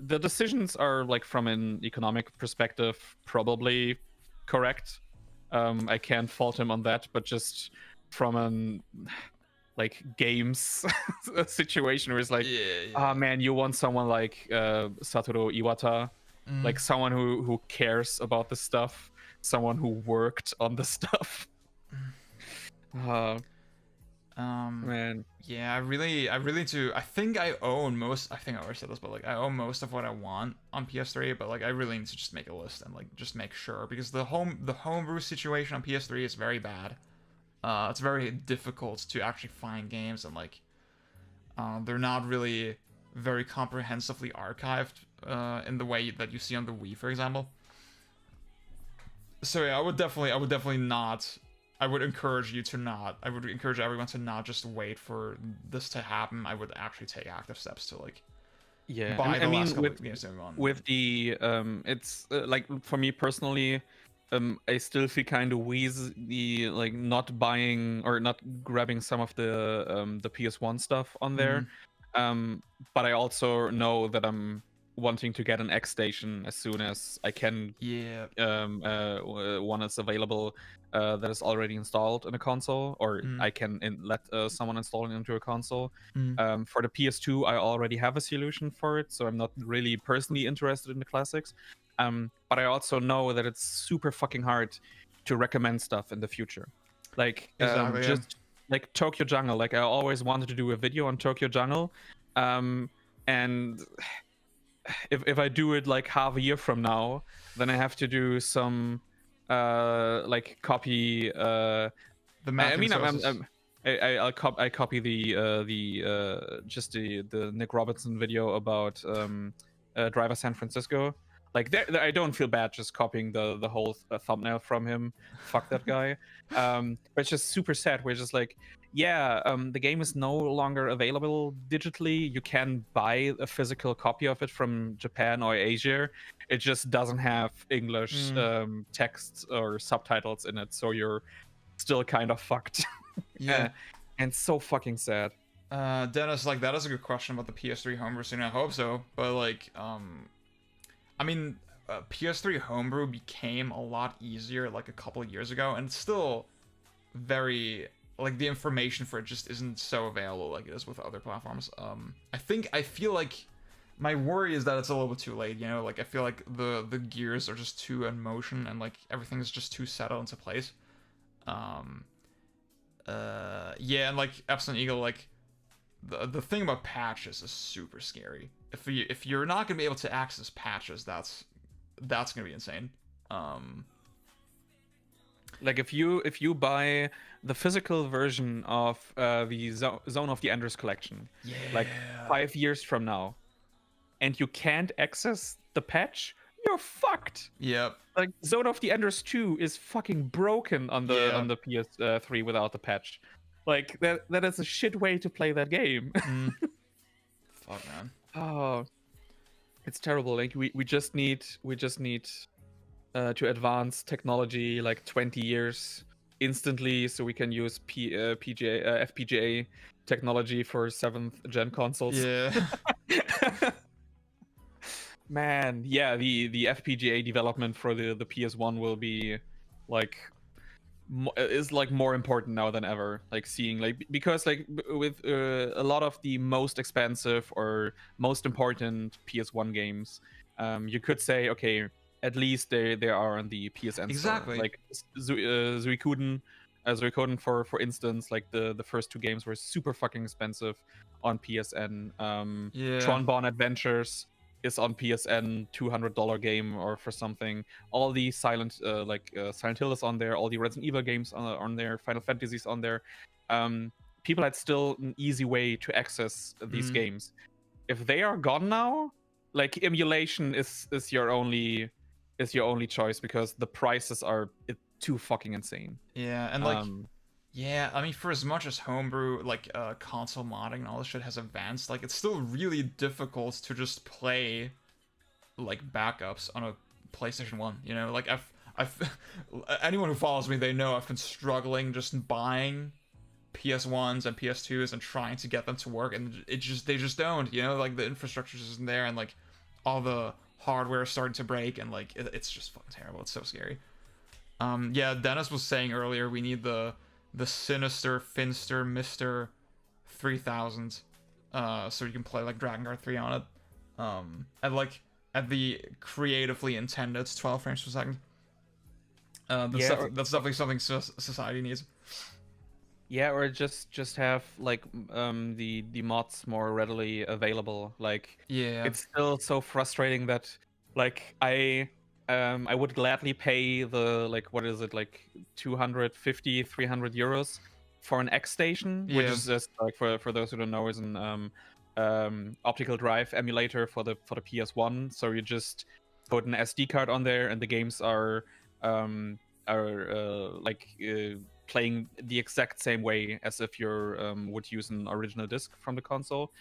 the decisions are like from an economic perspective probably correct. I can't fault him on that, but just from an like games situation where it's like, oh man, you want someone like Satoru Iwata, like someone who cares about the stuff, someone who worked on the stuff. Man. Yeah, I really do. I think I own most. I think I already said this, but like I own most of what I want on PS3. But like I really need to just make a list and like just make sure, because the homebrew situation on PS3 is very bad. It's very difficult to actually find games, and like they're not really very comprehensively archived in the way that you see on the Wii, for example. So yeah, I would definitely not. I would encourage you to not. I would encourage everyone to not just wait for this to happen. I would actually take active steps to like. Yeah, buy the last couple with of games on. with the it's like for me personally, I still feel kind of wheezy like not buying or not grabbing some of the PS1 stuff on there. But I also know that I'm wanting to get an X station as soon as I can. Yeah. One is available that is already installed in a console, or I can let someone install it into a console. For the PS2, I already have a solution for it, so I'm not really personally interested in the classics. But I also know that it's super fucking hard to recommend stuff in the future. Like just like Tokyo Jungle. Like I always wanted to do a video on Tokyo Jungle, and if I do it like half a year from now, then I have to do some like copy the mapping I copy the just the Nick Robinson video about Driver San Francisco. Like there, I don't feel bad just copying the whole thumbnail from him. Fuck that guy. But it's just super sad. We're just like, yeah, the game is no longer available digitally. You can buy a physical copy of it from Japan or Asia. It just doesn't have English text or subtitles in it, so you're still kind of fucked. Yeah. And so fucking sad. Dennis, like that is a good question about the PS3 homebrew scene. I hope so, but like, I mean, PS3 homebrew became a lot easier like a couple of years ago, and it's still very like the information for it just isn't so available like it is with other platforms. I feel like my worry is that it's a little bit too late. You know, like I feel like the gears are just too in motion and like everything is just too settled into place. Um, yeah, and like Epson Eagle, like the thing about patches is super scary. If you're not gonna be able to access patches, that's gonna be insane. Like if you buy the physical version of the Zone of the Enders collection, Yeah. like 5 years from now, and you can't access the patch, you're fucked. Yep. Like Zone of the Enders 2 is fucking broken on the PS3 without the patch. Like that is a shit way to play that game. Fuck, man. Oh, it's terrible. Like we just need to advance technology like 20 years instantly, so we can use FPGA technology for 7th gen consoles. Yeah. Man, yeah, the FPGA development for the PS1 will be like is like more important now than ever. Like seeing like because like with a lot of the most expensive or most important PS1 games, you could say, okay, at least they are on the PSN Exactly. store. Like Suikoden for instance, like the first 2 games were super fucking expensive on PSN. Yeah. Tronborn Adventures is on PSN, $200 game or for something. All the Silent Hill is on there. All the Resident Evil games are on there. Final Fantasy's on there. People had still an easy way to access these games. If they are gone now, like emulation is your only choice because the prices are too fucking insane. Yeah, and like yeah, I mean for as much as homebrew like console modding and all this shit has advanced, like it's still really difficult to just play like backups on a PlayStation 1, you know? Like I've anyone who follows me, they know I've been struggling just buying PS1s and PS2s and trying to get them to work, and they just don't, you know? Like the infrastructure just isn't there, and like all the hardware is starting to break, and like it's just fucking terrible. It's so scary. Yeah, Dennis was saying earlier we need the Sinister Finster Mr. 3000 so you can play like Dragon Guard 3 on it. And like at the creatively intended 12 frames per second. That's definitely something society needs. Yeah, or just have like the mods more readily available. Like yeah, it's still so frustrating that like I would gladly pay the like what is it like 250 300 euros for an X station, which is just like for those who don't know is an optical drive emulator for the PS1. So you just put an SD card on there, and the games are playing the exact same way as if you would use an original disc from the console.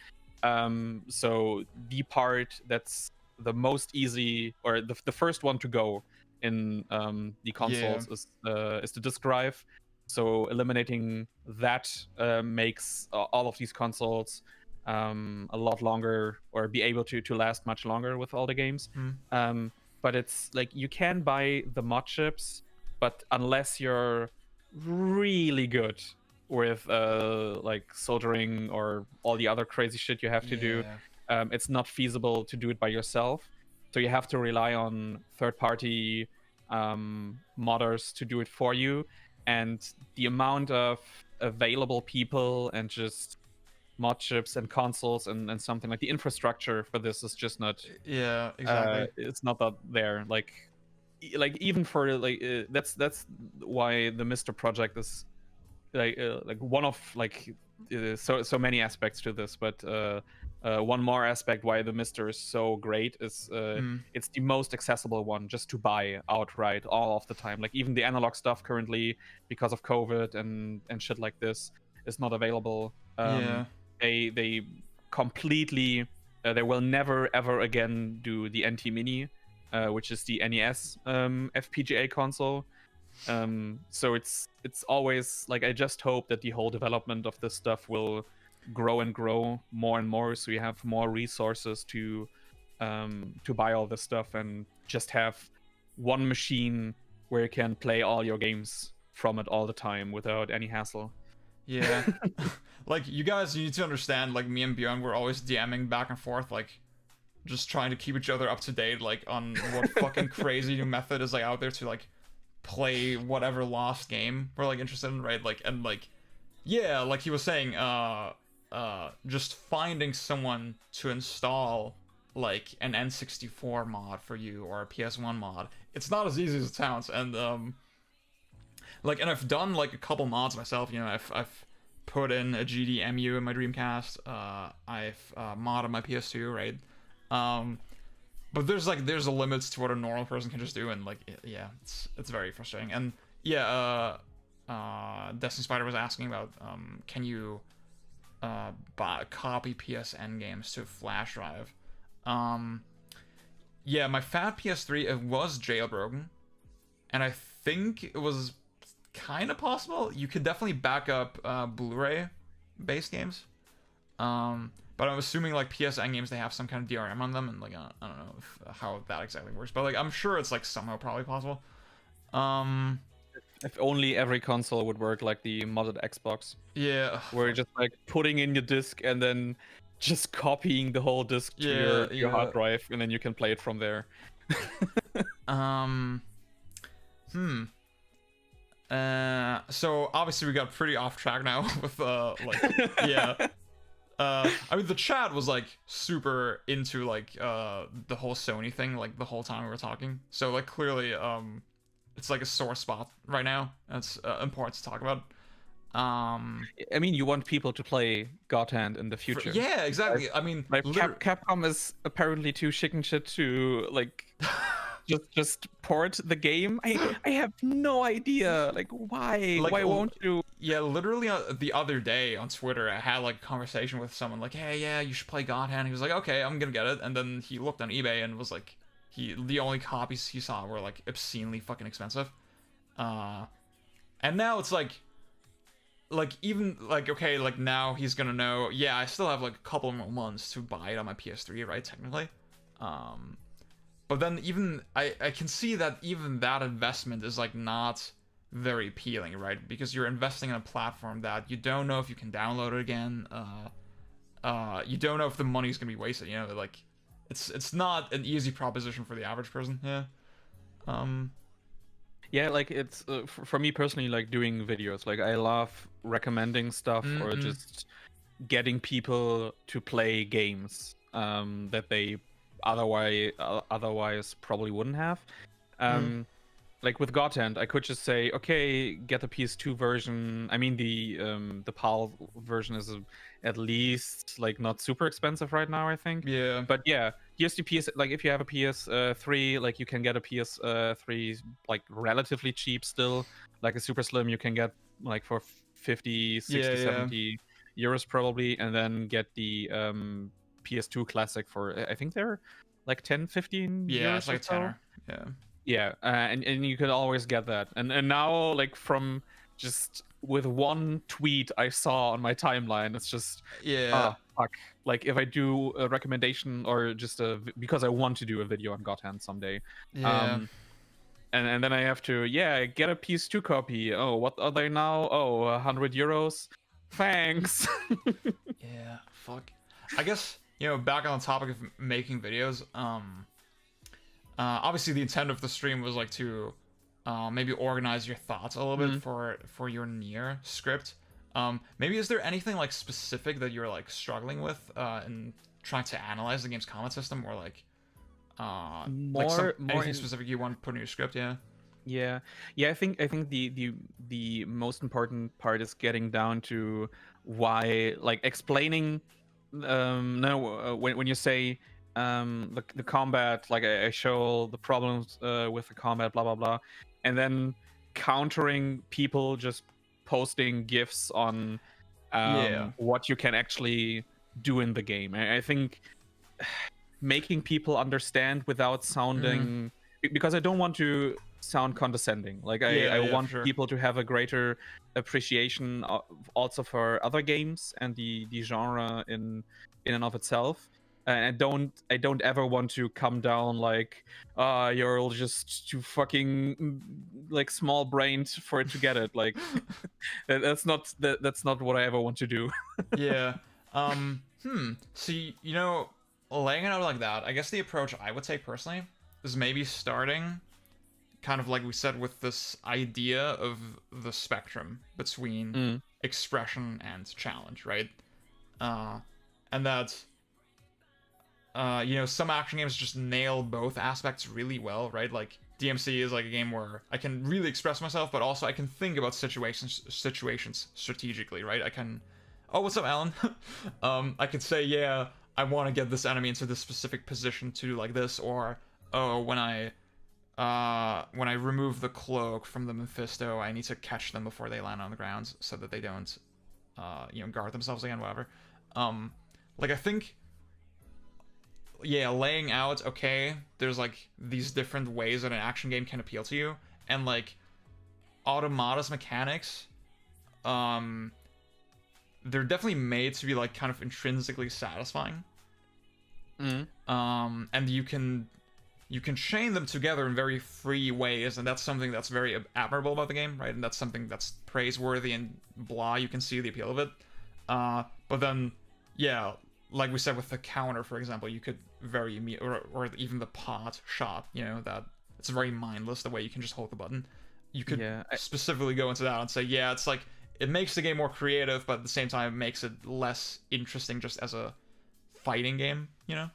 So the part that's the most easy, or the first one to go in the consoles is the disk drive. So eliminating that makes all of these consoles a lot longer, or be able to last much longer with all the games. But it's like you can buy the mod chips, but unless you're really good with like soldering or all the other crazy shit you have to do, it's not feasible to do it by yourself. So you have to rely on third-party modders to do it for you, and the amount of available people and just mod chips and consoles and something like the infrastructure for this is just not exactly. It's not that there. Like even for like that's why the Mr. project is like one of like so many aspects to this, but one more aspect why the Mr. is so great is it's the most accessible one just to buy outright all of the time. Like even the analog stuff currently, because of COVID and shit like this, is not available. Yeah. They completely they will never ever again do the NT Mini, which is the NES FPGA console. So it's always like, I just hope that the whole development of this stuff will grow and grow more and more, so you have more resources to buy all this stuff and just have one machine where you can play all your games from it all the time without any hassle. Yeah. Like, you guys, you need to understand, like, me and Bjorn were always DMing back and forth, like, just trying to keep each other up to date, like, on what fucking crazy new method is, like, out there to, like, play whatever lost game we're, like, interested in, right? Like, and, like, yeah, like he was saying, just finding someone to install, like, an N64 mod for you, or a PS1 mod, it's not as easy as it sounds. And like, and I've done like a couple mods myself, you know. I've put in a GDMU in my Dreamcast, I've modded my PS2, right? But there's a limits to what a normal person can just do, and like, yeah, it's very frustrating. And yeah, Destiny Spider was asking about, can you copy PSN games to a flash drive? Yeah, my fat PS3, it was jailbroken, and I think it was kind of possible. You could definitely back up Blu-ray based games, but I'm assuming like PSN games, they have some kind of DRM on them, and like I don't know how that exactly works, but like I'm sure it's like somehow probably possible. If only every console would work like the modded Xbox. Yeah. Where you're just like putting in your disc and then just copying the whole disc to your hard drive, and then you can play it from there. So obviously we got pretty off track now with like, yeah. I mean, the chat was like super into like the whole Sony thing like the whole time we were talking. So like clearly it's like a sore spot right now. That's important to talk about. I mean, you want people to play God Hand in the future. Yeah, exactly. I mean, like Capcom is apparently too chicken shit to like just port the game. I have no idea. Like, why? Like, why won't you? Yeah, literally the other day on Twitter, I had like a conversation with someone like, hey, yeah, you should play God Hand. He was like, okay, I'm gonna get it. And then he looked on eBay and was like, the only copies he saw were like obscenely fucking expensive. And now it's like even like, okay, like now he's gonna know, yeah, I still have like a couple more months to buy it on my PS3, right, technically. But then even I can see that even that investment is like not very appealing, right? Because you're investing in a platform that you don't know if you can download it again. You don't know if the money's gonna be wasted, you know, like it's not an easy proposition for the average person. Yeah. Yeah, like it's for me personally, like doing videos, like I love recommending stuff or just getting people to play games that they otherwise probably wouldn't have. Like with God Hand, I could just say, okay, get the PS2 version. I mean, the PAL version is at least like not super expensive right now, I think. Yeah. But yeah, here's the PS. Like if you have a PS3, like you can get a PS3 like relatively cheap still. Like a Super Slim, you can get like for 50, 60, 70 euros probably, and then get the PS2 Classic for, I think they're like 10, 15 euros. Yeah, it's like a tenner. Yeah. Yeah, and you could always get that. And now, like, from just with one tweet I saw on my timeline, it's just, yeah, fuck. Like, if I do a recommendation or just because I want to do a video on God Hand someday. Yeah. And then I have to, get a PS2 copy. Oh, what are they now? Oh, 100 euros. Thanks. Yeah, fuck. I guess, you know, back on the topic of making videos, obviously the intent of the stream was like to maybe organize your thoughts a little bit for your Nier script. Maybe is there anything like specific that you're like struggling with in trying to analyze the game's combat system, or like anything specific you want to put in your script? Yeah, I think the most important part is getting down to why, like explaining when you say the combat, like I show the problems with the combat, blah blah blah, and then countering people just posting gifs on Yeah. what you can actually do in the game. I think making people understand without sounding, because I don't want to sound condescending. Like I Yeah, for want sure. people to have a greater appreciation also for other games and the genre in and of itself. And I don't ever want to come down like, you're just too fucking like small brained for it to get it. Like that's not what I ever want to do. Yeah. See, you know, laying it out like that, I guess the approach I would take personally is maybe starting kind of like we said with this idea of the spectrum between expression and challenge, right? And that you know, some action games just nail both aspects really well, right? Like DMC is like a game where I can really express myself, but also I can think about situations strategically, right? I can, oh, what's up, Alan? I could say, yeah, I want to get this enemy into this specific position to do like this, or oh, when I remove the cloak from the Mephisto, I need to catch them before they land on the ground so that they don't, you know, guard themselves again, whatever. Like I think, yeah, laying out, okay, there's like these different ways that an action game can appeal to you, and like Automata's mechanics, they're definitely made to be like kind of intrinsically satisfying. And you can chain them together in very free ways, and that's something that's very admirable about the game, right? And that's something that's praiseworthy and blah. You can see the appeal of it. But then, yeah, like we said with the counter, for example, you could or even the pot shot, you know, that it's very mindless the way you can just hold the button. You could specifically go into that and say, yeah, it's like it makes the game more creative, but at the same time it makes it less interesting just as a fighting game, you know?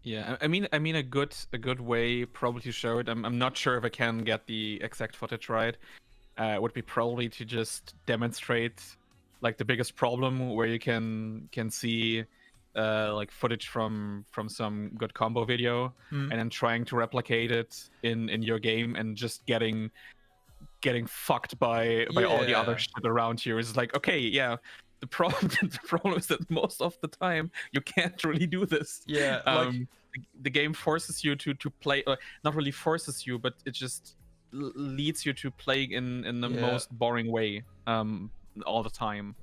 Yeah, I mean a good way probably to show it. I'm not sure if I can get the exact footage right. Would be probably to just demonstrate like the biggest problem where you can see like footage from some good combo video, and then trying to replicate it in your game and just getting fucked by all the other shit around you. Is like, okay, yeah, the problem is that most of the time you can't really do this. Yeah, like the game forces you to play, not really forces you, but it just leads you to play in the most boring way all the time.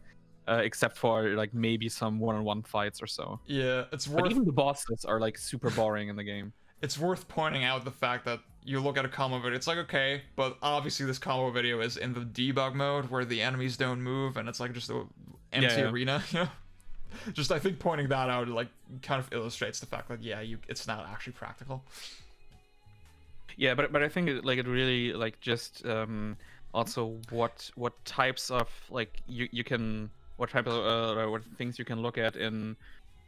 Except for like maybe some one-on-one fights or so. Yeah, it's worth. But even the bosses are like super boring in the game. It's worth pointing out the fact that you look at a combo video, it's like, okay, but obviously this combo video is in the debug mode where the enemies don't move and it's like just an empty arena. You know? Just I think pointing that out like kind of illustrates the fact that it's not actually practical. Yeah, but I think like it really like just also what types of like you can. What type of what things you can look at in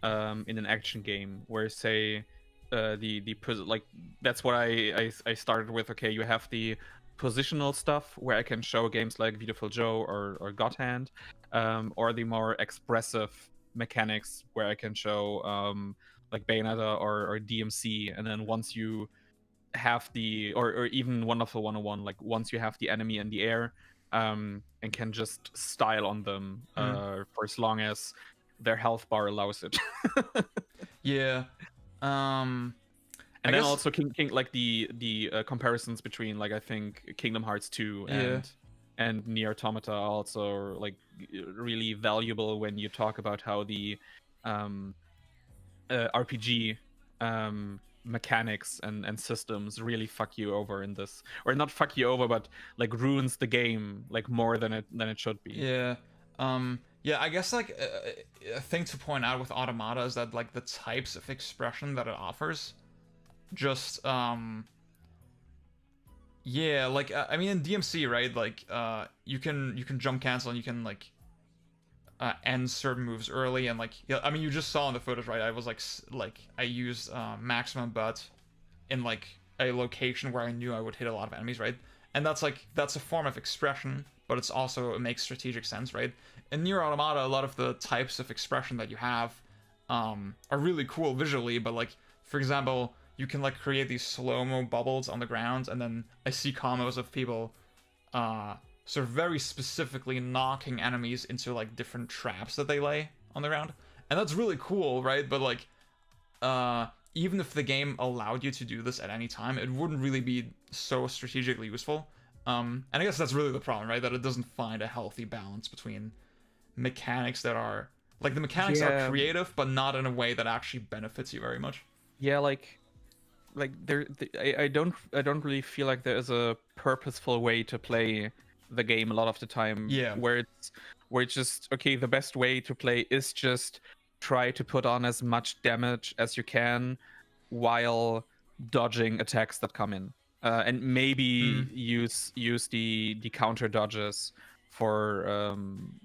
an action game, where say like that's what I started with. Okay, you have the positional stuff where I can show games like Beautiful Joe or God Hand, or the more expressive mechanics where I can show like Bayonetta or DMC, and then once you have the or even Wonderful 101, like once you have the enemy in the air. And can just style on them for as long as their health bar allows it. Yeah. And I then guess... also King like the comparisons between like I think Kingdom Hearts 2 and Nier Automata are also like really valuable when you talk about how the RPG mechanics and systems really fuck you over in this, or not fuck you over, but like ruins the game like more than it should be. Yeah. Yeah, I guess like a thing to point out with Automata is that like the types of expression that it offers just yeah, like I mean in DMC, right, like you can jump cancel and you can like end certain moves early, and like I mean you just saw in the footage, right, I was like I used maximum butt in like a location where I knew I would hit a lot of enemies, right? And that's a form of expression, but it's also, it makes strategic sense, right? In Nier Automata, a lot of the types of expression that you have are really cool visually, but like for example, you can like create these slow-mo bubbles on the ground, and then I see combos of people So very specifically knocking enemies into like different traps that they lay on the ground. And that's really cool, right? But like even if the game allowed you to do this at any time, it wouldn't really be so strategically useful. And I guess that's really the problem, right? That it doesn't find a healthy balance between mechanics that are like the mechanics are creative, but not in a way that actually benefits you very much. Yeah, I don't really feel like there is a purposeful way to play the game a lot of the time. Yeah. Where it's just okay. The best way to play is just try to put on as much damage as you can while dodging attacks that come in, and maybe use the counter dodges for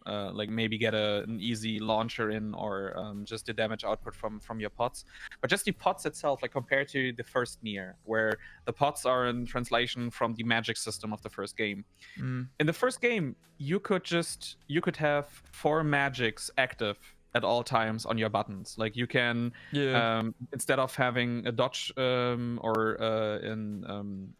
like maybe get an easy launcher in, or just the damage output from your pots. But just the pots itself, like compared to the first Nier, where the pots are in translation from the magic system of the first game. In the first game, you could have 4 magics active at all times on your buttons. Like you can, instead of having a dodge or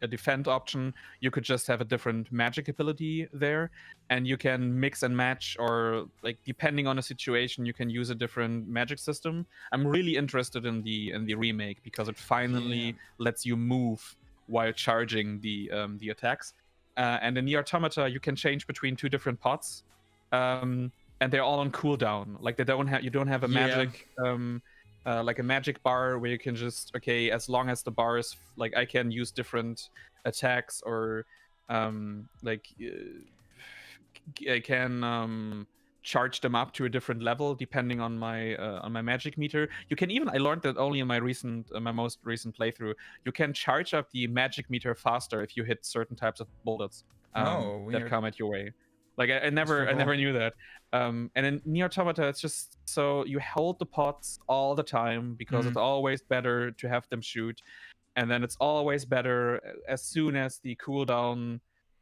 a defend option, you could just have a different magic ability there, and you can mix and match, or like depending on the situation, you can use a different magic system. I'm really interested in the remake because it finally lets you move while charging the attacks. And in the Automata, you can change between 2 different pots. And they're all on cooldown. Like you don't have a magic like a magic bar where you can just, okay, as long as the bar is like, I can use different attacks, or like I can charge them up to a different level depending on my magic meter. You can even, I learned that only in my most recent playthrough, you can charge up the magic meter faster if you hit certain types of bullets that come at your way. Like I never knew that. And in Nier Automata, it's just so you hold the pots all the time because it's always better to have them shoot, and then it's always better as soon as the cooldown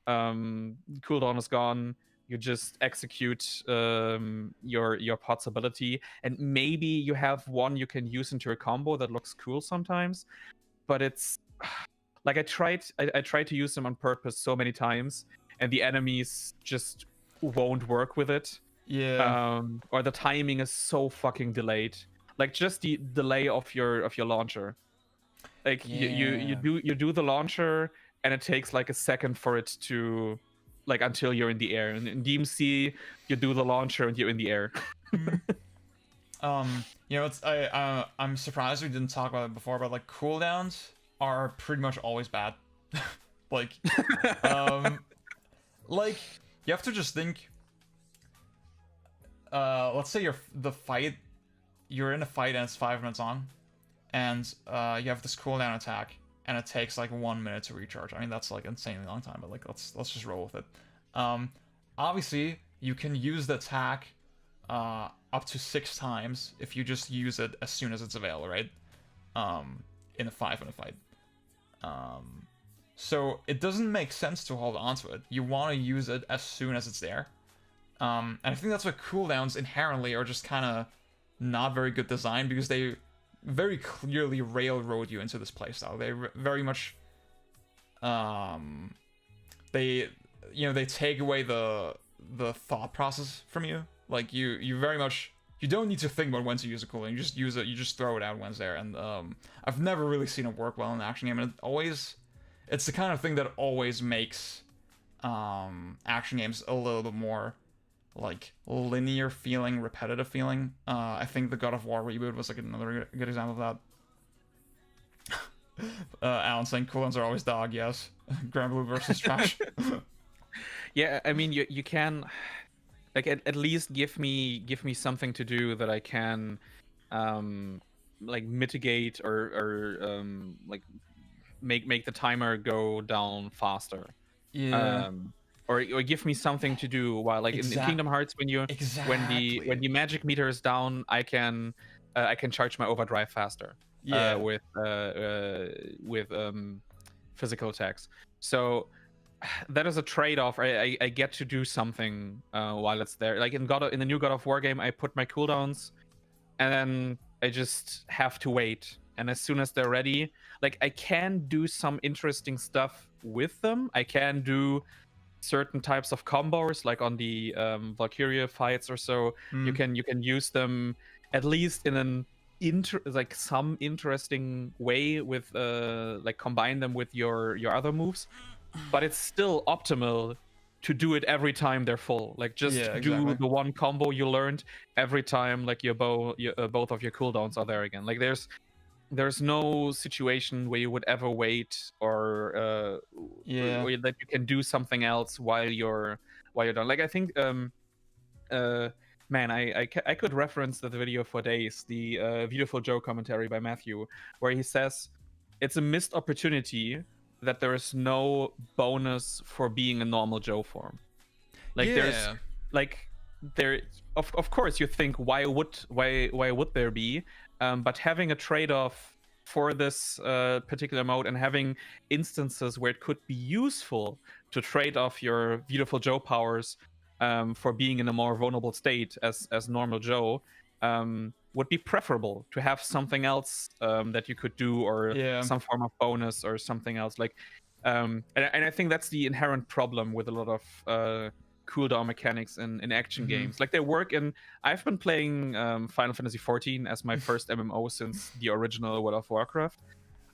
is gone. You just execute your pot's ability, and maybe you have one you can use into a combo that looks cool sometimes, but it's like I tried to use them on purpose so many times, and the enemies just won't work with it. Or the timing is so fucking delayed. Like just the delay of your launcher. Like you do the launcher, and it takes like a second for it to, like, until you're in the air. And in DMC, you do the launcher and you're in the air. I'm surprised we didn't talk about it before, but like cooldowns are pretty much always bad. Like like you have to just think, let's say you're in a fight and it's 5 minutes on, and you have this cooldown attack, and it takes like 1 minute to recharge. I mean, that's like insanely long time, but like let's just roll with it. Obviously you can use the attack up to 6 times if you just use it as soon as it's available, right? In a 5-minute fight. So it doesn't make sense to hold on to it. You want to use it as soon as it's there. And I think that's what cooldowns inherently are just kind of not very good design, because they very clearly railroad you into this playstyle. They very much, they take away the thought process from you. Like you very much, you don't need to think about when to use a cooldown. You just use it. You just throw it out when it's there. And I've never really seen it work well in an action game. And it's the kind of thing that always makes action games a little bit more like linear feeling, repetitive feeling. I think the God of War reboot was like another good example of that. Alan saying cooldowns are always dog. Yes. Grand Blue versus trash. Yeah, I mean you can, like, at least give me something to do that I can like mitigate or like make the timer go down faster. Or give me something to do while, like, in Kingdom Hearts, when when the magic meter is down, I can charge my overdrive faster. With physical attacks. So that is a trade-off. I get to do something while it's there. Like in the new God of War game, I put my cooldowns, and then I just have to wait. And as soon as they're ready, like, I can do some interesting stuff with them. I can do certain types of combos, like on the Valkyria fights or so. You can use them at least in an like some interesting way with like combine them with your other moves, but it's still optimal to do it every time they're full. Like just do the one combo you learned every time, like your both of your cooldowns are there again. Like there's no situation where you would ever wait or that you can do something else while you're done. Like I think man, I could reference the video for days, the Beautiful Joe commentary by Matthew, where he says it's a missed opportunity that there is no bonus for being a normal Joe form. Like there's like there of course you think why would there be, but having a trade-off for this particular mode and having instances where it could be useful to trade off your Beautiful Joe powers for being in a more vulnerable state as normal Joe would be preferable to have something else that you could do, or some form of bonus or something else. Like and I think that's the inherent problem with a lot of cooldown mechanics in action games. Like they work in, I've been playing Final Fantasy XIV as my first MMO since the original World of Warcraft,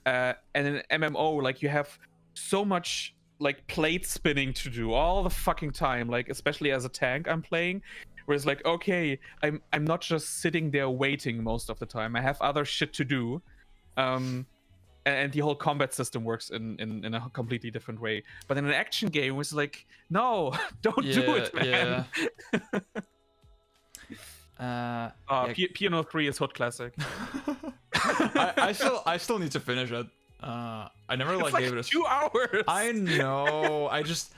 and in MMO, like you have so much like plate spinning to do all the fucking time, like especially as a tank I'm playing, where it's like, okay, I'm not just sitting there waiting most of the time, I have other shit to do, and the whole combat system works in a completely different way. But in an action game, it's like, no, don't do it, man. Piano 3 is hot classic. I still need to finish it. I never like gave it a 2 hours. I know. I just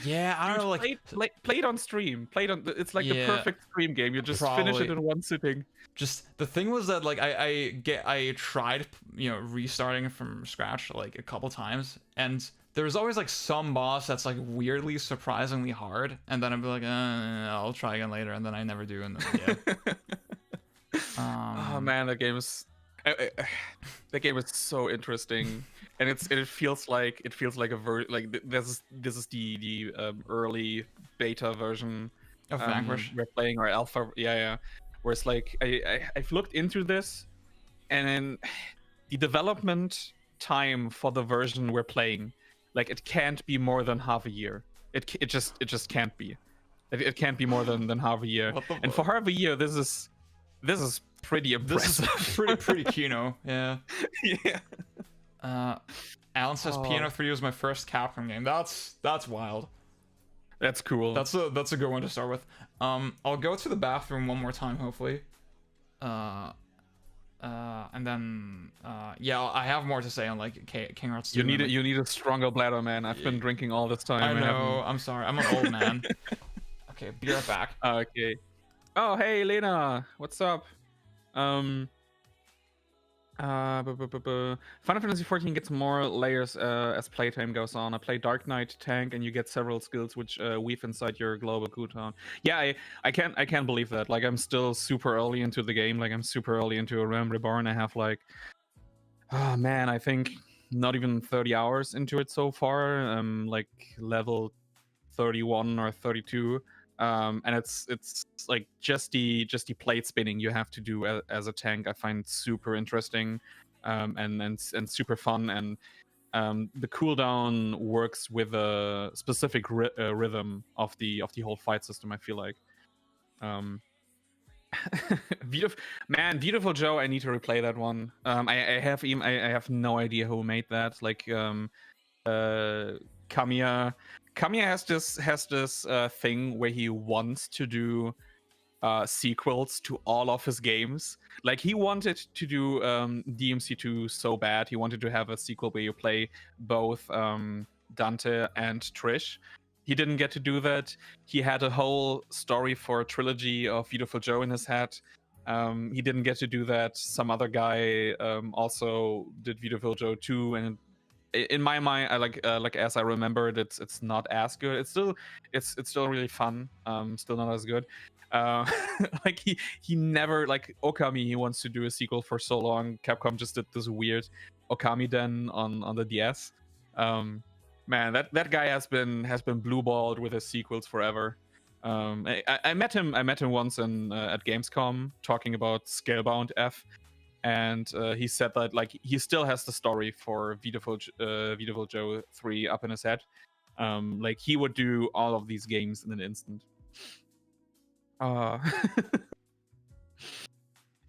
yeah, I don't know, like play it on stream. It's like the perfect stream game. You just finish it in one sitting. Just the thing was that like I tried, you know, restarting from scratch like a couple times, and there's always like some boss that's like weirdly surprisingly hard, and then I'd be like, I'll try again later, and then I never do, and then oh man, that game is so interesting, and it feels like this is the early beta version of Vanquish we're playing, or alpha, where it's like I've looked into this, and then the development time for the version we're playing, like it can't be more than half a year. It just can't be. It can't be more than half a year. And for half a year, this is pretty impressive. This is pretty Kino. Yeah. Alan says Piano 3 was my first Capcom game. That's wild. That's cool. That's a good one to start with. I'll go to the bathroom one more time, hopefully. And then yeah, I have more to say on like King Hearts 2. You need a stronger bladder, man. I've been drinking all this time. I know. I'm sorry. I'm an old man. Okay, be right back. Okay. Oh, hey, Lena. What's up? Final Fantasy XIV gets more layers as playtime goes on. I play Dark Knight tank, and you get several skills which weave inside your global cooldown. Yeah, I can't believe that. Like I'm still super early into the game. Like I'm super early into A Realm Reborn. I have like, oh man, I think not even 30 hours into it so far. Like level 31 or 32. And it's like just the plate spinning you have to do as a tank, I find super interesting, and super fun, and the cooldown works with a specific rhythm of the whole fight system, I feel like. Beautiful Joe, I need to replay that one. I have no idea who made that. Like Kamiya has this thing where he wants to do sequels to all of his games. Like he wanted to do DMC2 so bad. He wanted to have a sequel where you play both Dante and Trish. He didn't get to do that. He had a whole story for a trilogy of Beautiful Joe in his head. He didn't get to do that. Some other guy also did Beautiful Joe 2, and in my mind, I like as I remember it, it's not as good. It's still really fun. Still not as good. Like he never, like Okami, he wants to do a sequel for so long. Capcom just did this weird Okami Den on the DS. Man, that guy has been blueballed with his sequels forever. I met him once at Gamescom talking about Scalebound F, and he said that like he still has the story for Beautiful Joe 3 up in his head. Like he would do all of these games in an instant.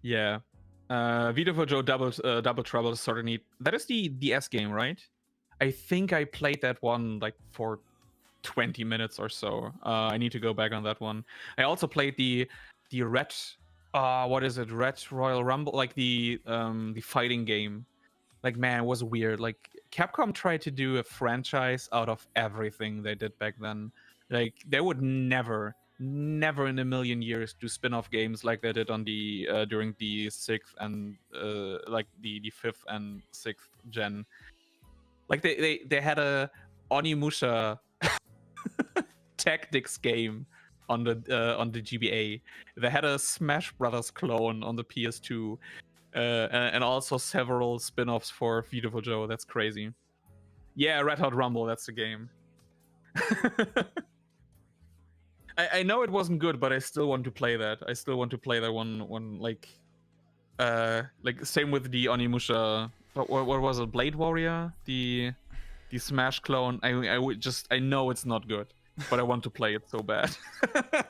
Yeah. Beautiful Joe Double Trouble is sort of neat. That is the DS game, right? I think I played that one like for 20 minutes or so. I need to go back on that one. I also played the Red what is it? Red Royal Rumble, like the fighting game. Like, man, it was weird. Like Capcom tried to do a franchise out of everything they did back then. Like they would never in a million years do spin-off games like they did on the during the 6th and like the 5th and 6th gen. Like they had a Onimusha tactics game on the GBA. They had a Smash Brothers clone on the PS2, and also several spin-offs for Beautiful Joe. That's crazy. Yeah, Red Hot Rumble. That's the game. I know it wasn't good, but I still want to play that. I still want to play that one like same with the Onimusha. What was it? Blade Warrior, the Smash clone. I know it's not good, but I want to play it so bad.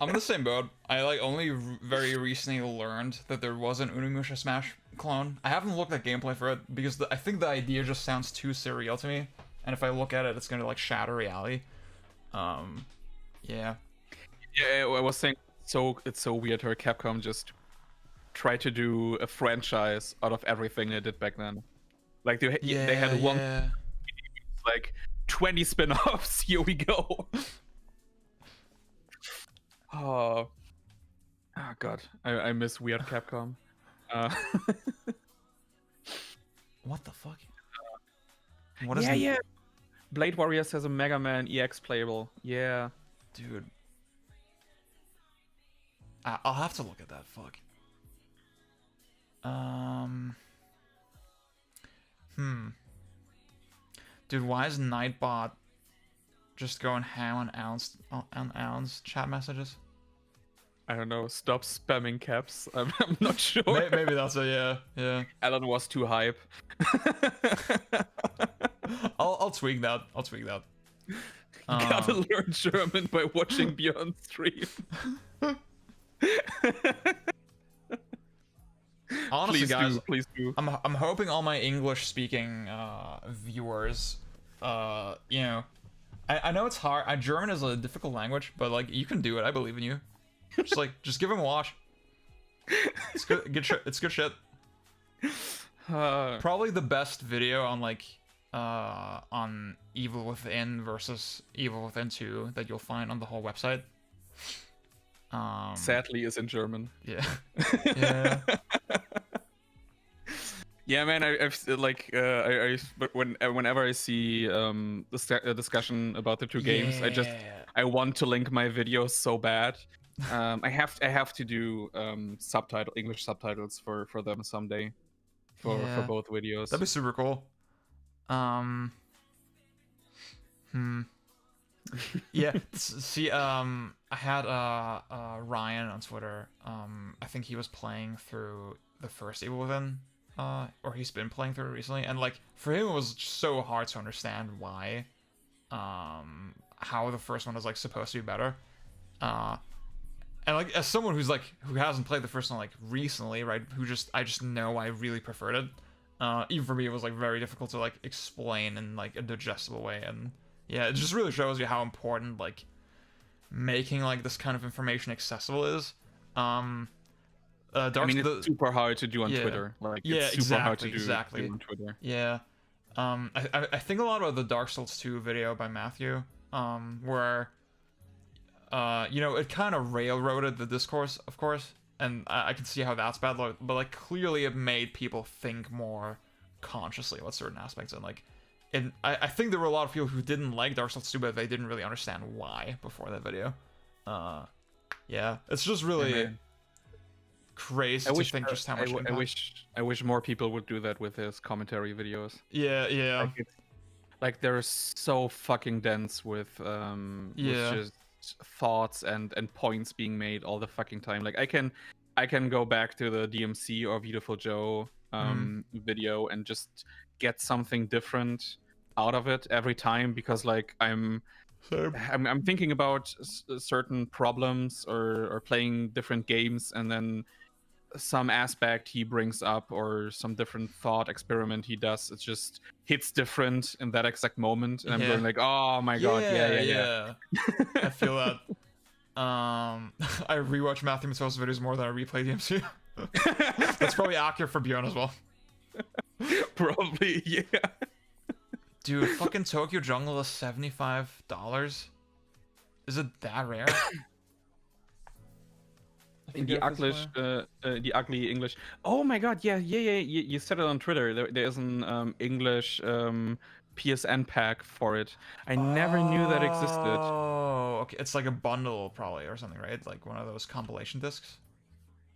I'm in the same boat. I like only very recently learned that there was an Onimusha Smash clone. I haven't looked at gameplay for it because I think the idea just sounds too surreal to me, and if I look at it, it's gonna like shatter reality. Yeah. Yeah, I was saying it's so weird how Capcom just tried to do a franchise out of everything they did back then. Like they had one like 20 spin-offs. Here we go. Oh god, I miss weird Capcom. What the fuck? What is yeah. Blade Warriors has a Mega Man EX playable. Yeah, dude. I'll have to look at that. Fuck. Dude, why is Nightbot just going ham on Alan's chat messages? I don't know. Stop spamming caps. I'm not sure. Maybe that's it. Yeah. Alan was too hype. I'll tweak that. You gotta learn German by watching Beyond Stream. Honestly, guys, please do. I'm hoping all my English-speaking viewers, you know, I know it's hard. German is a difficult language, but like you can do it. I believe in you. Just give him a watch. It's good shit. It's good shit. Probably the best video on like on Evil Within versus Evil Within 2 that you'll find on the whole website. Sadly, is in German. Yeah. Yeah. Yeah, man. But whenever I see the discussion about the two games, I want to link my videos so bad. I have to do English subtitles for them someday, for both videos. That'd be super cool. Yeah. See, I had Ryan on Twitter. I think he was playing through the first Evil Within, or he's been playing through it recently, and like for him it was so hard to understand why, how the first one is like supposed to be better, and like as someone who hasn't played the first one like recently, right? I just know I really preferred it. Even for me, it was like very difficult to like explain in like a digestible way, and yeah, it just really shows you how important like making like this kind of information accessible is. It's super hard to do on Twitter. Like, it's super hard to do on Twitter. Yeah. I think a lot about the Dark Souls 2 video by Matthew, where, you know, it kind of railroaded the discourse, of course, and I can see how that's bad, but like clearly it made people think more consciously about certain aspects, and like, I think there were a lot of people who didn't like Dark Souls 2, but they didn't really understand why before that video. Yeah, it's just really crazy to think just how much I wish more people would do that with his commentary videos. Yeah. like they're so fucking dense with just thoughts and points being made all the fucking time. Like I can go back to the DMC or Beautiful Joe video and just get something different out of it every time, because like I'm thinking about certain problems or playing different games, and then some aspect he brings up or some different thought experiment he does, it just hits different in that exact moment, and I'm going like, oh my god, yeah. I feel that. I rewatch Matthew Matsuo's videos more than I replay the MCU. That's probably accurate for Bjorn as well. Probably, yeah. Dude, fucking Tokyo Jungle is $75. Is it that rare? In the ugly English. Oh my god, yeah. You said it on Twitter. There's an English PSN pack for it. I never knew that existed. Oh, okay. It's like a bundle probably or something, right? Like one of those compilation discs.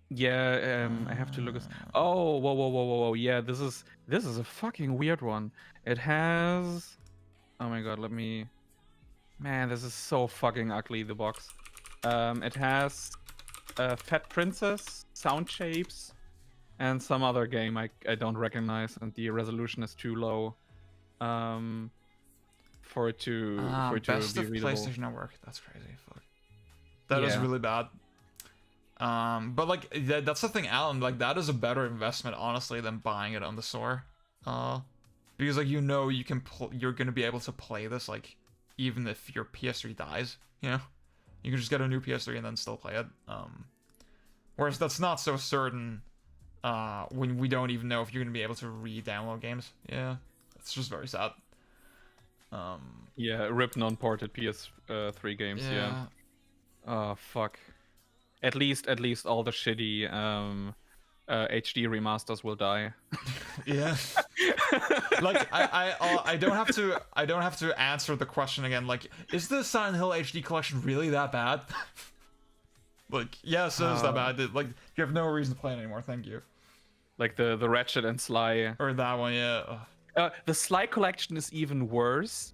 Yeah, I have to look. Oh, whoa. Yeah, this is a fucking weird one. It has. Oh my god, let me. Man, this is so fucking ugly. The box. It has. Fat Princess, Sound Shapes, and some other game I don't recognize, and the resolution is too low for it to best be of readable. PlayStation Network. That's crazy. Fuck. That is really bad. But like that's the thing, Alan. Like that is a better investment, honestly, than buying it on the store. Because like you can you're gonna be able to play this like even if your PS3 dies. You know. You can just get a new PS3 and then still play it. Whereas that's not so certain when we don't even know if you're going to be able to re-download games. Yeah, it's just very sad. Yeah, rip non-ported PS3 games. Yeah. Oh fuck. At least all the shitty HD remasters will die. Yeah. Like I don't have to answer the question again. Like, is the Silent Hill HD collection really that bad? Like, yes, it is that bad. Like, you have no reason to play it anymore. Thank you. Like the Ratchet and Sly. Or that one, yeah. The Sly collection is even worse.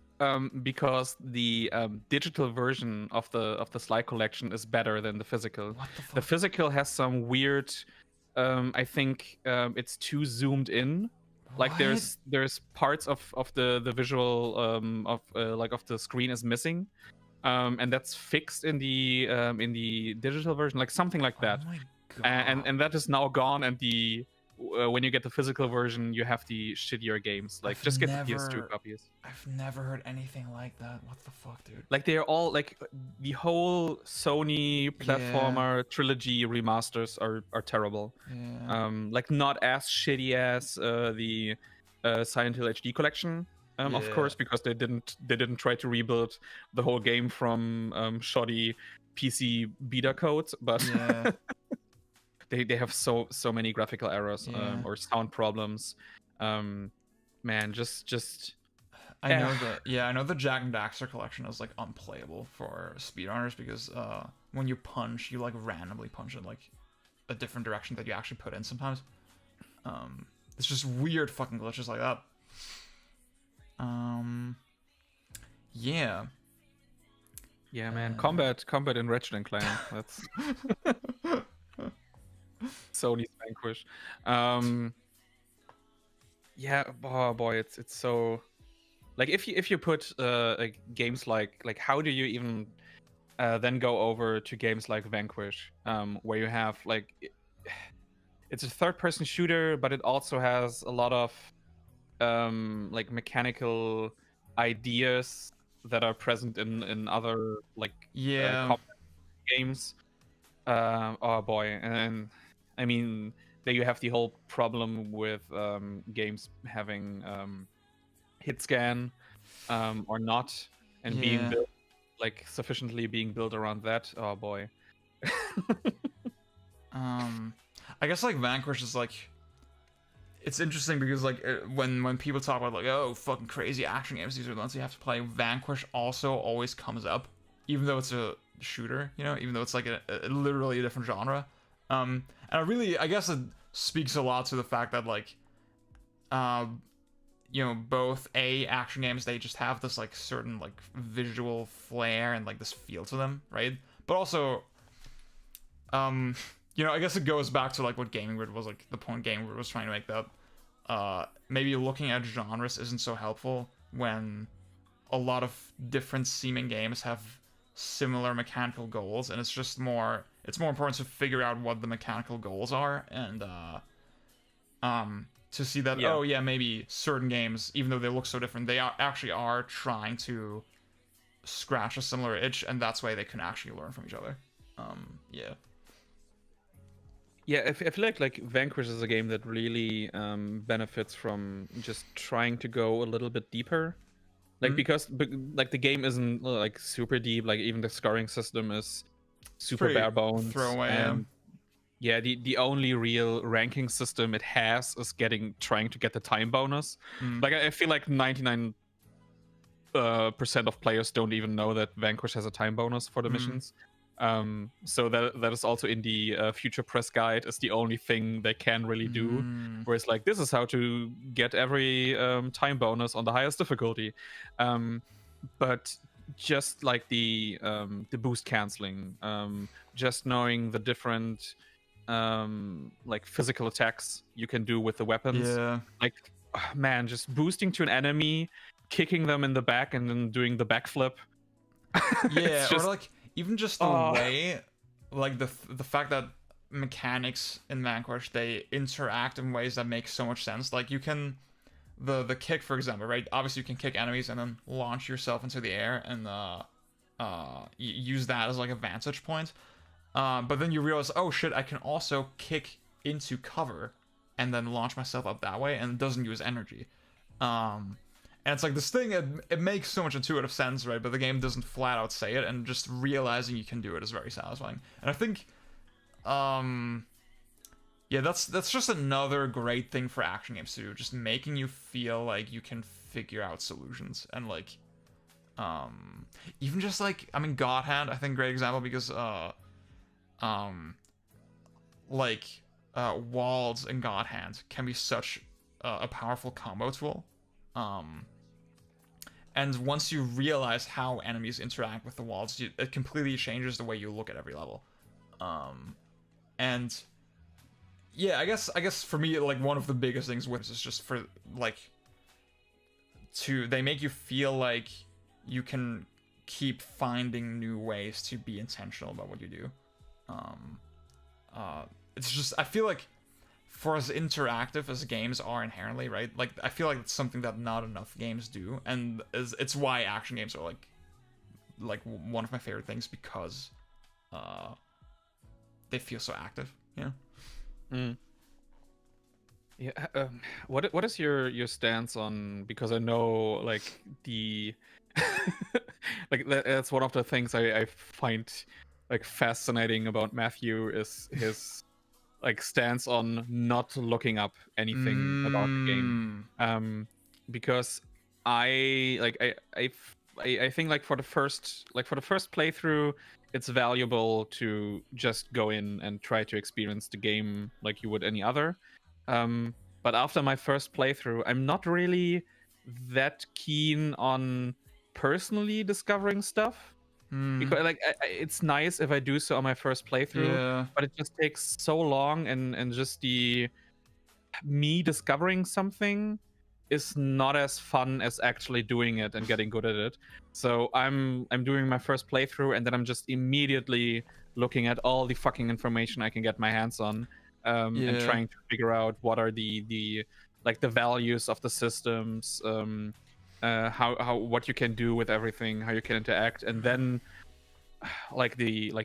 Because the digital version of the Sly collection is better than the physical. What the fuck? The physical has some weird. I think it's too zoomed in. Like there's parts of the visual of the screen is missing, and that's fixed in the digital version, like something like that. Oh my God. And that is now gone. And the when you get the physical version, you have the shittier games. Like just get the PS2 copies. I've never heard anything like that. What the fuck, dude? Like they're all like the whole Sony platformer trilogy remasters are terrible. Yeah. Like not as shitty as the Silent Hill HD collection, of course, because they didn't try to rebuild the whole game from shoddy PC beta code, but they have so many graphical errors or sound problems. Man, just. I know the Jack and Daxter collection is like unplayable for speedrunners because when you punch, you like randomly punch in like a different direction that you actually put in sometimes. It's just weird fucking glitches like that. Yeah. Yeah, man. Combat in Ratchet and Clank. That's Sony's Vanquish. Yeah, oh boy, it's so. Like if you put like games like how do you even then go over to games like Vanquish, where you have like it's a third-person shooter, but it also has a lot of like mechanical ideas that are present in other like games. Oh boy, and I mean there you have the whole problem with games having hit scan or not, and being built like sufficiently being built around that. Oh boy. I guess like Vanquish is like it's interesting because like when people talk about like oh fucking crazy action games, these are the ones you have to play. Vanquish also always comes up, even though it's a shooter, you know, even though it's like a literally a different genre. And I guess it speaks a lot to the fact that like you know, both action games, they just have this like certain like visual flair and like this feel to them, right? But also, you know, I guess it goes back to like what Gaming Grid was, like the point Gaming Grid was trying to make, that maybe looking at genres isn't so helpful when a lot of different seeming games have similar mechanical goals, and it's more important to figure out what the mechanical goals are, and to see that, oh yeah, maybe certain games, even though they look so different, they actually are trying to scratch a similar itch, and that's why they can actually learn from each other. Yeah. Yeah, I feel like Vanquish is a game that really benefits from just trying to go a little bit deeper. Like, because like the game isn't like super deep, like even the scoring system is super bare bones. Throwaway, and yeah, the only real ranking system it has is trying to get the time bonus. Like, I feel like 99% of players don't even know that Vanquish has a time bonus for the missions. So that is also in the future press guide, is the only thing they can really do. Where it's like, this is how to get every time bonus on the highest difficulty. But just like the boost canceling, just knowing the different like physical attacks you can do with the weapons. Yeah. Like, man, just boosting to an enemy, kicking them in the back, and then doing the backflip. Yeah, or like even just the way, like the fact that mechanics in Vanquish, they interact in ways that make so much sense. Like, you can, the kick, for example, right? Obviously you can kick enemies and then launch yourself into the air and use that as like a vantage point. But then you realize, oh shit, I can also kick into cover and then launch myself up that way, and it doesn't use energy. And it's like this thing, it makes so much intuitive sense, right? But the game doesn't flat out say it, and just realizing you can do it is very satisfying. And I think, yeah, that's just another great thing for action games to do, just making you feel like you can figure out solutions. And like, even just like, I mean, God Hand, I think, great example, because walls and God Hand can be such a powerful combo tool. And once you realize how enemies interact with the walls, it completely changes the way you look at every level. And yeah, I guess for me, like, one of the biggest things with this is just for like, they make you feel like you can keep finding new ways to be intentional about what you do. It's just, I feel like, for as interactive as games are inherently, right? Like, I feel like it's something that not enough games do, and it's why action games are like one of my favorite things, because they feel so active, you know? Yeah. What is your stance on, because I know like the like that's one of the things I find like fascinating about Matthew, is his like stance on not looking up anything about the game. Because I think like for the first playthrough, it's valuable to just go in and try to experience the game like you would any other. But after my first playthrough, I'm not really that keen on personally discovering stuff. Because like it's nice if I do so on my first playthrough, but it just takes so long, and just me discovering something is not as fun as actually doing it and getting good at it. So I'm doing my first playthrough, and then I'm just immediately looking at all the fucking information I can get my hands on, and trying to figure out what are the like the values of the systems, how what you can do with everything, how you can interact, and then like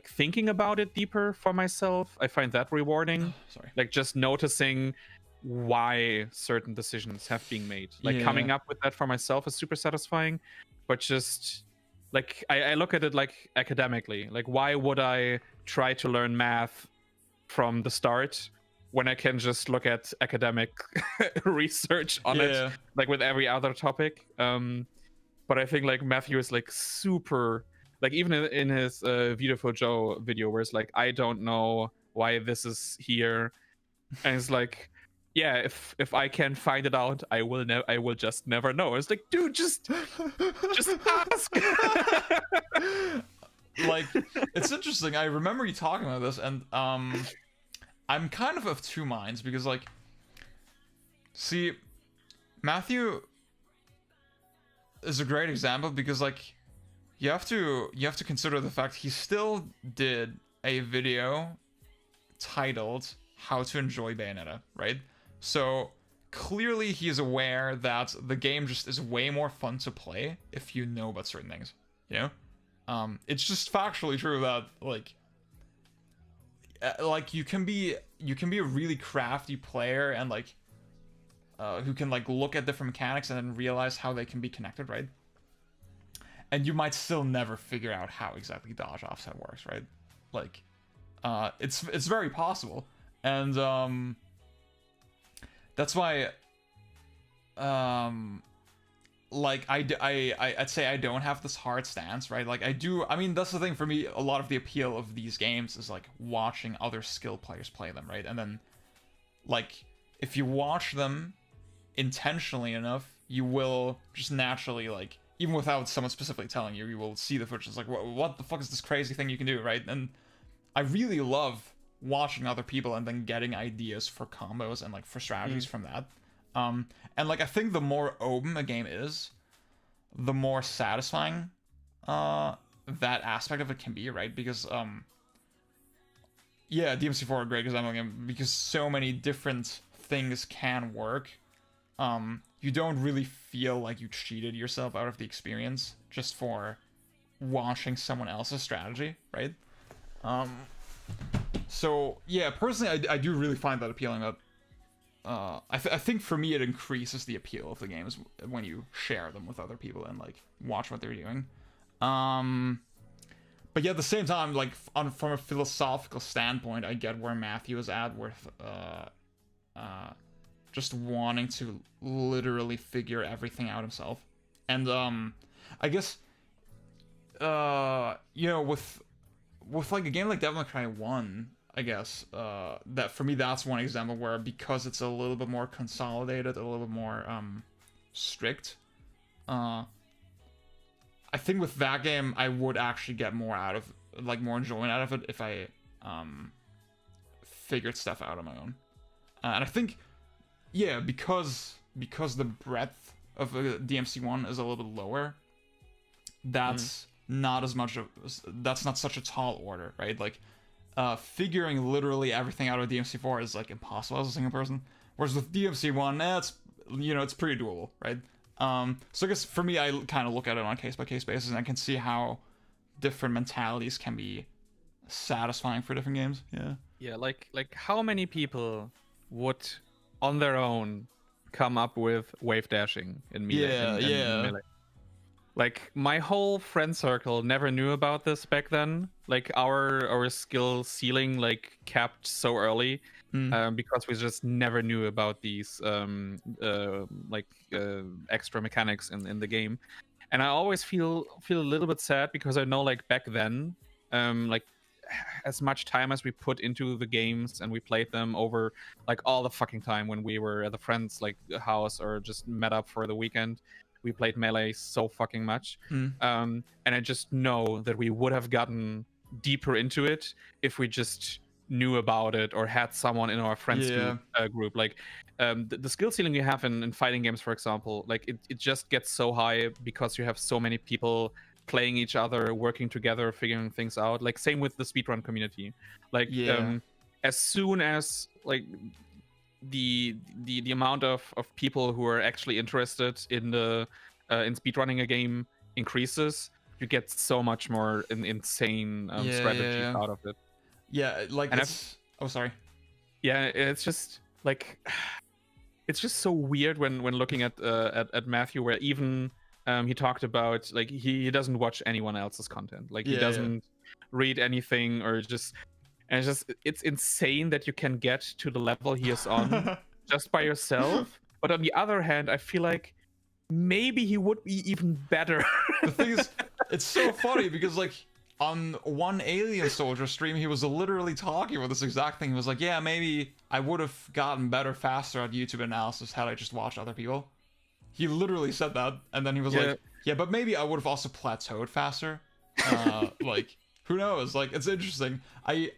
thinking about it deeper for myself, I find that rewarding. Like, just noticing why certain decisions have been made, like coming up with that for myself is super satisfying. But just like I look at it like academically, like, why would I try to learn math from the start when I can just look at academic research on it, like with every other topic? But I think like Matthew is like super, like, even in his Video for Joe video, where it's like, I don't know why this is here, and it's like, yeah, if I can find it out, I will just never know. It's like, dude, just ask. Like, it's interesting. I remember you talking about this, and I'm kind of two minds because, like, see, Matthew is a great example because, like, you have to consider the fact he still did a video titled "How to Enjoy Bayonetta," right? So clearly he's aware that the game just is way more fun to play if you know about certain things, you know? It's just factually true that like you can be a really crafty player and like who can like look at different mechanics and then realize how they can be connected, right? And you might still never figure out how exactly dodge offset works, right? Like, it's very possible, and that's why, like I'd say I don't have this hard stance, right? Like I do. I mean, that's the thing for me. A lot of the appeal of these games is like watching other skilled players play them, right? And then, like, if you watch them intentionally enough, you will just naturally, like, even without someone specifically telling you, you will see the footage. It's like, what the fuck is this crazy thing you can do, right? And I really love watching other people and then getting ideas for combos and like for strategies from that. And like I think the more open a game is, the more satisfying that aspect of it can be, right? Because yeah, DMC4 are a great example again because so many different things can work. You don't really feel like you cheated yourself out of the experience just for watching someone else's strategy, right? So yeah, personally, I do really find that appealing. That I think for me it increases the appeal of the games when you share them with other people and like watch what they're doing. But yeah, at the same time, like from a philosophical standpoint, I get where Matthew is at with just wanting to literally figure everything out himself. And I guess you know, with like a game like Devil May Cry 1, I guess that for me that's one example where, because it's a little bit more consolidated, a little bit more strict, I think with that game I would actually get more out of, like, more enjoyment out of it if I figured stuff out on my own. And I think, yeah, because the breadth of DMC1 is a little bit lower, that's not as much of, that's not such a tall order, right? Like figuring literally everything out of DMC4 is like impossible as a single person, whereas with DMC1, it's, you know, it's pretty doable, right? So I guess for me, I kind of look at it on a case-by-case basis, and I can see how different mentalities can be satisfying for different games. Yeah, like how many people would on their own come up with wave dashing in Melee? In Melee? Like my whole friend circle never knew about this back then. Like our skill ceiling like capped so early because we just never knew about these extra mechanics in the game. And I always feel a little bit sad because I know, like, back then, like, as much time as we put into the games and we played them over like all the fucking time when we were at the friend's like house or just met up for the weekend, we played Melee so fucking much. And I just know that we would have gotten deeper into it if we just knew about it or had someone in our friends group. Like the skill ceiling you have in fighting games, for example, like it just gets so high because you have so many people playing each other, working together, figuring things out. Like same with the speedrun community. Like as soon as like the amount of people who are actually interested in the in speedrunning a game increases, you get so much more insane strategies out of it. Yeah, like and it's... Oh, sorry. Yeah, it's just like it's just so weird when looking at Matthew, where even he talked about like he doesn't watch anyone else's content. Like he doesn't read anything or just... And it's insane that you can get to the level he is on just by yourself. But on the other hand, I feel like maybe he would be even better. The thing is, it's so funny because like on one Alien Soldier stream, he was literally talking about this exact thing. He was like, yeah, maybe I would have gotten better faster at YouTube analysis had I just watched other people. He literally said that, and then he was like, yeah, but maybe I would have also plateaued faster. Like, who knows? Like, it's interesting. I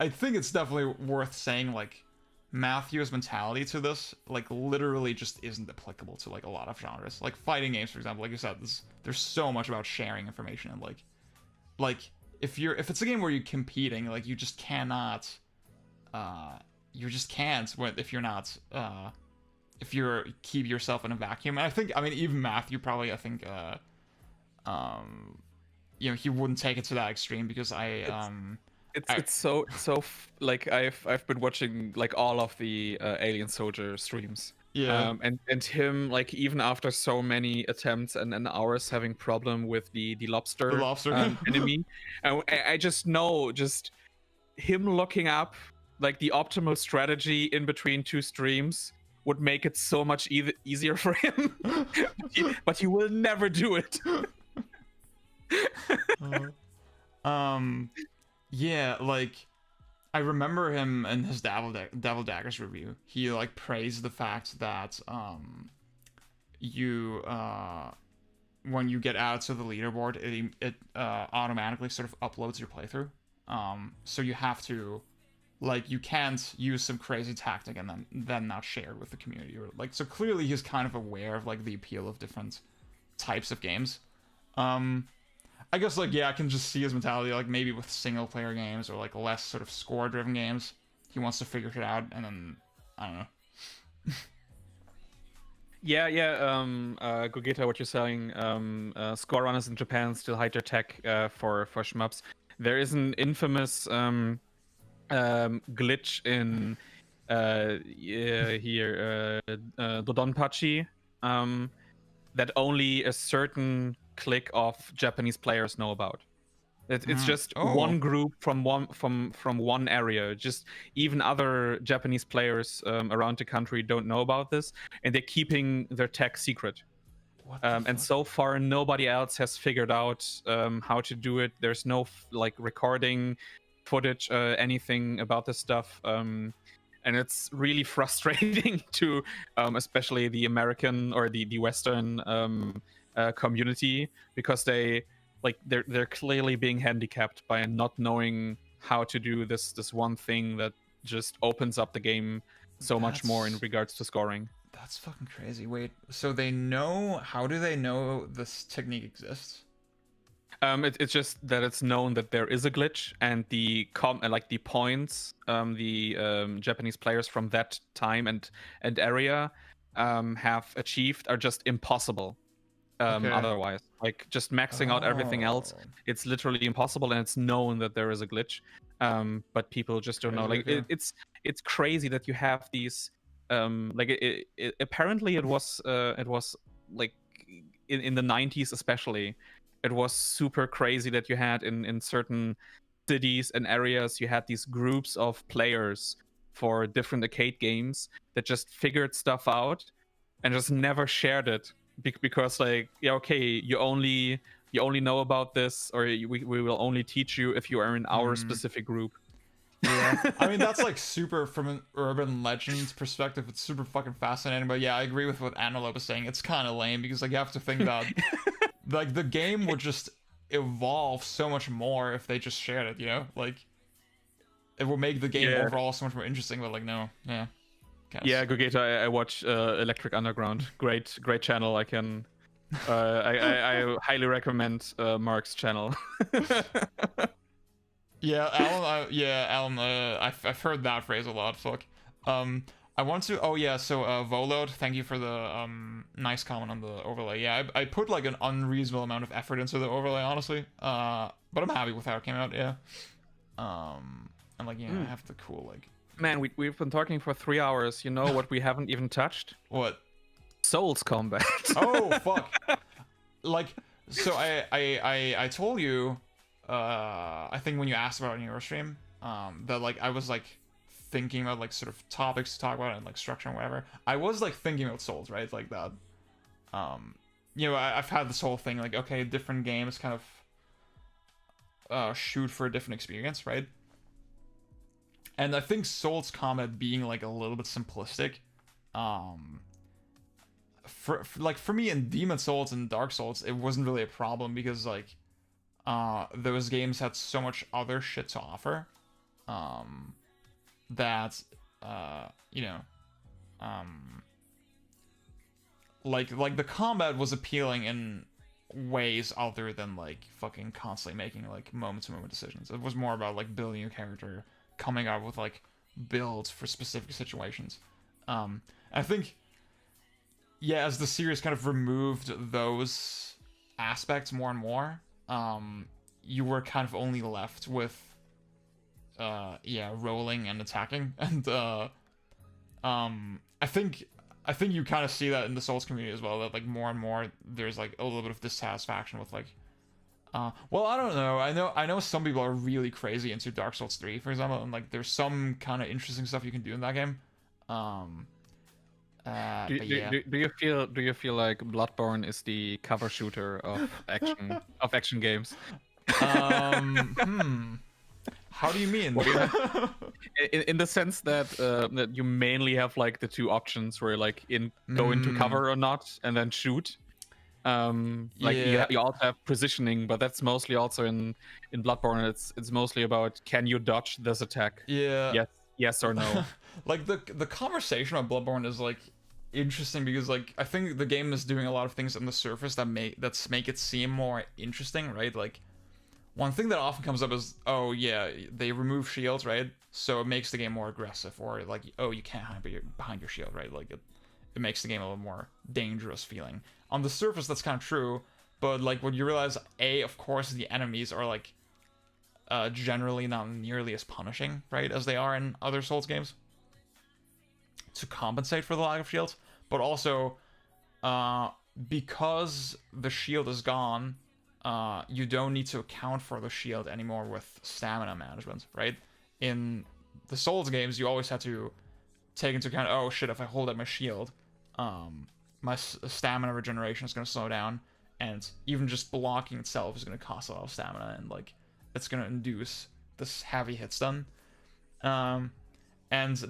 think it's definitely worth saying, like, Matthew's mentality to this, like, literally just isn't applicable to, like, a lot of genres. Like, fighting games, for example, like you said, there's so much about sharing information, and, like, if it's a game where you're competing, like, you just cannot, you just can't, if you're not, if you're keep yourself in a vacuum. And I mean, even Matthew probably, I think, you know, he wouldn't take it to that extreme, because it's so like I've been watching like all of the Alien Soldier streams. Yeah. And him, like, even after so many attempts and hours having problem with the lobster, enemy, I just know, just him looking up like the optimal strategy in between two streams would make it so much easier for him. But he will never do it. Yeah, like, I remember him in his Devil Daggers review. He, like, praised the fact that you when you get out to the leaderboard, it automatically sort of uploads your playthrough. So you have to, like, you can't use some crazy tactic and then not share it with the community, or like, so clearly he's kind of aware of, like, the appeal of different types of games. I guess, like, yeah, I can just see his mentality, like, maybe with single-player games or, like, less sort of score-driven games. He wants to figure it out, and then, I don't know. Gogeta, what you're saying, score runners in Japan still hide their tech for shmups. There is an infamous glitch in Dodonpachi that only a certain clique of Japanese players know about. It's just one group from one area. Just even other Japanese players around the country don't know about this, and they're keeping their tech secret. And so far, nobody else has figured out how to do it. There's no like recording footage, anything about this stuff. And it's really frustrating to especially the American or the Western community, because they're clearly being handicapped by not knowing how to do this one thing that just opens up the game so much more in regards to scoring. That's fucking crazy. Wait, so they know, how do they know this technique exists? It's just that it's known that there is a glitch, and the points the Japanese players from that time and area have achieved are just impossible. Otherwise, like, just maxing out everything else, it's literally impossible, and it's known that there is a glitch, but people just don't know. Like, it's crazy that you have these apparently it was like in the 90s especially, it was super crazy that you had in certain cities and areas, you had these groups of players for different arcade games that just figured stuff out and just never shared it, because, like, yeah, okay, you only know about this, or we will only teach you if you are in our specific group. Yeah, I mean, that's, like, super, from an urban legends perspective, it's super fucking fascinating. But yeah, I agree with what Antelope was saying. It's kind of lame, because, like, you have to think that like, the game would just evolve so much more if they just shared it, you know? Like, it will make the game overall so much more interesting. But, like, no, yeah. Yeah, Gogeta, I watch Electric Underground. Great channel. I can I highly recommend Mark's channel. Yeah, Alan, I've heard that phrase a lot. Fuck. I want to. Oh yeah, so Volode, thank you for the nice comment on the overlay. Yeah, I put, like, an unreasonable amount of effort into the overlay, honestly. But I'm happy with how it came out. Yeah. And, like, I have the cool, like. Man, we've been talking for 3 hours. You know what we haven't even touched? What? Souls combat. Oh fuck. Like, so I told you. I think when you asked about it in your stream, that, like, I was, like, thinking about, like, sort of topics to talk about and, like, structure and whatever. I was, like, thinking about Souls, right? Like that. You know, I've had this whole thing, like, okay, different games kind of shoot for a different experience, right? And I think Souls combat being like a little bit simplistic, for me in Demon Souls and Dark Souls, it wasn't really a problem because like those games had so much other shit to offer, that you know, like the combat was appealing in ways other than like fucking constantly making like moment-to-moment decisions. It was more about like building your character, coming up with like builds for specific situations. I think, yeah, as the series kind of removed those aspects more and more, you were kind of only left with rolling and attacking. And I think you kind of see that in the Souls community as well, that like more and more there's like a little bit of dissatisfaction with like well, I don't know. I know some people are really crazy into Dark Souls 3, for example, and like there's some kind of interesting stuff you can do in that game. Do you feel like Bloodborne is the cover shooter of action games? How do you mean? In the sense that that you mainly have like the two options where like go into cover or not, and then shoot. You also have positioning, but that's mostly also in Bloodborne. It's mostly about, can you dodge this attack? Yeah. Yes or no. Like the conversation about Bloodborne is like interesting because like I think the game is doing a lot of things on the surface that make it seem more interesting, right? Like one thing that often comes up is, oh yeah, they remove shields, right? So it makes the game more aggressive, or like, oh, you can't hide behind your shield, right? Like it makes the game a little more dangerous feeling. On the surface, that's kind of true, but like when you realize, of course, the enemies are like generally not nearly as punishing, right, as they are in other Souls games, to compensate for the lack of shields, but also because the shield is gone, you don't need to account for the shield anymore with stamina management, right? In the Souls games, you always had to take into account, oh shit, if I hold up my shield, my stamina regeneration is going to slow down, and even just blocking itself is going to cost a lot of stamina, and like it's going to induce this heavy hit stun. And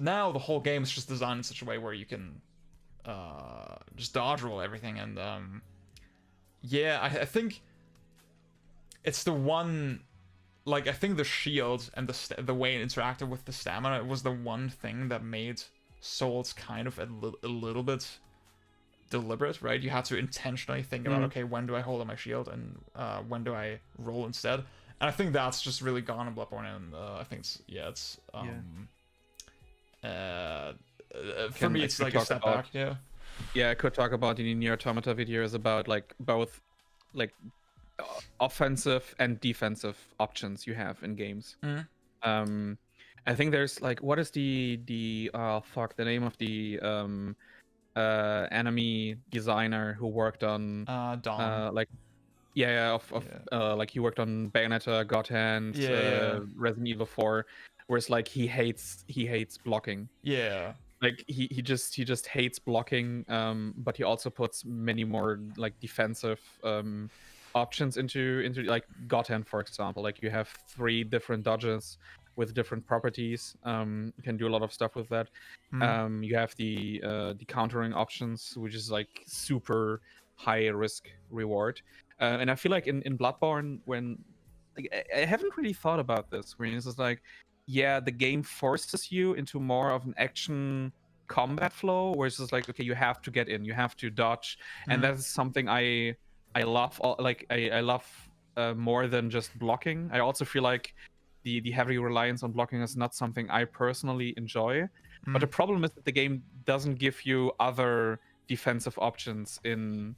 now the whole game is just designed in such a way where you can just dodge roll everything, and I think it's the one, like, I think the shield and the way it interacted with the stamina was the one thing that made Souls kind of a little bit deliberate, right? You had to intentionally think about, okay, when do I hold on my shield, and when do I roll instead? And I think that's just really gone in Bloodborne, and I think for me it's like a step back. I could talk about in the Nier Automata videos about like both like offensive and defensive options you have in games. I think there's like, what is the name of the enemy designer who worked on Dawn. like he worked on Bayonetta, God Hand, Resident Evil 4, where it's like he hates blocking. Like he just hates blocking, but he also puts many more like defensive options into like God Hand, for example. Like you have 3 different dodges with different properties. You can do a lot of stuff with that. You have the countering options, which is like super high risk reward. And I feel like in Bloodborne, when like, I haven't really thought about this, when it's just like, the game forces you into more of an action combat flow, where it's just like, okay, you have to get in, you have to dodge, and that is something I love. Like I love more than just blocking. I also feel like the heavy reliance on blocking is not something I personally enjoy. But the problem is that the game doesn't give you other defensive options in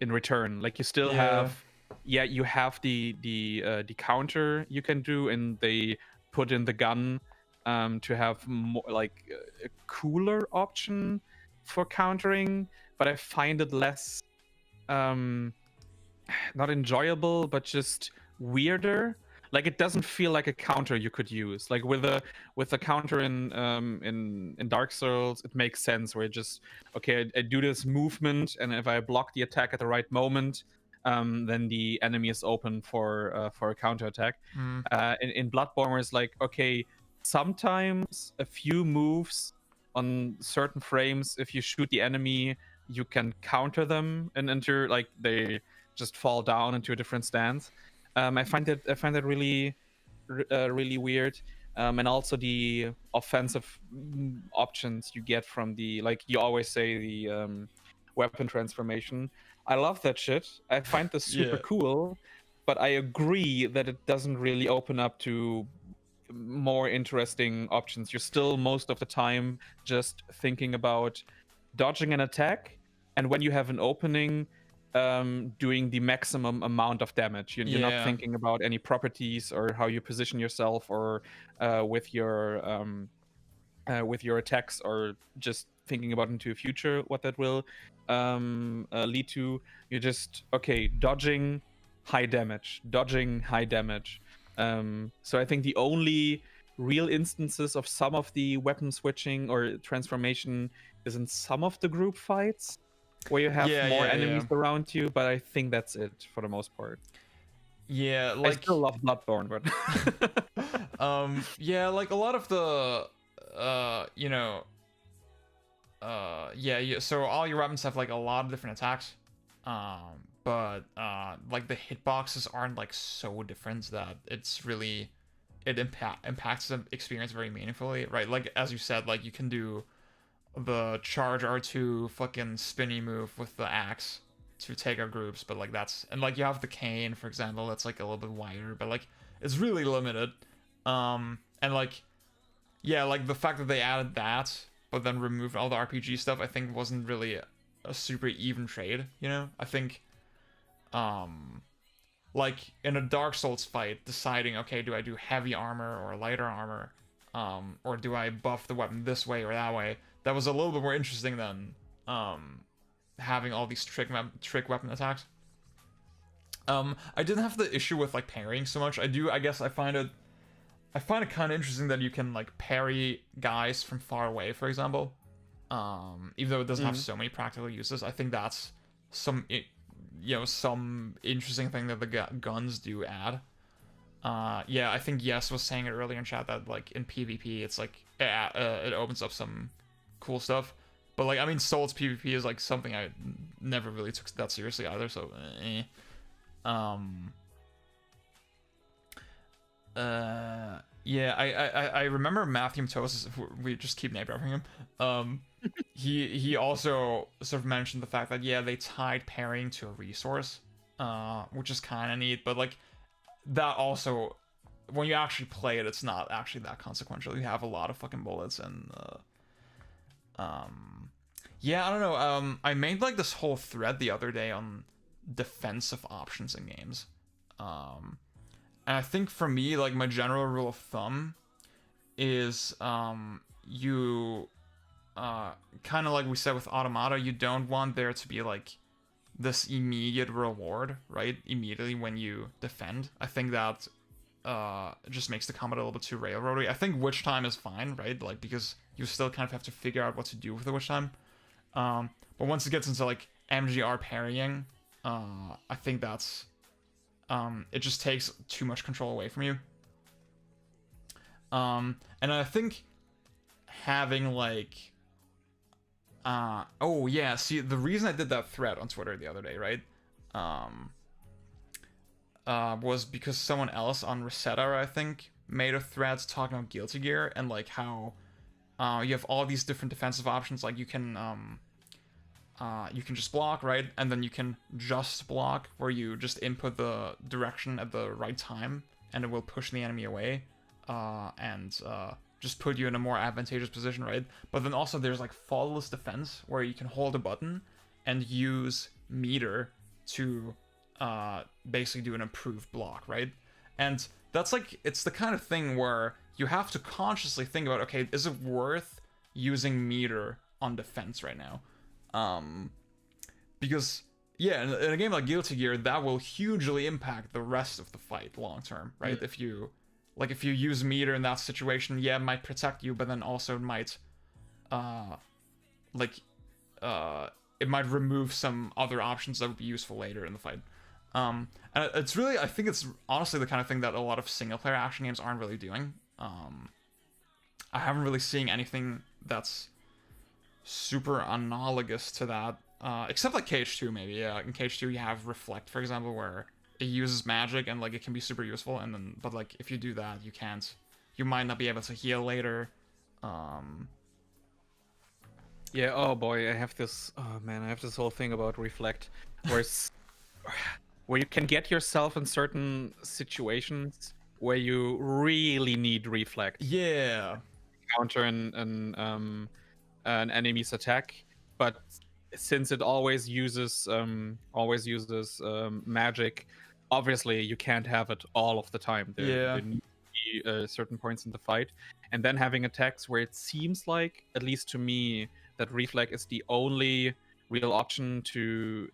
return. Like you still have you have the counter you can do, and they put in the gun to have more like a cooler option for countering, but I find it less not enjoyable, but just weirder. Like it doesn't feel like a counter you could use. Like with a counter in Dark Souls, it makes sense, where it just, okay, I do this movement, and if I block the attack at the right moment, then the enemy is open for a counterattack. Mm. In Bloodborne, where it's like, okay, sometimes a few moves on certain frames, if you shoot the enemy, you can counter them and enter, like, they just fall down into a different stance. I find that really really weird. And also the offensive options you get from the, like you always say, the weapon transformation. I love that shit. I find this super Yeah. cool, but I agree that it doesn't really open up to more interesting options. You're still most of the time just thinking about dodging an attack, and when you have an opening, doing the maximum amount of damage. You're not Yeah. thinking about any properties or how you position yourself, or with your attacks, or just thinking about into the future what that will lead to. You're just, okay, dodging, high damage, dodging, high damage. So I think the only real instances of some of the weapon switching or transformation is in some of the group fights, where you have more enemies around you, but I think that's it for the most part. Yeah, I like still love Bloodborne, but yeah, like a lot of the so all your weapons have like a lot of different attacks. But like the hitboxes aren't like so different that it's really impacts the experience very meaningfully, right? Like as you said, like you can do the charge R2 fucking spinny move with the axe to take out groups, but like that's, and like you have the cane, for example, that's like a little bit wider, but like it's really limited. And like yeah, like the fact that they added that but then removed all the RPG stuff, I think wasn't really a super even trade, you know? I think like in a Dark Souls fight, deciding, okay, do I do heavy armor or lighter armor, or do I buff the weapon this way or that way, that was a little bit more interesting than having all these trick weapon attacks. I didn't have the issue with like parrying so much. I guess I find it kind of interesting that you can like parry guys from far away, for example. Even though it doesn't have so many practical uses, I think that's some interesting thing that the guns do add. Yeah, I think Yes was saying it earlier in chat that like in PvP it's like it opens up some cool stuff. But like, I mean, Souls PvP is like something I never really took that seriously either, so yeah, I remember Matthew Matosis, we just keep name dropping him. He also sort of mentioned the fact that yeah, they tied parrying to a resource, which is kind of neat, but like that also, when you actually play it, it's not actually that consequential. You have a lot of fucking bullets, and yeah, I don't know. I made like this whole thread the other day on defensive options in games. And I think for me, like my general rule of thumb is you kind of like we said with Automata, you don't want there to be like this immediate reward, right? Immediately when you defend. I think that it just makes the combat a little bit too railroady. I think witch time is fine, right? Like, because you still kind of have to figure out what to do with the witch time. But once it gets into like MGR parrying, I think that's it just takes too much control away from you. And I think having like oh yeah, see, the reason I did that thread on Twitter the other day, right? Was because someone else on Resetter, I think, made a thread talking about Guilty Gear and like how you have all these different defensive options. Like you can just block, right? And then you can just block, where you just input the direction at the right time and it will push the enemy away, and just put you in a more advantageous position, right? But then also there's like flawless defense, where you can hold a button and use meter to basically do an improved block, right? And that's like, it's the kind of thing where you have to consciously think about, okay, is it worth using meter on defense right now? Because yeah, in a game like Guilty Gear, that will hugely impact the rest of the fight long term, right? If you use meter in that situation, yeah, it might protect you, but then also it might it might remove some other options that would be useful later in the fight. And it's really, I think it's honestly the kind of thing that a lot of single player action games aren't really doing. I haven't really seen anything that's super analogous to that, except like KH2 maybe. Yeah, in KH2 you have Reflect, for example, where it uses magic and like it can be super useful, and then but like if you do that, you might not be able to heal later. Yeah, oh boy, I have this, oh man, I have this whole thing about Reflect, where where you can get yourself in certain situations where you really need Reflect. Yeah. Counter an enemy's attack, but since it always uses magic, obviously you can't have it all of the time. There need to be certain points in the fight, and then having attacks where it seems like, at least to me, that Reflect is the only real option to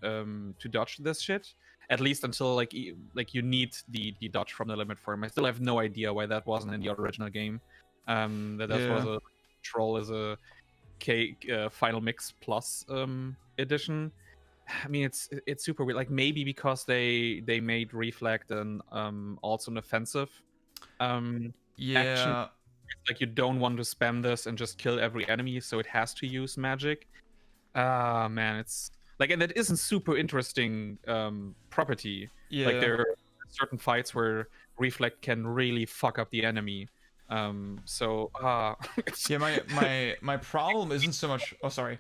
dodge this shit. At least until like you need the dodge from the limit form. I still have no idea why that wasn't in the original game. That was a troll as a Final Mix Plus edition. I mean, it's super weird. Like maybe because they made Reflect and also an offensive action. Like you don't want to spam this and just kill every enemy, so it has to use magic. Man, it's like, and that isn't super interesting property. Like there are certain fights where Reflect can really fuck up the enemy. So yeah, my problem isn't so much. Oh, sorry.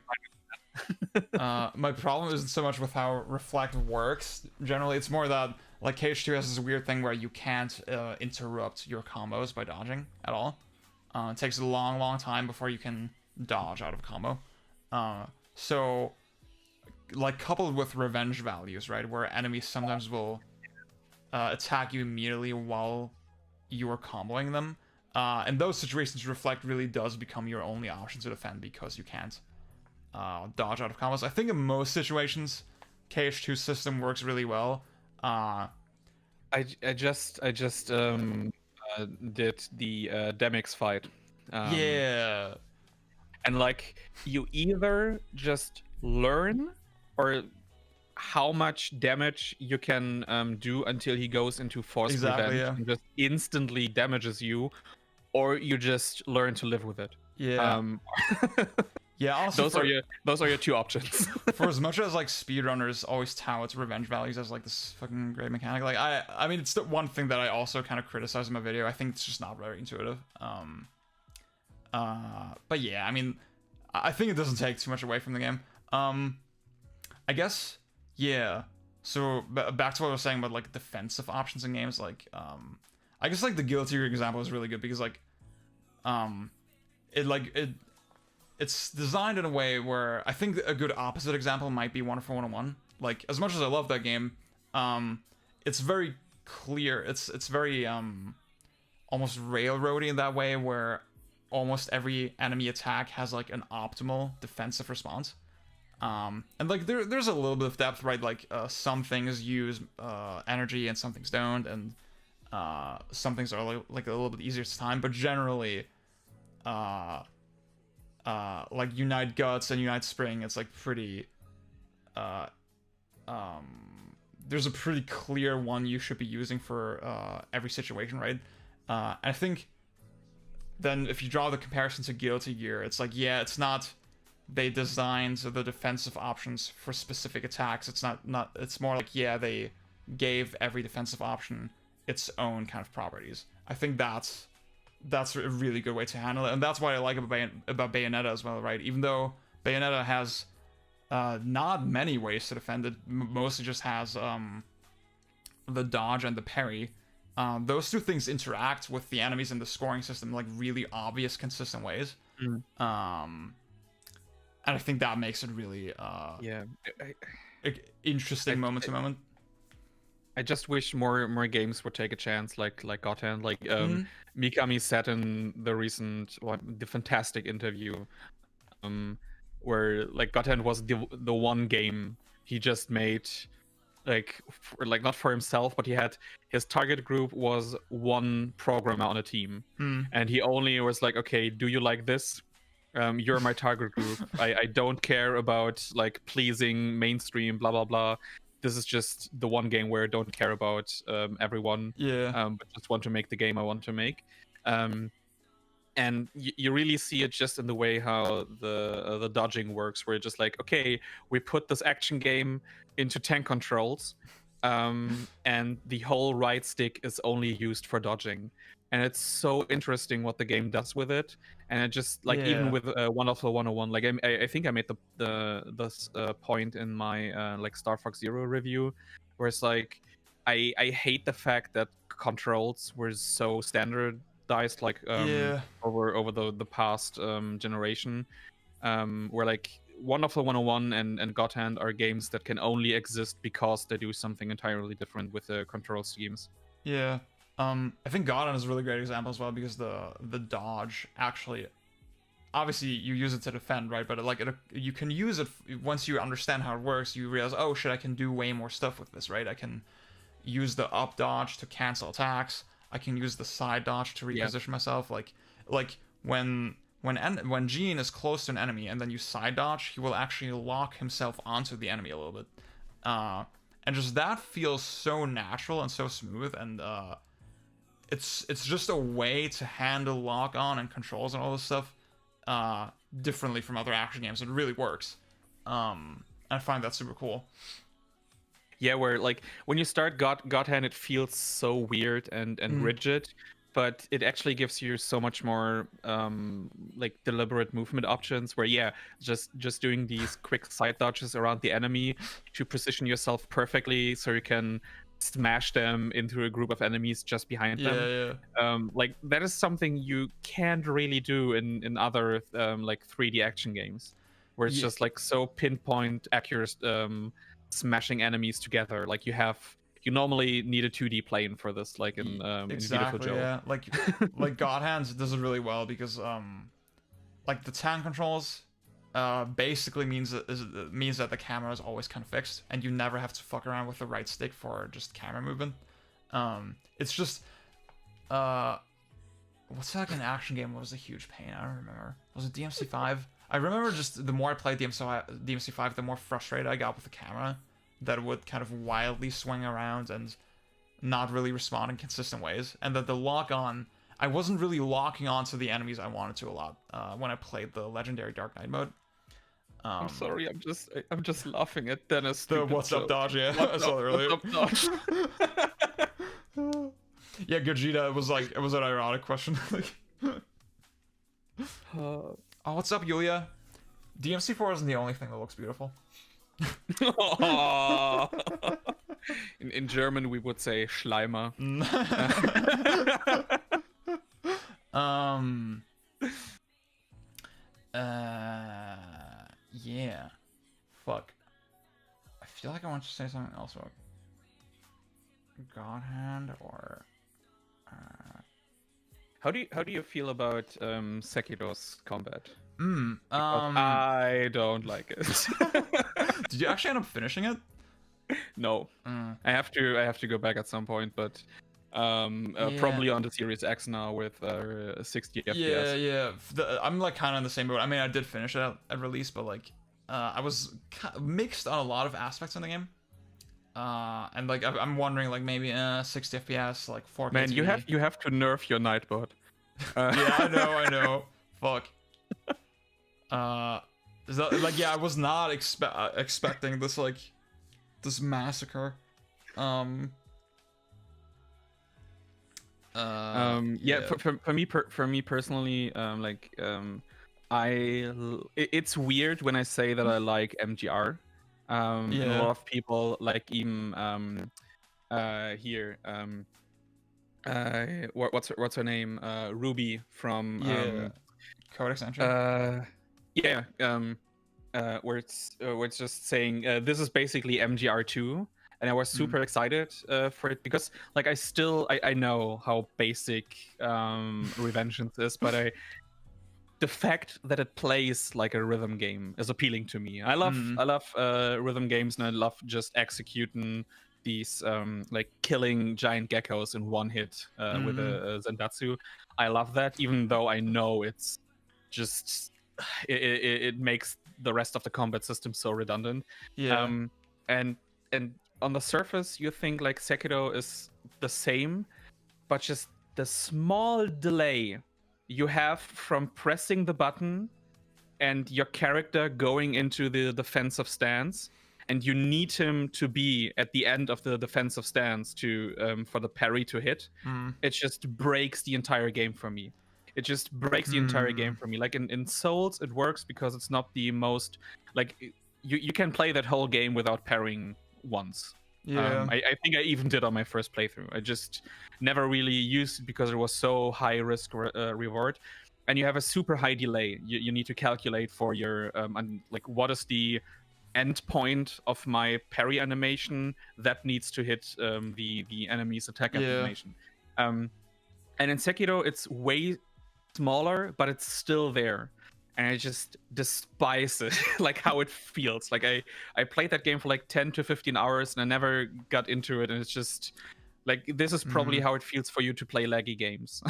My problem isn't so much with how Reflect works. Generally, it's more that like KH2 has this weird thing where you can't interrupt your combos by dodging at all. It takes a long time before you can dodge out of combo. So, like coupled with revenge values, right, where enemies sometimes will attack you immediately while you are comboing them. In those situations, Reflect really does become your only option to defend because you can't dodge out of combos. I think in most situations, KH2's system works really well. I just did the Demix fight. Yeah. And like you either just learn or how much damage you can do until he goes into forced revenge and just instantly damages you, or you just learn to live with it. Yeah. Yeah, honestly, those are your two options. For as much as like speedrunners always tout revenge values as like this fucking great mechanic, like I mean it's the one thing that I also kind of criticize in my video. I think it's just not very intuitive. But yeah, I mean, I think it doesn't take too much away from the game. I guess, yeah. So back to what I was saying about like defensive options in games, like I guess like the Guilty Gear example is really good because like it's designed in a way where I think a good opposite example might be Wonderful 101. Like as much as I love that game, it's very clear. It's very almost railroady in that way where almost every enemy attack has like an optimal defensive response. And like there's a little bit of depth, right? Like some things use energy and some things don't, and some things are like a little bit easier to time, but generally like Unite Guts and Unite Spring, it's like pretty there's a pretty clear one you should be using for every situation, right? I think then if you draw the comparison to Guilty Gear, it's like, yeah, it's not they designed the defensive options for specific attacks. It's not it's more like, yeah, they gave every defensive option its own kind of properties. I think that's a really good way to handle it, and that's what I like about Bayonetta as well, right? Even though Bayonetta has not many ways to defend it, mostly just has the dodge and the parry. Those two things interact with the enemies in the scoring system in like really obvious, consistent ways. And I think that makes it really interesting moment to moment. I just wish more games would take a chance, like Gotham, like Mikami said in the recent the fantastic interview, where like Gotham was the one game he just made, like not for himself, but he had his target group was one programmer on a team, and he only was like, okay, do you like this? You're my target group. I don't care about like pleasing mainstream, blah blah blah. this is just the one game where I don't care about everyone, but just want to make the game I want to make. And you really see it just in the way how the dodging works, where you're just like, okay, we put this action game into tank controls, and the whole right stick is only used for dodging, and it's so interesting what the game does with it. And it just like even with Wonderful 101, like I think I made this point in my like Star Fox Zero review, where it's like I hate the fact that controls were so standardized, like over the past generation, where like Wonderful 101 and God Hand are games that can only exist because they do something entirely different with the control schemes. Yeah. I think God Hand is a really great example as well, because the dodge actually, obviously you use it to defend, right? But you can use it once you understand how it works. You realize, oh shit, I can do way more stuff with this, right? I can use the up dodge to cancel attacks. I can use the side dodge to reposition myself. Like when Gene is close to an enemy and then you side dodge, he will actually lock himself onto the enemy a little bit. And just that feels so natural and so smooth, and it's just a way to handle lock on and controls and all this stuff differently from other action games. It really works. I find that super cool. Yeah, where like when you start God Hand, it feels so weird and rigid, but it actually gives you so much more like deliberate movement options, where just doing these quick side dodges around the enemy to position yourself perfectly so you can smash them into a group of enemies just behind them. Like that is something you can't really do in other like 3D action games, where it's just like so pinpoint accurate, smashing enemies together. Like you normally need a 2D plane for this, like in exactly, Beautiful Joe. Like God Hands does it really well, because like the tank controls basically means that the camera is always kind of fixed, and you never have to fuck around with the right stick for just camera movement. It's just what's like an action game? What was a huge pain? I don't remember. Was it DMC5? I remember just the more I played DMC5, the more frustrated I got with the camera, that it would kind of wildly swing around and not really respond in consistent ways, and that the lock on, I wasn't really locking onto the enemies I wanted to a lot when I played the legendary Dark Knight mode. I'm sorry, I'm just laughing at Dennis. The what's up dodge, I saw it earlier. What's up dodge? Yeah, Gogeta, it was an ironic question. Oh, what's up, Yulia? DMC4 isn't the only thing that looks beautiful. In German, we would say Schleimer. Yeah. Fuck. I feel like I want to say something else about God Hand or. How do you feel about Sekiro's combat? I don't like it. Did you actually end up finishing it? No. I have to go back at some point, but probably on the Series X now with 60 FPS. Yeah. I'm like kind of in the same boat. I mean, I did finish it at release, but like I was mixed on a lot of aspects in the game. And like I'm wondering, like maybe 60 FPS, like 4K. Man, TV. you have to nerf your Nightbot. Yeah, I know. Fuck. I was not expecting this this massacre. For me personally, it's weird when I say that I like MGR. A lot of people like even what's her name, Ruby from Codex Entry. Where it's just saying this is basically MGR2, and I was super excited for it, because like I know how basic Revengeance is, but the fact that it plays like a rhythm game is appealing to me. I love rhythm games, and I love just executing these like killing giant geckos in one hit with a Zendatsu. I love that, even though I know it's just it makes the rest of the combat system so redundant. And on the surface you think like Sekiro is the same, but just the small delay you have from pressing the button and your character going into the defensive stance, and you need him to be at the end of the defensive stance to for the parry to hit. It just breaks the entire game for me. It just breaks the entire game for me. Like in Souls, it works because it's not the most like you can play that whole game without parrying once. Yeah. I think I even did on my first playthrough. I just never really used it because it was so high risk reward, and you have a super high delay. You need to calculate for your like what is the end point of my parry animation that needs to hit the enemy's attack animation. And in Sekiro, it's way smaller, but it's still there. And I just despise it, like how it feels. Like I played that game for like 10 to 15 hours and I never got into it. And it's just like, this is probably how it feels for you to play laggy games.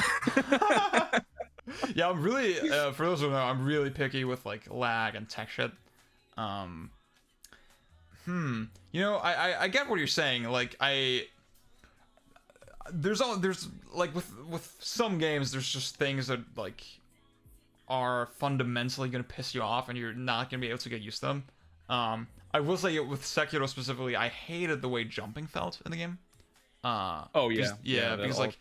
Yeah, I'm really, for those who know, I'm really picky with like lag and tech shit. You know, I get what you're saying. Like there's like with some games, there's just things that like are fundamentally gonna piss you off, and you're not gonna be able to get used to them. I will say with Sekiro specifically, I hated the way jumping felt in the game. Oh yeah, because like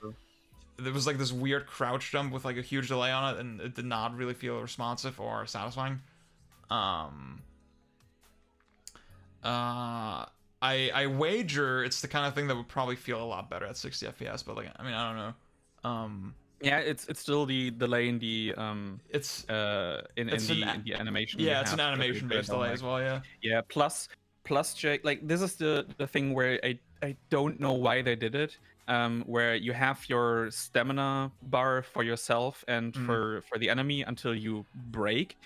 there was like this weird crouch jump with like a huge delay on it, and it did not really feel responsive or satisfying. I wager it's the kind of thing that would probably feel a lot better at 60 FPS, but like I mean I don't know. Yeah, it's still the delay in the it's in the animation. Yeah, it's an animation based delay as well. Yeah. Yeah. Plus, Jake, like this is the thing where I don't know why they did it. Where you have your stamina bar for yourself and for the enemy until you break.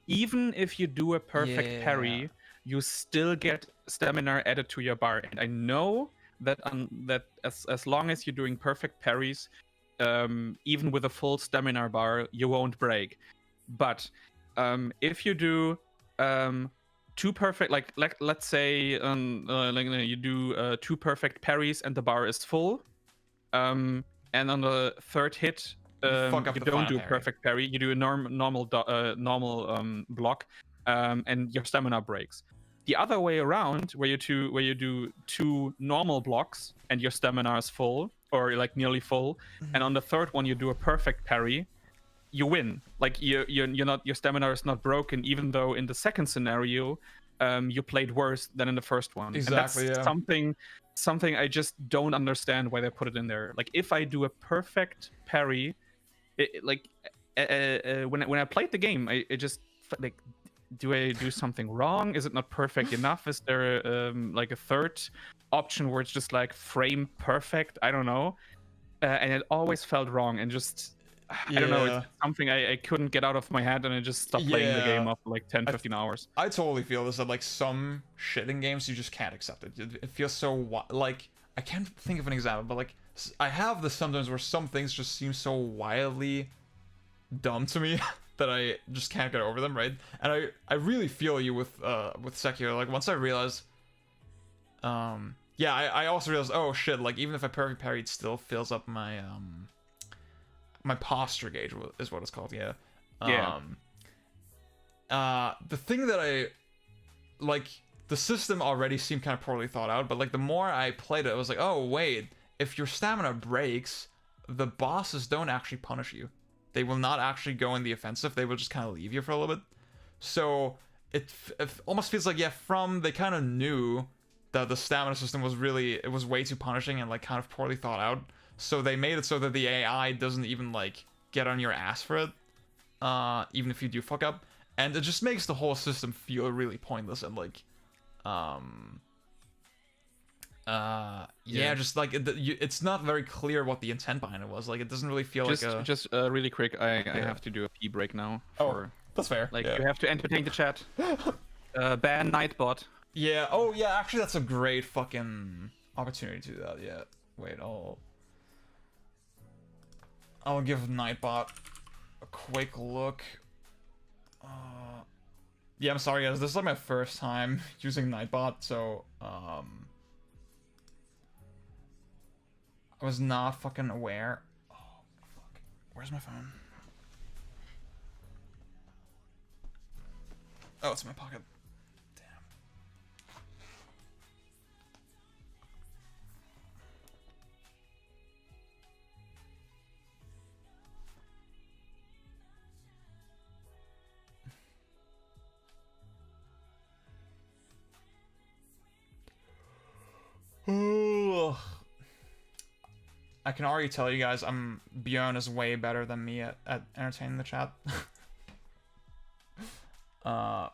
Even if you do a perfect parry, you still get stamina added to your bar. And I know that that as long as you're doing perfect parries, even with a full stamina bar, you won't break. But if you do two perfect, like let's say like you do two perfect parries and the bar is full, and on the third hit you don't do a perfect parry, you do a normal block, and your stamina breaks. The other way around, where you do two normal blocks and your stamina is full or like nearly full, and on the third one you do a perfect parry, you win. Like you're not, your stamina is not broken, even though in the second scenario you played worse than in the first one. Exactly. And that's something I just don't understand why they put it in there. Like if I do a perfect parry, when I played the game, I just like, do I do something wrong? Is it not perfect enough? Is there like a third option where it's just like frame perfect? I don't know. And it always felt wrong, and just I don't know, it's something I couldn't get out of my head, and I just stopped playing the game after like 10-15 hours. I totally feel this, that like some shit in games you just can't accept it. It feels so like, I can't think of an example, but like I have this sometimes where some things just seem so wildly dumb to me that I just can't get over them, right? And I really feel you with Sekiro. Like once I realized, I also realized, oh shit, like even if I perfect parry, it still fills up my my posture gauge is what it's called. The thing that I like, the system already seemed kind of poorly thought out, but like the more I played it, I was like, oh wait, if your stamina breaks, the bosses don't actually punish you. They will not actually go in the offensive. They will just kind of leave you for a little bit. So it almost feels like, they kind of knew that the stamina system was it was way too punishing and like kind of poorly thought out. So they made it so that the AI doesn't even like get on your ass for it, even if you do fuck up. And it just makes the whole system feel really pointless and like, just like it's not very clear what the intent behind it was. Like it doesn't really feel just really quick. I have to do a pee break now. That's fair. Like you have to entertain the chat. Ban Nightbot. Yeah. Oh yeah. Actually, that's a great fucking opportunity to do that. Yeah. Wait. I'll give Nightbot a quick look. Yeah, I'm sorry guys, this is like my first time using Nightbot, so I was not fucking aware. Oh fuck. Where's my phone? Oh, it's in my pocket. Damn. I can already tell you guys, Bjorn is way better than me at entertaining the chat.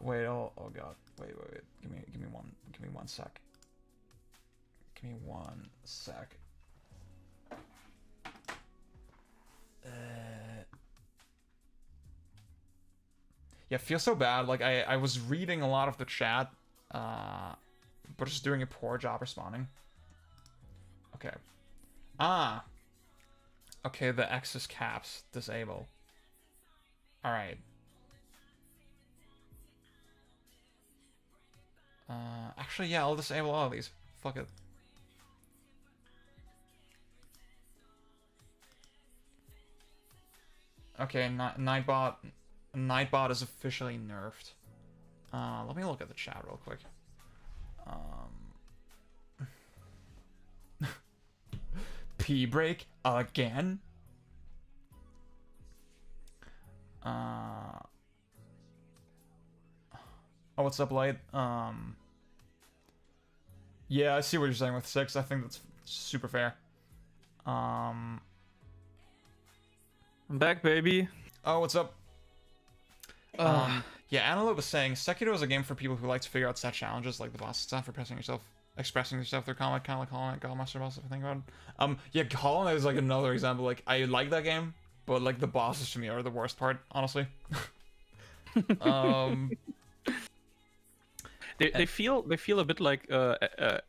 Wait, oh god, wait, give me one sec. Give me 1 sec. Yeah, it feels so bad. Like I was reading a lot of the chat, but just doing a poor job responding. Okay. Okay, the X's caps disable. Alright. Actually, yeah, I'll disable all of these. Fuck it. Okay, Nightbot is officially nerfed. Let me look at the chat real quick. P-break again? Oh, what's up, Light? Yeah, I see what you're saying with 6. I think that's super fair. I'm back, baby. Oh, what's up? Yeah, Antelope was saying Sekiro is a game for people who like to figure out set challenges like the boss stuff for expressing yourself through combat, kind of like Hollow Knight, Godmaster boss, if I think about it. Yeah, Hollow Knight is like another example. Like, I like that game, but like the bosses to me are the worst part, honestly. They feel a bit like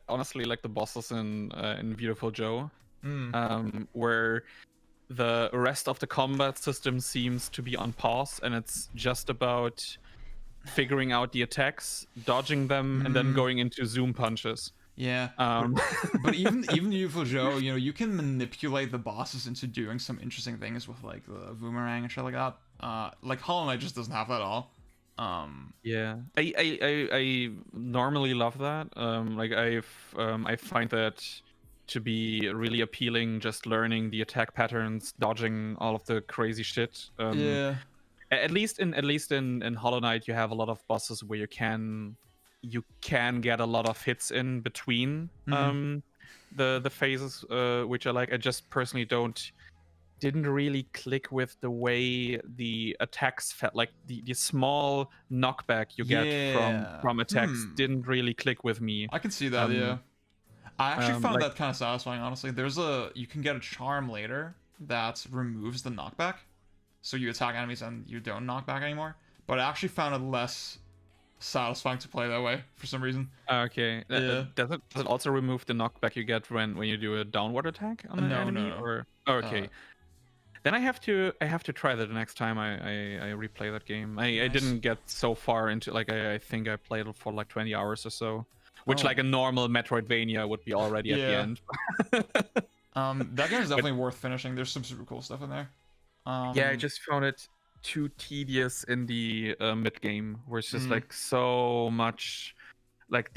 honestly like the bosses in Beautiful Joe, where the rest of the combat system seems to be on pause, and it's just about figuring out the attacks, dodging them, and then going into zoom punches. Yeah. But even Beautiful Joe, you know, you can manipulate the bosses into doing some interesting things with like the boomerang and shit like that. Like Hollow Knight just doesn't have that at all. Yeah, I normally love that. Like I find that to be really appealing, just learning the attack patterns, dodging all of the crazy shit. Yeah. At least in Hollow Knight, you have a lot of bosses where you can get a lot of hits in between the phases, which I like. I just personally didn't really click with the way the attacks felt. Like the small knockback you get from attacks didn't really click with me. I can see that. Yeah. I actually found that kind of satisfying, honestly. You can get a charm later that removes the knockback, so you attack enemies and you don't knock back anymore. But I actually found it less satisfying to play that way for some reason. Okay. Yeah. Does it also remove the knockback you get when you do a downward attack on an enemy? No. Or okay. Then I have to try that the next time I replay that game. I didn't get so far into, like, I think I played it for like 20 hours or so, which like a normal Metroidvania would be already at the end. That game is definitely worth finishing. There's some super cool stuff in there. Yeah, I just found it too tedious in the mid game, where it's just like so much, like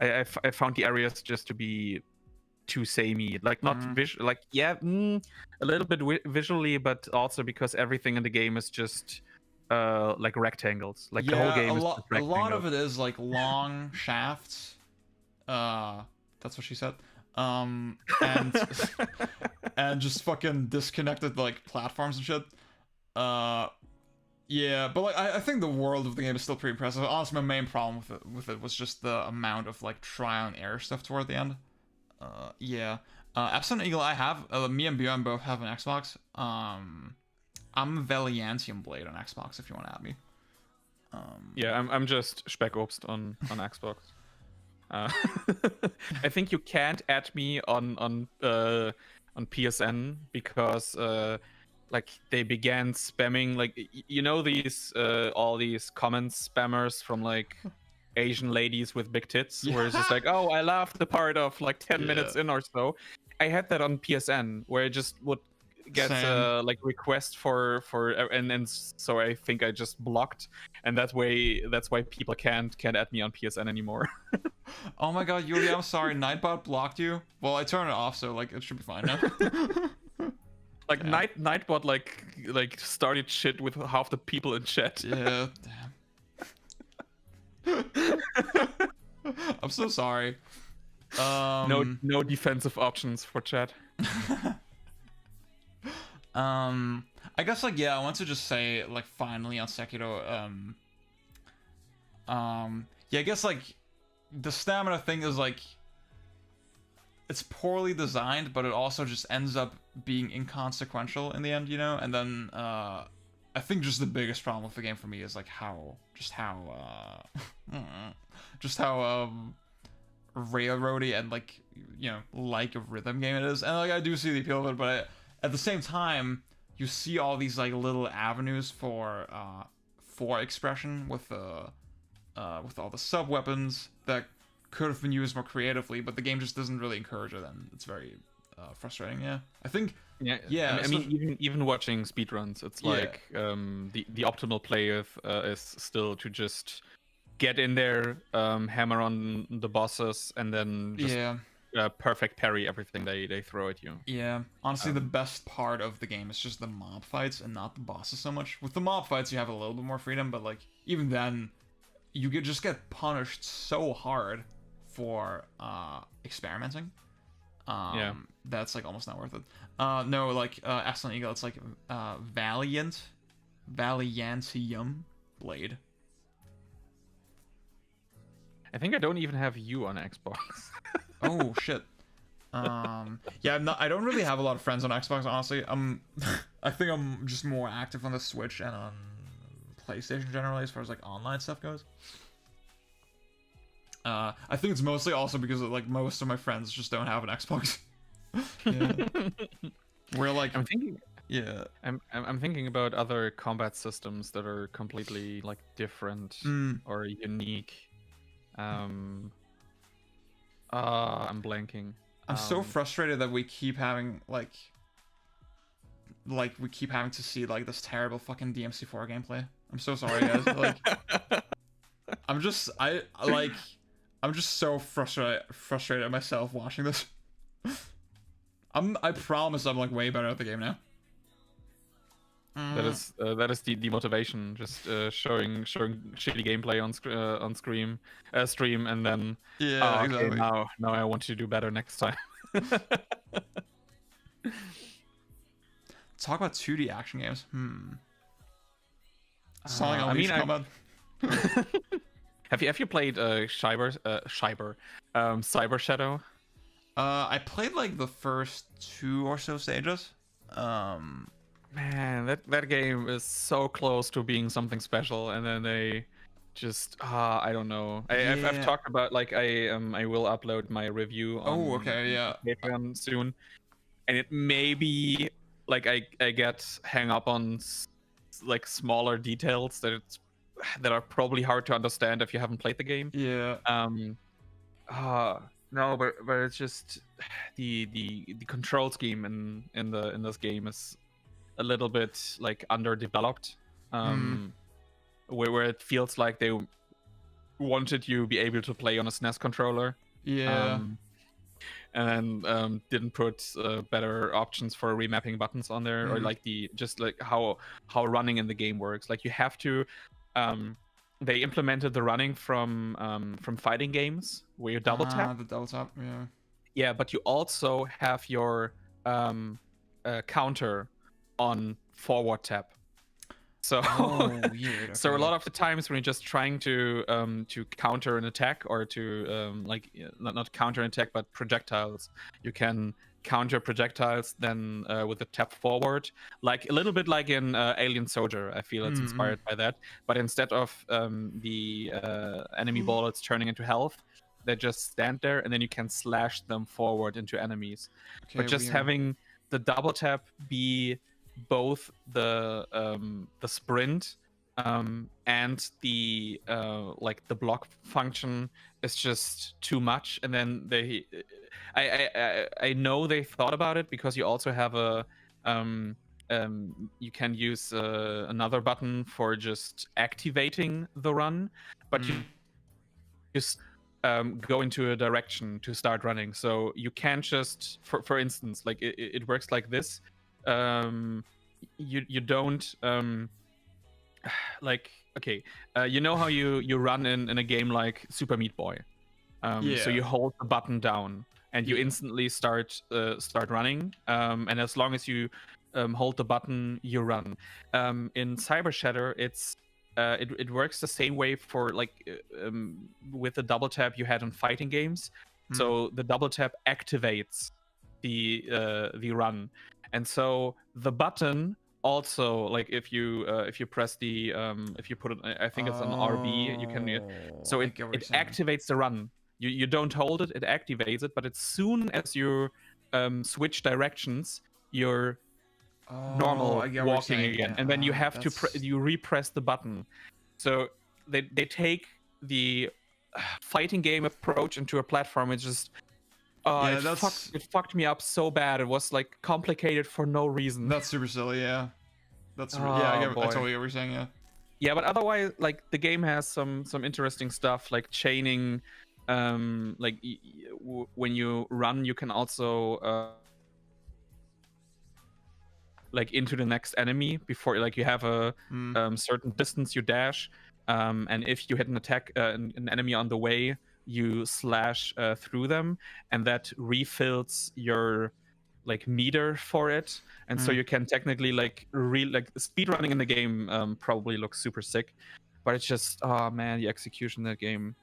I found the areas just to be too samey, like not visual, like a little bit visually, but also because everything in the game is just like rectangles. Like the whole game is just rectangles. A lot of it is like long shafts. That's what she said. And and just fucking disconnected like platforms and shit. Yeah, but like I think the world of the game is still pretty impressive. Honestly, my main problem with it was just the amount of like trial and error stuff toward the end. Yeah. Epson Eagle, I have me and Bjorn both have an Xbox. I'm Valiantium Blade on Xbox if you want to add me. Yeah, I'm just Speckobst on Xbox. I think you can't add me on PSN because like they began spamming like you know these all these comment spammers from like Asian ladies with big tits, where it's just like, oh, I laughed the part of like 10 minutes in or so. I had that on PSN where I just would get like request for and so I think I just blocked, and that's why people can't add me on PSN anymore. Oh my god, Yuli, I'm sorry, Nightbot blocked you. Well, I turned it off, so like it should be fine now. Like Nightbot like started shit with half the people in chat. Yeah, damn. I'm so sorry. No defensive options for chat. I guess like I want to just say like finally on Sekiro, yeah, I guess like the stamina thing is like it's poorly designed, but it also just ends up being inconsequential in the end, you know. And then I think just the biggest problem with the game for me is like how railroady and like like a rhythm game it is. And like I do see the appeal of it, but at the same time you see all these like little avenues for expression with all the sub weapons that could have been used more creatively, but the game just doesn't really encourage it, and it's very frustrating. Yeah, I think. Yeah. I mean, even watching speedruns, it's like the optimal play is still to just get in there, hammer on the bosses, and then just perfect parry everything they throw at you. Yeah, honestly, the best part of the game is just the mob fights and not the bosses so much. With the mob fights, you have a little bit more freedom, but like even then, you just get punished so hard for experimenting. That's like almost not worth it. No, like Aslan Eagle, it's like Valiantium Blade. I think I don't even have you on Xbox. Oh shit. Yeah, I don't really have a lot of friends on Xbox, honestly. I think I'm just more active on the Switch and on PlayStation generally as far as like online stuff goes. I think it's mostly also because like most of my friends just don't have an Xbox. We're like I'm thinking about other combat systems that are completely like different or unique. I'm blanking. I'm so frustrated that we keep having we keep having to see like this terrible fucking DMC4 gameplay. I'm so sorry, guys. Like I'm just so frustrated at myself watching this. I promise I'm like way better at the game now. That is the motivation. Just showing shitty gameplay on stream, and then exactly. Now I want to do better next time. Talk about 2D action games. Sonic I mean, Combat. Have you played Cyber Shadow? I played like the first 2 or so stages. Man, that game is so close to being something special, and then they just I don't know. I've talked about like I will upload my review on Patreon soon, and it may be like I get hang up on like smaller details that are probably hard to understand if you haven't played the game. No, but it's just the control scheme in this game is a little bit like underdeveloped, where it feels like they wanted you to be able to play on a SNES controller, and then didn't put better options for remapping buttons on there, or like just like how running in the game works. Like you have to, they implemented the running from fighting games where you double tap. The double tap, yeah, but you also have your counter on forward tap. So weird. So a lot of the times when you're just trying to counter an attack, or to not counter an attack but projectiles, you can counter projectiles then with a tap forward, like a little bit like in Alien Soldier. I feel it's inspired by that, but instead of the enemy bullets turning into health, they just stand there and then you can slash them forward into enemies. But just having the double tap be both the sprint and the like the block function is just too much. And then I know they thought about it, because you also have a you can use another button for just activating the run, but you just go into a direction to start running. So you can't just, for instance, like it works like this. You don't like, okay, you know how you run in a game like Super Meat Boy. So you hold the button down and you instantly start running, and as long as you hold the button, you run. In Cyber Shatter, it works the same way for like with the double tap you had on fighting games. So the double tap activates the run, and so the button also, like if you press the if you put it, I think it's on RB, you can, so it activates the run. You don't hold it, it activates it, but as soon as you switch directions, you're normal walking again, and then you have to you repress the button. So they take the fighting game approach into a platform. It's just it fucked me up so bad. It was like complicated for no reason. That's super silly. Yeah, that's I totally get what you're saying. Yeah, but otherwise, like, the game has some interesting stuff, like chaining. Like when you run, you can also like into the next enemy before, like, you have a certain distance you dash, and if you hit an attack an enemy on the way, you slash through them, and that refills your like meter for it, and so you can technically like speed running in the game probably looks super sick, but it's just, oh man, the execution in that game,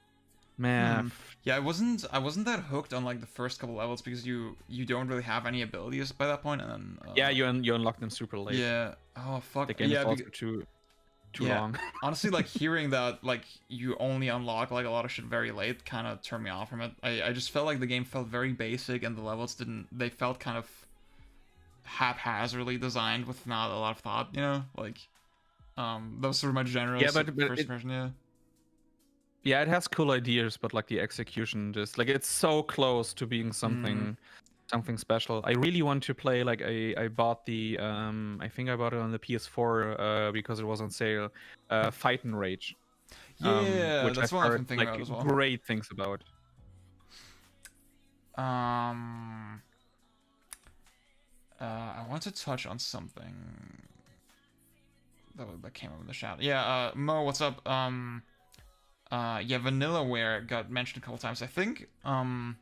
man. Yeah, I wasn't that hooked on like the first couple levels, because you don't really have any abilities by that point, and then yeah, you unlock them super late. Yeah. Oh fuck. The game is also too long. Honestly, like, hearing that like you only unlock like a lot of shit very late kind of turned me off from it. I just felt like the game felt very basic, and the levels they felt kind of haphazardly designed with not a lot of thought, you know? Like that was sort of my general first impression. Yeah, it has cool ideas, but like the execution, just like, it's so close to being something special. I really want to play, like, I bought the I think I bought it on the PS4 because it was on sale, Fight and Rage. Yeah, which that's I've one heard, I've been thinking about as well. Great things about. I want to touch on something that came up in the chat. Yeah, Mo, what's up? Yeah, Vanillaware got mentioned a couple times. I think, you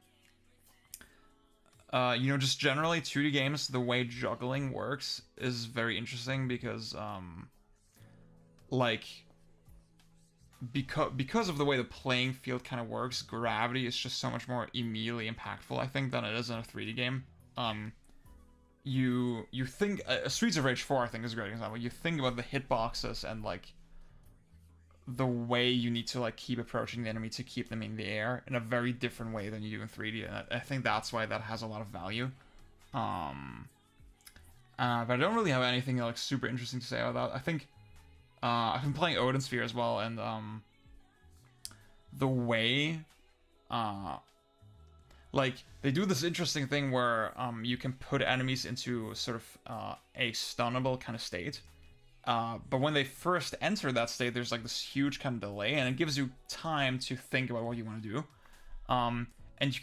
know, just generally 2D games, the way juggling works is very interesting, because, like, because of the way the playing field kind of works, gravity is just so much more immediately impactful, I think, than it is in a 3D game. You think Streets of Rage 4, I think, is a great example. You think about the hitboxes and like the way you need to like keep approaching the enemy to keep them in the air in a very different way than you do in 3D, and I think that's why that has a lot of value. But I don't really have anything like super interesting to say about that. I think I've been playing Odin Sphere as well, and the way like they do this interesting thing where you can put enemies into sort of a stunnable kind of state. But when they first enter that state, there's like this huge kind of delay, and it gives you time to think about what you want to do. And you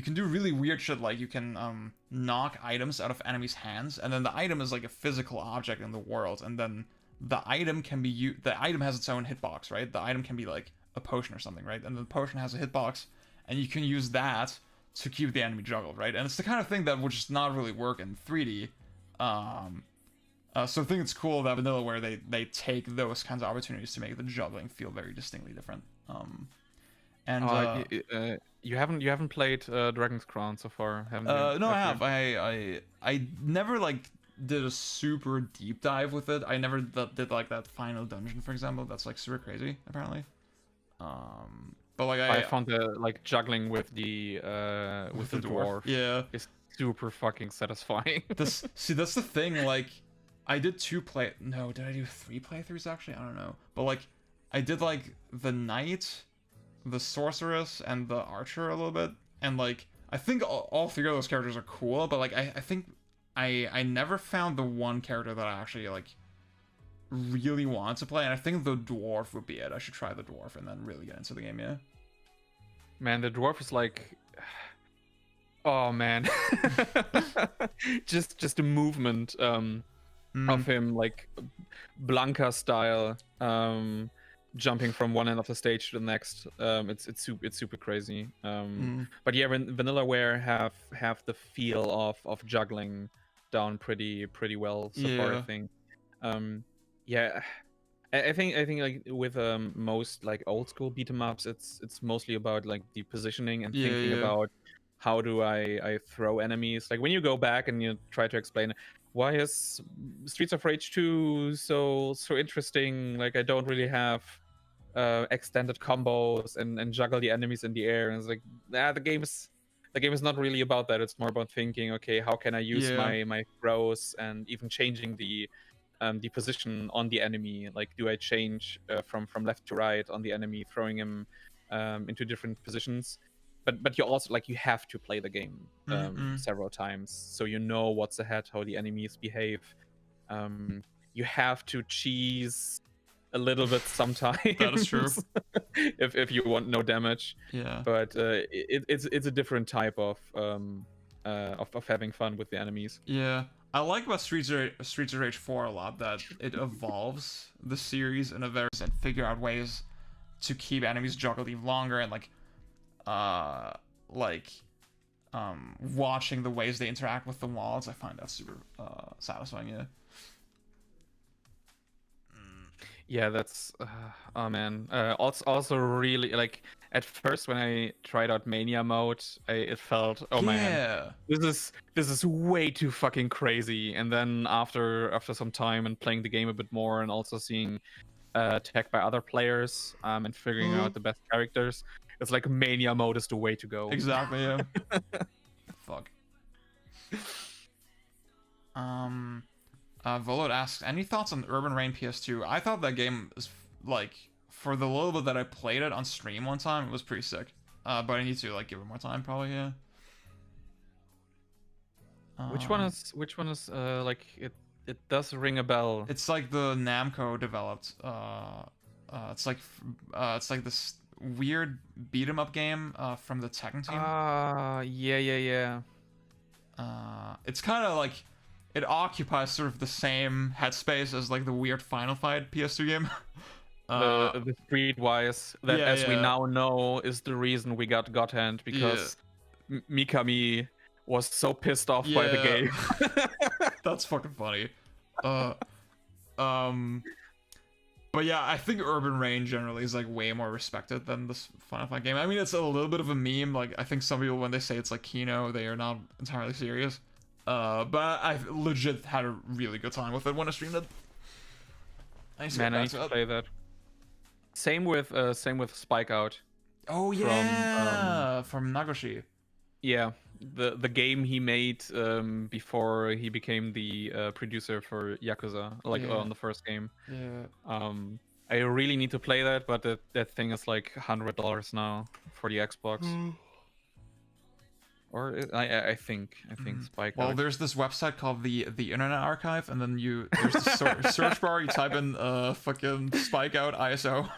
can do really weird shit, like you can knock items out of enemies' hands, and then the item is like a physical object in the world, and then the item can be the item has its own hitbox, right? The item can be like a potion or something, right? And the potion has a hitbox, and you can use that to keep the enemy juggled, right? And it's the kind of thing that would just not really work in 3D. So I think it's cool that Vanillaware, they take those kinds of opportunities to make the juggling feel very distinctly different. You haven't played Dragon's Crown so far, haven't you? No, I have. I never like did a super deep dive with it. I never did like that final dungeon, for example. That's like super crazy, apparently. But like I found the like juggling with the dwarf. Yeah, is super fucking satisfying. See, that's the thing. Like, I did did I do 3 playthroughs actually? I don't know. But like, I did like the knight, the sorceress, and the archer a little bit, and like, I think all 3 of those characters are cool. But like, I think I never found the one character that I actually like really want to play, and I think the dwarf would be it. I should try the dwarf and then really get into the game. Yeah. Man, the dwarf is like, oh man, just the movement of him, like Blanca style, jumping from one end of the stage to the next. It's super crazy. But yeah, Vanillaware have the feel of juggling down pretty well so far, I think. Yeah, I think like with most like old school beat 'em ups, it's mostly about like the positioning and thinking about how do I throw enemies. Like when you go back and you try to explain why is Streets of Rage 2 so interesting, like I don't really have extended combos and juggle the enemies in the air, and it's like, the game is not really about that. It's more about thinking, okay, how can I use my throws, and even changing the position on the enemy. Like, do I change from left to right on the enemy, throwing him into different positions? But you also, like, you have to play the game several times, so you know what's ahead, how the enemies behave. You have to cheese a little bit sometimes. That is true. if you want no damage. Yeah. But it's a different type of having fun with the enemies. Yeah. I like about Streets of Rage 4 a lot, that it evolves the series in a very and figure out ways to keep enemies juggled even longer, and watching the ways they interact with the walls. I find that super satisfying. Yeah. Yeah, that's oh man. Also really, like, at first when I tried out Mania mode, it felt, oh man, this is way too fucking crazy. And then after some time and playing the game a bit more, and also seeing tech by other players and figuring out the best characters, it's like Mania mode is the way to go. Exactly. Yeah. Fuck. Volod asks, any thoughts on Urban Reign PS2? I thought that game is, like, for the little bit that I played it on stream one time, it was pretty sick. But I need to, like, give it more time, probably. Yeah. Which one is like, it does ring a bell. It's like the Namco developed. It's like this weird beat 'em up game from the Tekken team. Yeah. It's kind of like, it occupies sort of the same headspace as like the weird Final Fight PS2 game. The Streetwise that, as we now know, is the reason we got God Hand, because Mikami was so pissed off by the game. That's fucking funny. But yeah, I think Urban Reign generally is like way more respected than this Final Fight game. I mean, it's a little bit of a meme. Like, I think some people, when they say it's like Kino, they are not entirely serious. But I legit had a really good time with it when I streamed it. I need to play that. Same with Spike Out. Oh yeah, from Nagoshi. Yeah, the game he made before he became the producer for Yakuza, like on the first game. Yeah. I really need to play that, but that thing is like $100 now for the Xbox. Or I think Spike. Well, there's this website called the Internet Archive, and then there's the search bar. You type in fucking Spike Out ISO.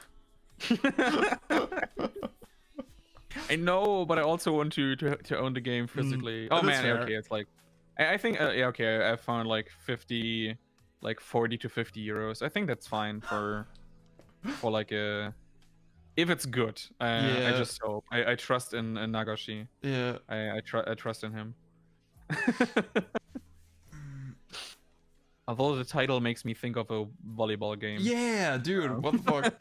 I know, but I also want to own the game physically. Oh man, okay, it's like, I think okay, I found like 40 to 50 euros. I think that's fine for like a. If it's good, I just hope. I trust in Nagoshi. Yeah. I trust in him. Although the title makes me think of a volleyball game. Yeah, dude. What the fuck?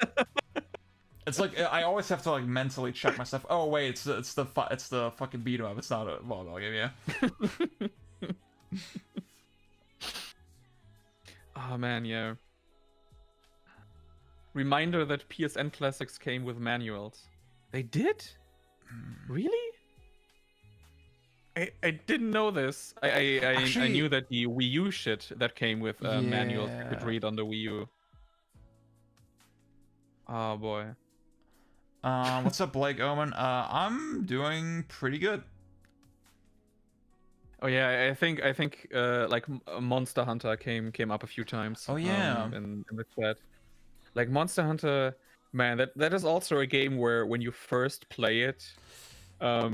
It's like, I always have to like mentally check myself. Oh wait, it's the fucking beat 'em up. It's not a volleyball game. Yeah. Oh man, yeah. Reminder that PSN Classics came with manuals. They did? Really? I didn't know this. I Actually, knew that the Wii U shit that came with manuals you could yeah. read on the Wii U. Oh boy. What's up, Blake Omen? I'm doing pretty good. Oh yeah, I think like Monster Hunter came up a few times. Oh yeah. In the chat. Like Monster Hunter, man, that is also a game where when you first play it,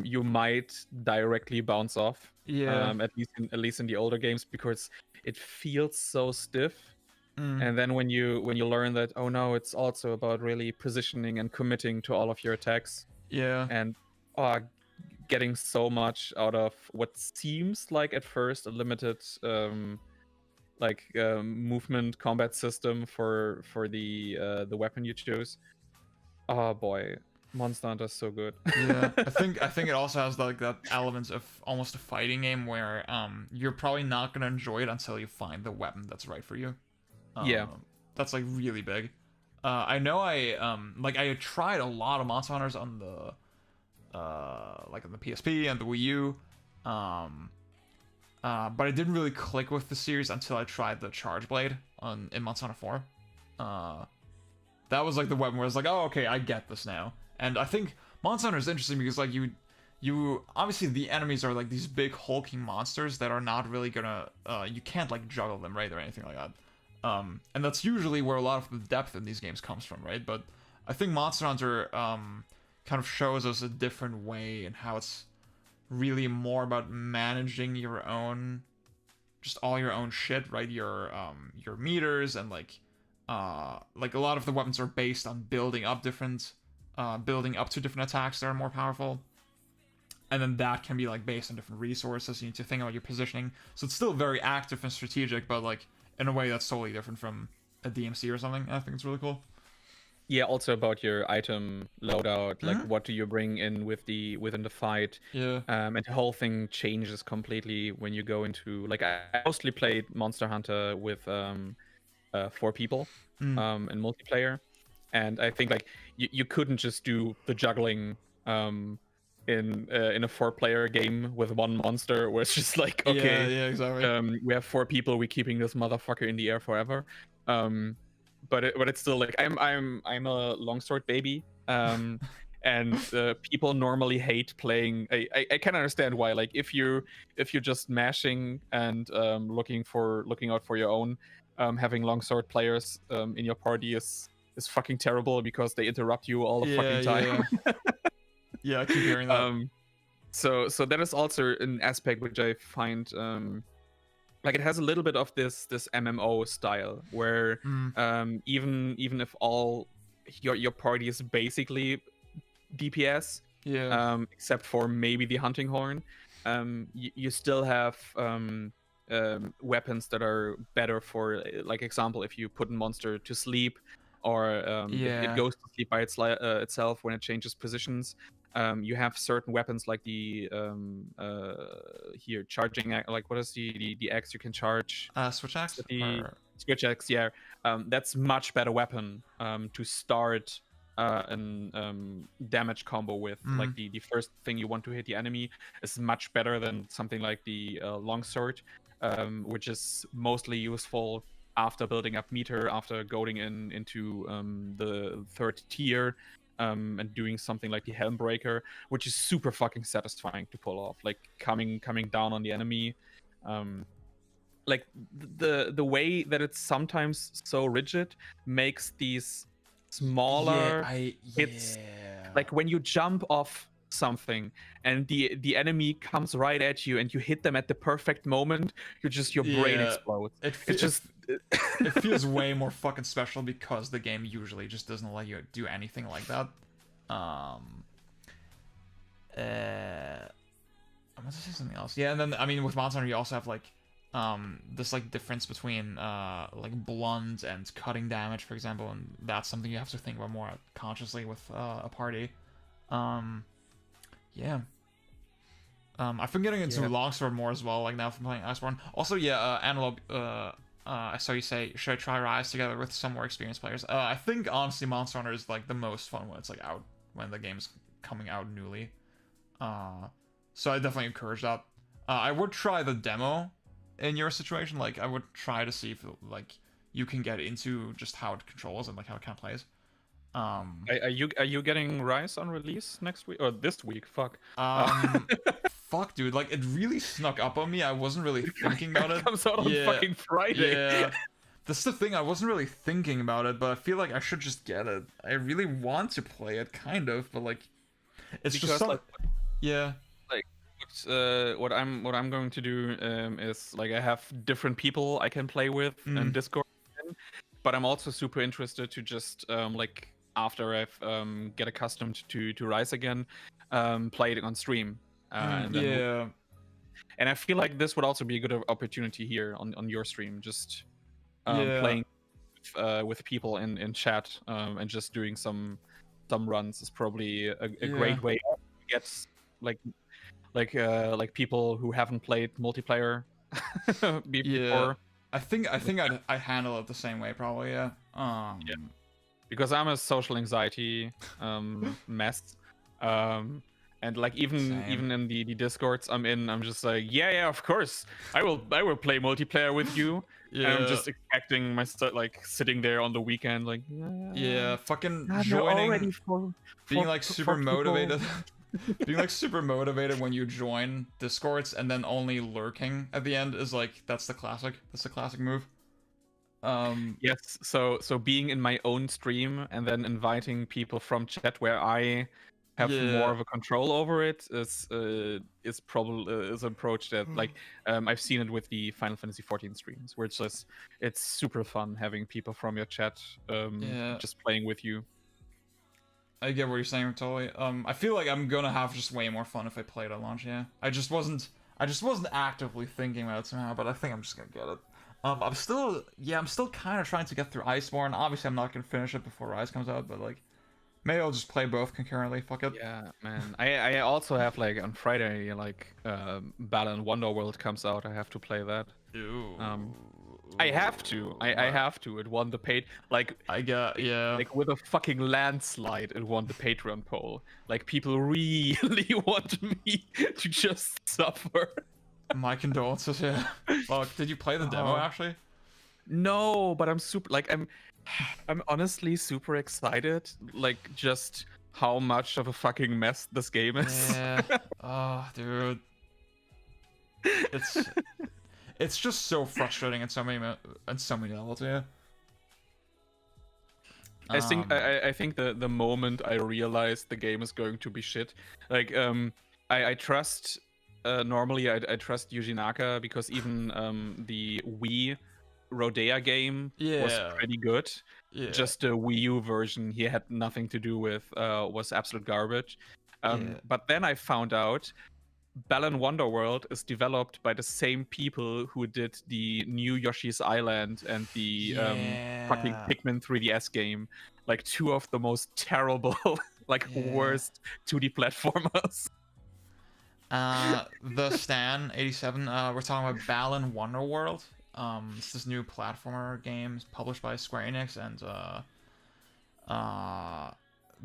you might directly bounce off. Yeah. At least in the older games because it feels so stiff. Mm. And then when you learn that, oh no, it's also about really positioning and committing to all of your attacks Yeah. and getting so much out of what seems like at first a limited movement combat system for the weapon you choose. Oh boy, Monster Hunter is so good. Yeah. I think it also has like that elements of almost a fighting game where you're probably not gonna enjoy it until you find the weapon that's right for you. Yeah. That's like really big. I know I tried a lot of Monster Hunters on the like on the PSP and the Wii U. But I didn't really click with the series until I tried the Charge Blade in Monster Hunter 4. That was like the weapon where I was like, oh, okay, I get this now. And I think Monster Hunter is interesting because like you obviously the enemies are like these big hulking monsters that are not really gonna you can't like juggle them, right, or anything like that. And that's usually where a lot of the depth in these games comes from, right? But I think Monster Hunter kind of shows us a different way and how it's really more about managing your own, just all your own shit, right? Your meters and like a lot of the weapons are based on building up to different attacks that are more powerful. And then that can be like based on different resources. You need to think about your positioning. So it's still very active and strategic, but like in a way that's totally different from a DMC or something. I think it's really cool. Yeah, also about your item loadout, like what do you bring in within the fight? Yeah. And the whole thing changes completely when you go into like I mostly played Monster Hunter with 4 people in multiplayer, and I think like you couldn't just do the juggling in a 4-player game with one monster where it's just like okay, yeah, exactly. we have 4 people, we're keeping this motherfucker in the air forever. But it's still like I'm a longsword baby. And people normally hate playing. I can understand why. Like if you're just mashing and looking out for your own, having longsword players in your party is fucking terrible because they interrupt you all the fucking time. Yeah, I keep hearing that. So that is also an aspect which I find like it has a little bit of this MMO style where even if all your party is basically DPS, except for maybe the hunting horn, you still have weapons that are better for, like example, if you put a monster to sleep or it goes to sleep by itself when it changes positions. You have certain weapons like the here charging, like what is the axe you can charge? Switch axe. Switch axe, yeah. That's much better weapon to start an damage combo with. Like the first thing you want to hit the enemy is much better than something like the longsword, which is mostly useful after building up meter, after going into the 3rd tier. And doing something like the Helmbreaker, which is super fucking satisfying to pull off, like coming down on the enemy. Like the way that it's sometimes so rigid makes these smaller hits, like when you jump off something and the enemy comes right at you and you hit them at the perfect moment, your brain explodes. It feels way more fucking special because the game usually just doesn't let you do anything like that. I want to say something else. Yeah, and then I mean with Monster Hunter you also have like this like difference between like blunt and cutting damage, for example, and that's something you have to think about more consciously with a party. Yeah. I've been getting into Longsword more as well, like now from playing Iceborne. Also, Analog, I saw you say, should I try Rise together with some more experienced players? I think, honestly, Monster Hunter is, like, the most fun when it's, like, out, when the game's coming out newly. So I definitely encourage that. I would try the demo in your situation. Like, I would try to see if like you can get into just how it controls and like how it kind of plays. Are you getting Rise on release next week or this week? Fuck. Fuck, dude. Like, it really snuck up on me. I wasn't really thinking about it. Comes out on fucking Friday. Yeah. That's the thing. I wasn't really thinking about it, but I feel like I should just get it. I really want to play it, kind of, but like, it's Because, just so... like, yeah. What I'm going to do is like I have different people I can play with in Discord, but I'm also super interested to just like after I've get accustomed to Rise again, play it on stream. And then and I feel like this would also be a good opportunity here on your stream, just playing with people in chat and just doing some runs is probably a great way to get like people who haven't played multiplayer before. I think I handle it the same way probably. Because I'm a social anxiety mess. And like even in the discords I'm in, I'm just like, yeah, of course I will play multiplayer with you. And I'm just expecting myself like sitting there on the weekend like fucking joining, being like super motivated. Being like super motivated when you join discords and then only lurking at the end is like that's the classic move. Yes, so being in my own stream and then inviting people from chat where I have more of a control over it is probably is an approach that like I've seen it with the Final Fantasy 14 streams where it's super fun having people from your chat just playing with you. I get what you're saying totally. I feel like I'm gonna have just way more fun if I play it at launch. Yeah, I just wasn't actively thinking about it somehow, but I think I'm just gonna get it. I'm still kind of trying to get through Iceborne. Obviously, I'm not gonna finish it before Rise comes out, but like, maybe I'll just play both concurrently. Fuck it. Yeah, man. I also have like on Friday like Balan Wonderworld comes out. I have to play that. Ew. I have to. I have to. It won the paid like like with a fucking landslide. It won the Patreon poll. Like people really want me to just suffer. My condolences. Yeah. Fuck. Did you play the demo actually? No, but I'm super like I'm honestly super excited. Like just how much of a fucking mess this game is. Yeah. Oh, dude. It's just so frustrating at so many levels, yeah. I think the moment I realized the game is going to be shit, like I trust normally I trust Yuji Naka because even the Wii Rodea game was pretty good. Yeah. Just the Wii U version he had nothing to do with was absolute garbage. But then I found out Balan Wonderworld is developed by the same people who did the new Yoshi's Island and the fucking Pikmin 3DS game. Like two of the most terrible, like worst 2D platformers. The Stan 87. We're talking about Balan Wonderworld. It's this new platformer game published by Square Enix and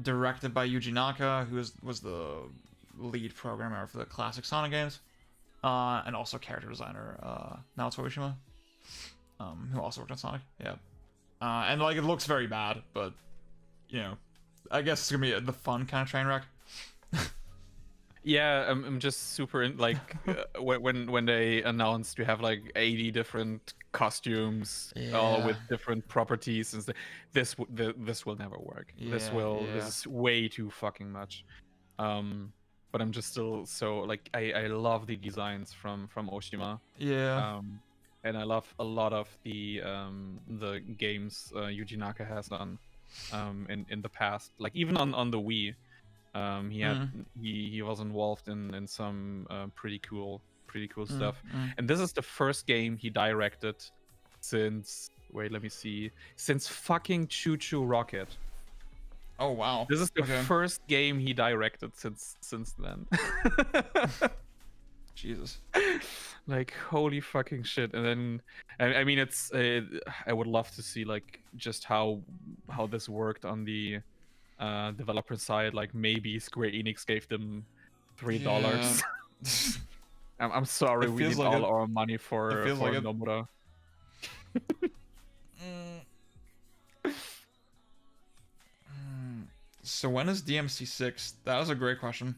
directed by Yuji Naka, who was the lead programmer for the classic Sonic games, and also character designer Naoto Ishima, who also worked on Sonic. Yeah, and like it looks very bad, but you know, I guess it's gonna be the fun kind of train wreck. Yeah, I'm just super like when they announced to have like 80 different costumes, all with different properties, and this will never work. This is way too fucking much. But I'm just still so like I love the designs from Oshima. Yeah. And I love a lot of the games Yuji Naka has done in the past. Like even on the Wii, he was involved in some pretty cool stuff. And this is the first game he directed since since fucking Choo Choo Rocket. Oh wow! This is the first game he directed since then. Jesus. Like holy fucking shit! And then I mean it's I would love to see like just how this worked on the developer side. Like maybe Square Enix gave them $3. I'm sorry, It we feels need like all it. our money It for feels like it. Nomura. So when is DMC6? That was a great question.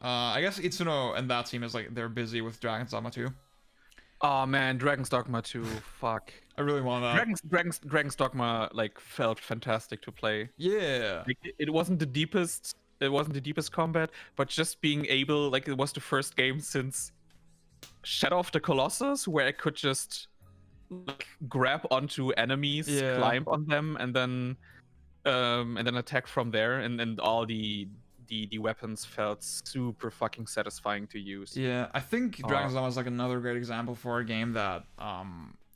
I guess Itsuno and that team is like they're busy with Dragon's Dogma 2. Oh man, Dragon's Dogma 2, fuck. I really want that. Dragon's Dogma like felt fantastic to play. Yeah. Like, it wasn't the deepest. It wasn't the deepest combat, but just being able, like, it was the first game since Shadow of the Colossus where I could just like grab onto enemies, Yeah. climb on them, and then attack from there, and all the weapons felt super fucking satisfying to use. Yeah, I think Dragon's Dogma is like another great example for a game that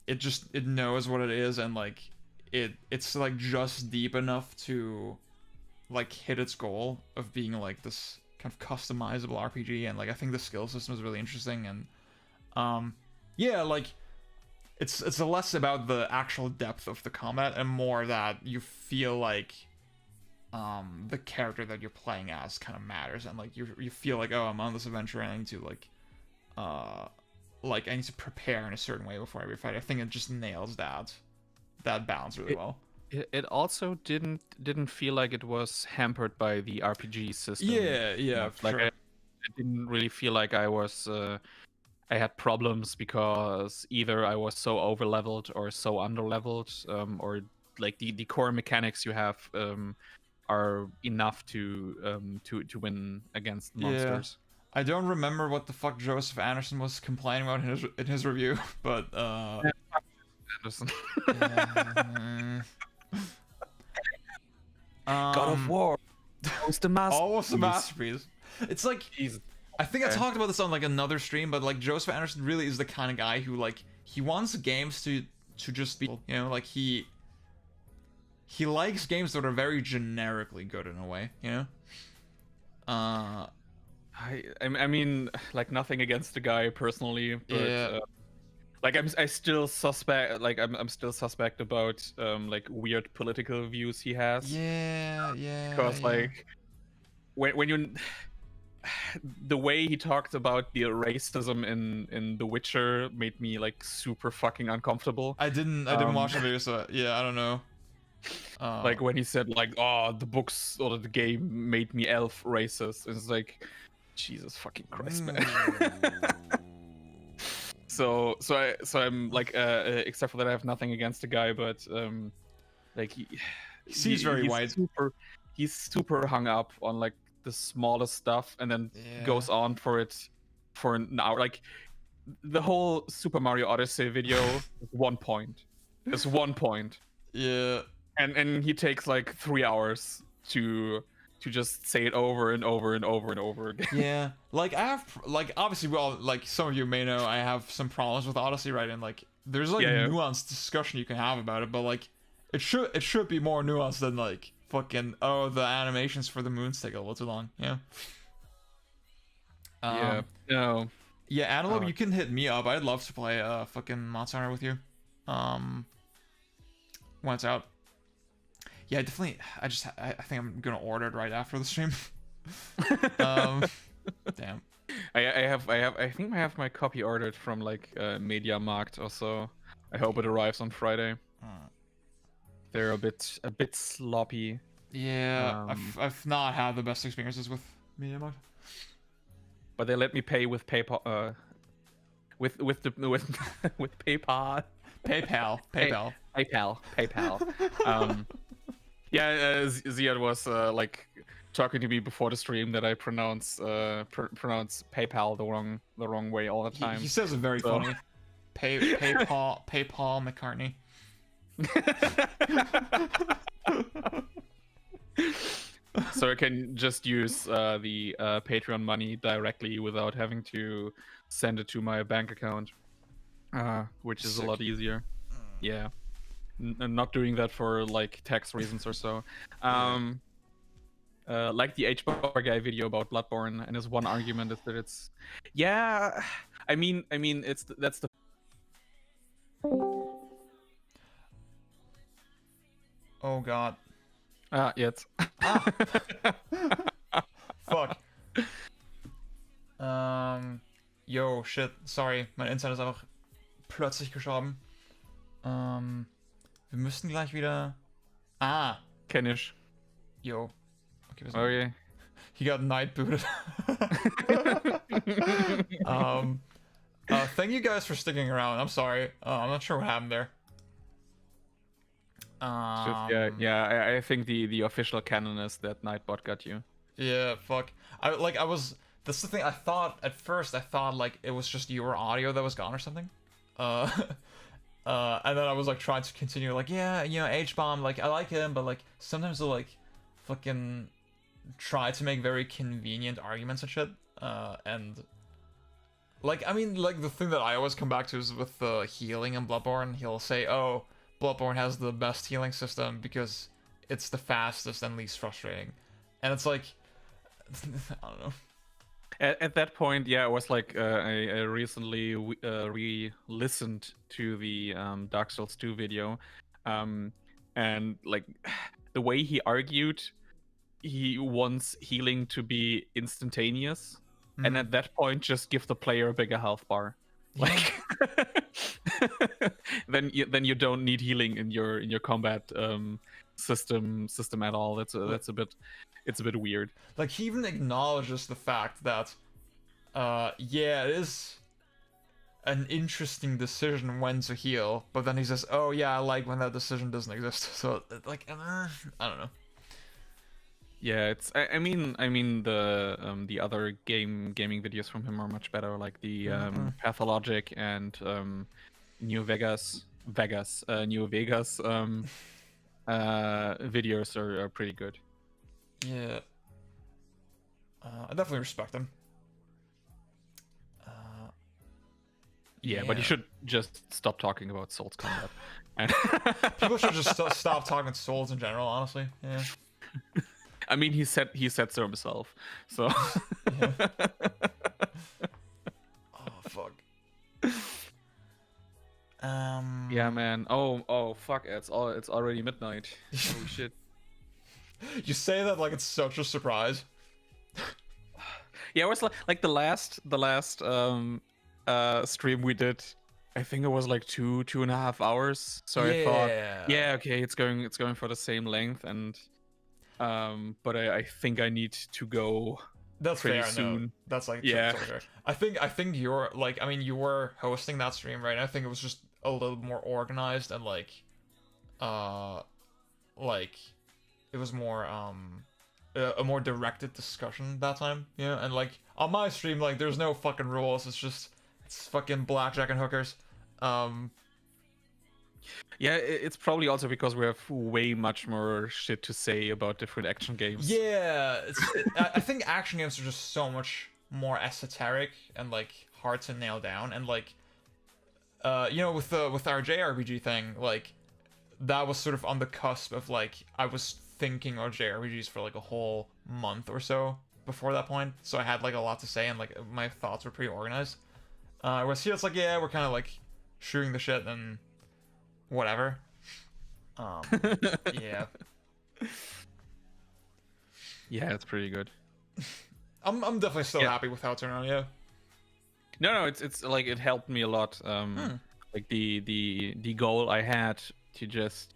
it knows what it is, and like it's like just deep enough to like hit its goal of being like this kind of customizable RPG, and like I think the skill system is really interesting, and yeah, like it's less about the actual depth of the combat and more that you feel like the character that you're playing as kind of matters, and like you feel like, oh, I'm on this adventure and I need to like I need to prepare in a certain way before every fight. I think it just nails that balance really well. It also didn't feel like it was hampered by the RPG system. Yeah, for like sure. I didn't really feel like I was I had problems because either I was so overleveled or so underleveled, or like the core mechanics you have are enough to win against monsters. I don't remember what the fuck Joseph Anderson was complaining about in his review, but Anderson. God of War. Almost a masterpiece. Almost a masterpiece. It's like Jesus. I think I talked about this on like another stream, but like Joseph Anderson really is the kind of guy who like he wants games to just be, you know, like he likes games that are very generically good in a way, you know. I mean, like, nothing against the guy personally, but Yeah. like I still suspect, like I'm still suspect about like weird political views he has. Yeah. Because like when you the way he talked about the racism in The Witcher made me like super fucking uncomfortable. I didn't watch the video, so yeah, I don't know. Like when he said like, oh, the books or the game made me elf racist. It's like, Jesus fucking Christ, man. So I'm like, except for that, I have nothing against the guy, but like he seems very white. He's super hung up on like the smallest stuff, and then goes on for it for an hour. Like the whole Super Mario Odyssey video is 1 point. It's 1 point. Yeah. And he takes like 3 hours to just say it over and over and over and over again. Yeah, like I have, like obviously, well, like some of you may know, I have some problems with Odyssey, right? And like, there's like nuanced discussion you can have about it, but like, it should be more nuanced than like fucking, oh, the animations for the moons take a little too long. Yeah. No. Yeah, Antelope, you can hit me up. I'd love to play fucking Monster Hunter with you. When it's out. Yeah, definitely. I think I'm gonna order it right after the stream. Damn. I think I have my copy ordered from like MediaMarkt or so. I hope it arrives on Friday. They're a bit sloppy. Yeah, I've not had the best experiences with MediaMarkt. But they let me pay with PayPal. With PayPal. PayPal. Yeah, Ziad was like talking to me before the stream that I pronounce PayPal the wrong way all the time. He says it very funny. PayPal McCartney. So I can just use the Patreon money directly without having to send it to my bank account, which is a lot easier. Yeah. Not doing that for like tax reasons or so. Like the H-Bar guy video about Bloodborne, and his one argument is that it's, yeah, I mean that's the. Oh God. Yes. Fuck. Yo, Oh shit, sorry, mein Internet ist einfach plötzlich gestorben. Wir müssten gleich wieder... Ah, Kenn ich. yo. Okay, wir sind... Okay. He got night booted. Thank you guys for sticking around. I'm sorry. I'm not sure what happened there. I think the official canon is that Nightbot got you. Yeah, fuck. That's the thing. At first I thought like it was just your audio that was gone or something. And then I was like trying to continue like, yeah, you know, H-Bomb, like I like him, but like sometimes they'll like fucking try to make very convenient arguments and shit. And like, I mean, like the thing that I always come back to is with the healing in Bloodborne. He'll say, oh, Bloodborne has the best healing system because it's the fastest and least frustrating. And it's like, I don't know. At that point, yeah, it was like I recently re-listened to the Dark Souls 2 video, and like the way he argued, he wants healing to be instantaneous, and at that point, just give the player a bigger health bar. Like, then you don't need healing in your combat system at all. That's a bit weird. Like, he even acknowledges the fact that, yeah, it is an interesting decision when to heal, but then he says, oh yeah, I like when that decision doesn't exist. So, like, I don't know. Yeah, it's. I mean, the other gaming videos from him are much better, like the Pathologic and New Vegas videos are pretty good. Yeah. I definitely respect him. Yeah, but you should just stop talking about Souls combat. And people should just stop talking about Souls in general, honestly. Yeah. I mean, he said so himself. So. Yeah. Oh fuck. Yeah, man. Oh fuck! It's already midnight. Oh shit. You say that like it's such a surprise. Yeah, it was like the last stream we did. I think it was like 2.5 hours. So I thought, yeah, okay, it's going for the same length, and but I think I need to go. That's pretty fair. soon. No, that's like yeah. fair. I think you're like, I mean, you were hosting that stream, right? I think it was just a little more organized and like it was more a more directed discussion that time, you know. And like on my stream, like there's no fucking rules. It's fucking blackjack and hookers. Yeah, it's probably also because we have way much more shit to say about different action games. Yeah, I think action games are just so much more esoteric and like hard to nail down. And like, you know, with our JRPG thing, like that was sort of on the cusp of like I was thinking of JRPGs for like a whole month or so before that point. So I had like a lot to say and like my thoughts were pretty organized. Whereas here it's like, yeah, we're kind of like shooting the shit and whatever. Yeah. Yeah, it's pretty good. I'm definitely still happy with how it turned out. Yeah. No, it's like it helped me a lot. Like the goal I had to just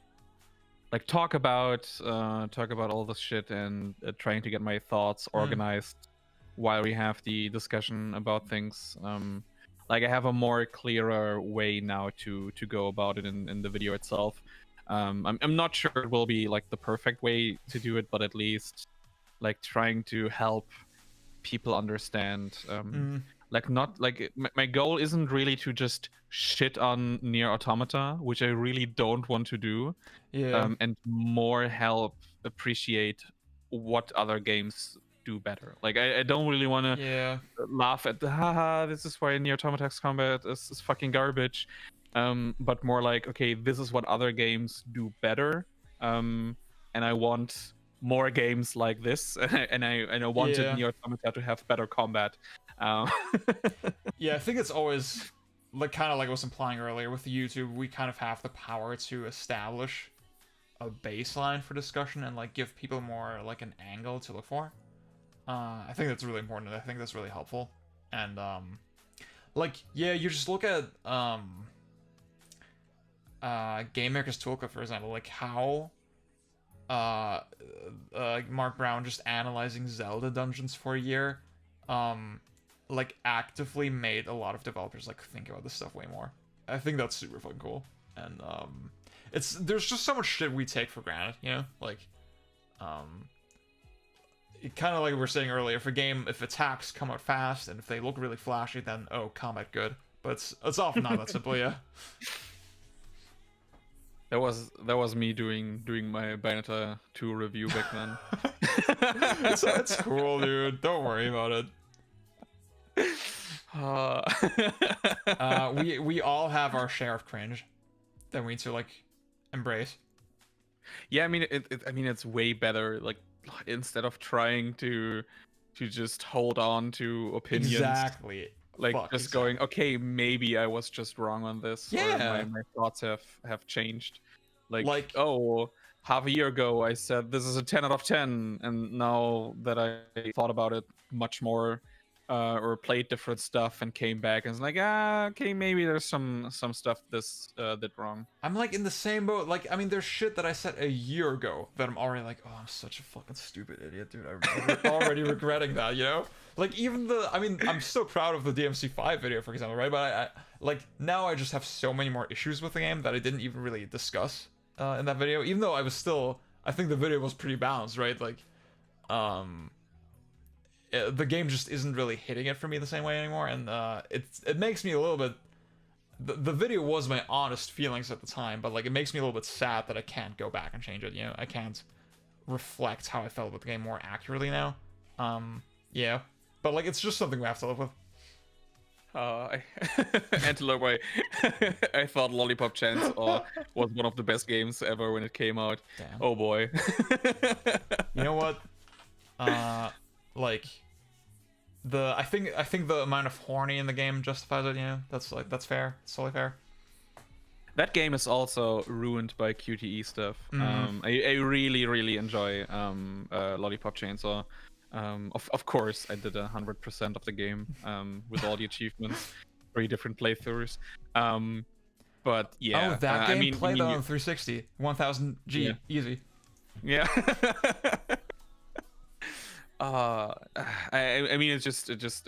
like talk about all this shit and trying to get my thoughts organized while we have the discussion about things. Like I have a more clearer way now to go about it in the video itself. I'm not sure it will be like the perfect way to do it, but at least like trying to help people understand. Like not like my goal isn't really to just shit on Nier Automata, which I really don't want to do. Yeah. And more help appreciate what other games do better. Like I don't really want to laugh at the haha, this is why Nier Automata's combat is fucking garbage, but more like, okay, this is what other games do better, and I want more games like this, and I wanted Nier Automata to have better combat. Yeah, I think it's always like kind of like I was implying earlier with YouTube, we kind of have the power to establish a baseline for discussion and like give people more like an angle to look for. I think that's really important. I think that's really helpful. And like, yeah, you just look at Game Maker's Toolkit, for example, like how Mark Brown just analyzing Zelda dungeons for a year, like actively made a lot of developers like think about this stuff way more. I think that's super fucking cool, and there's just so much shit we take for granted, you know, like it kind of like we were saying earlier, if attacks come out fast and if they look really flashy, then oh, combat good, but it's often not that simple, yeah. That was me doing my Bayonetta 2 review back then. It's cool, dude. Don't worry about it. We all have our share of cringe that we need to like embrace. Yeah, I mean it's way better. Like instead of trying to just hold on to opinions. Exactly. Like just going, okay, maybe I was just wrong on this. Yeah. Or my thoughts have changed. Like, oh, half a year ago I said this is a 10 out of 10, and now that I thought about it much more, or played different stuff and came back and was like, okay, maybe there's some stuff this did wrong. I'm like in the same boat. Like, I mean, there's shit that I said a year ago that I'm already like, oh, I'm such a fucking stupid idiot, dude. I'm already regretting that, you know? Like, even I'm so proud of the DMC5 video, for example, right? But I like, now I just have so many more issues with the game that I didn't even really discuss in that video, even though I think the video was pretty balanced, right? Like, the game just isn't really hitting it for me the same way anymore, and it makes me a little bit. The video was my honest feelings at the time, but like it makes me a little bit sad that I can't go back and change it. You know, I can't reflect how I felt with the game more accurately now. Yeah, but like it's just something we have to live with. Antelope, I thought Lollipop Chainsaw was one of the best games ever when it came out. Damn. Oh boy. You know what? Like I think the amount of horny in the game justifies it, you know? That's fair. It's totally fair. That game is also ruined by QTE stuff. I really enjoy Lollipop Chainsaw. Of course, I did 100% of the game with all the achievements, 3 different playthroughs. But yeah. Oh, that game played on 360, 1000 G, yeah. Easy. Yeah. I mean, it's just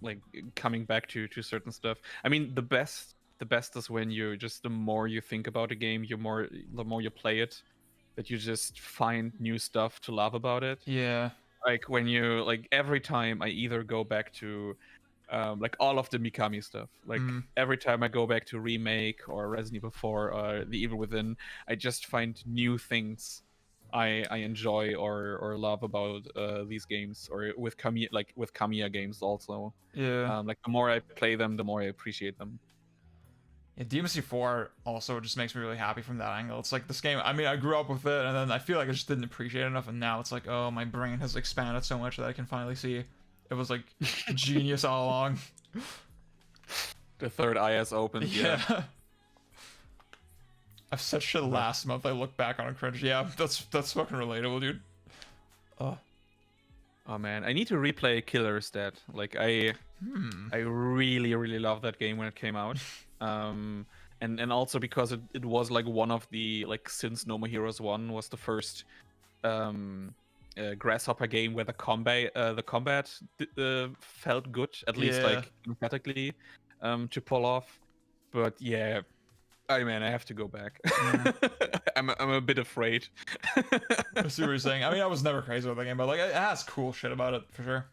like coming back to certain stuff. I mean, the best is when the more you think about a game, the more you play it, that you just find new stuff to love about it. Yeah. Like when you every time I either go back to like all of the Mikami stuff, like every time I go back to Remake or Resident Evil 4 or The Evil Within, I just find new things I enjoy or love about these games, or with Kamiya games also. Yeah. Like the more I play them, the more I appreciate them. Yeah, DMC4 also just makes me really happy from that angle. It's like this game, I mean, I grew up with it, and then I feel like I just didn't appreciate it enough, and now it's like, oh, my brain has expanded so much that I can finally see it was like genius all along. The third eye has opened. Yeah. I've said shit last month. I look back on and cringe. Yeah, that's fucking relatable, dude. Oh man, I need to replay Killer's Dead. Like I really love that game when it came out. And also because it was like one of the, like, since No More Heroes 1 was the first Grasshopper game where the combat felt good, at least like emphatically, to pull off. But yeah, I have to go back. I'm a bit afraid. I see what you're saying. I mean, I was never crazy about that game, but like it has cool shit about it for sure.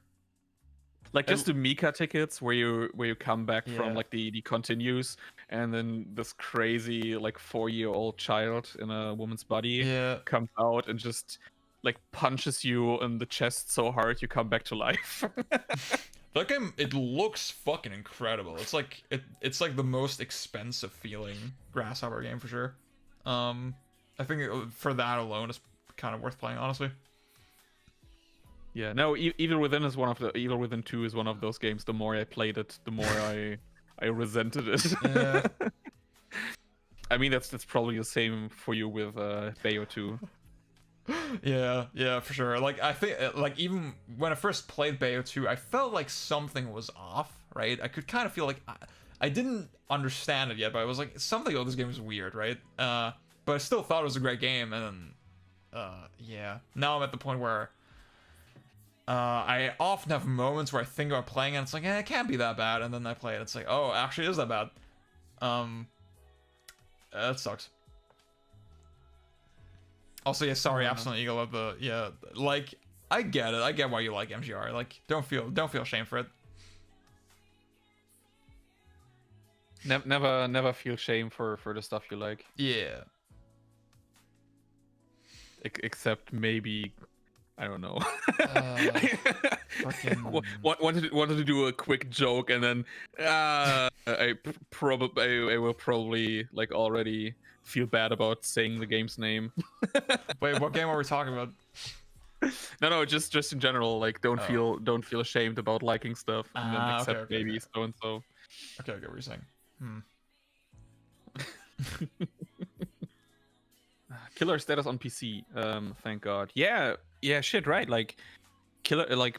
Like just the Mika tickets where you come back from like the continues, and then this crazy like 4-year-old child in a woman's body comes out and just like punches you in the chest so hard you come back to life. That game, it looks fucking incredible. It's like the most expensive feeling Grasshopper game for sure. I think for that alone, it's kind of worth playing, honestly. Yeah, no, Evil Within is Evil Within 2 is one of those games. The more I played it, the more I resented it. Yeah. I mean, that's probably the same for you with Bayo 2. Yeah, for sure. Like I think, like even when I first played Bayo 2, I felt like something was off, right? I could kind of feel like I didn't understand it yet, but I was like, something about this game is weird, right? But I still thought it was a great game, and then, yeah. Now I'm at the point where I often have moments where I think about playing it, and it's like, it can't be that bad, and then I play it, it's like, oh, actually, it is that bad. That sucks. Also, yeah, sorry, Absolute Eagle of the, yeah, like, I get it. I get why you like MGR. Like, don't feel shame for it. Never feel shame for the stuff you like. Yeah. Except maybe, I don't know. Fucking... wanted to do a quick joke, and then I will probably like already feel bad about saying the game's name. Wait, what game are we talking about? No, just in general. Like, don't feel ashamed about liking stuff, and then accept maybe so and so. Okay, I get what you're saying. Killer status on PC. Thank God. Yeah, shit, right? Like,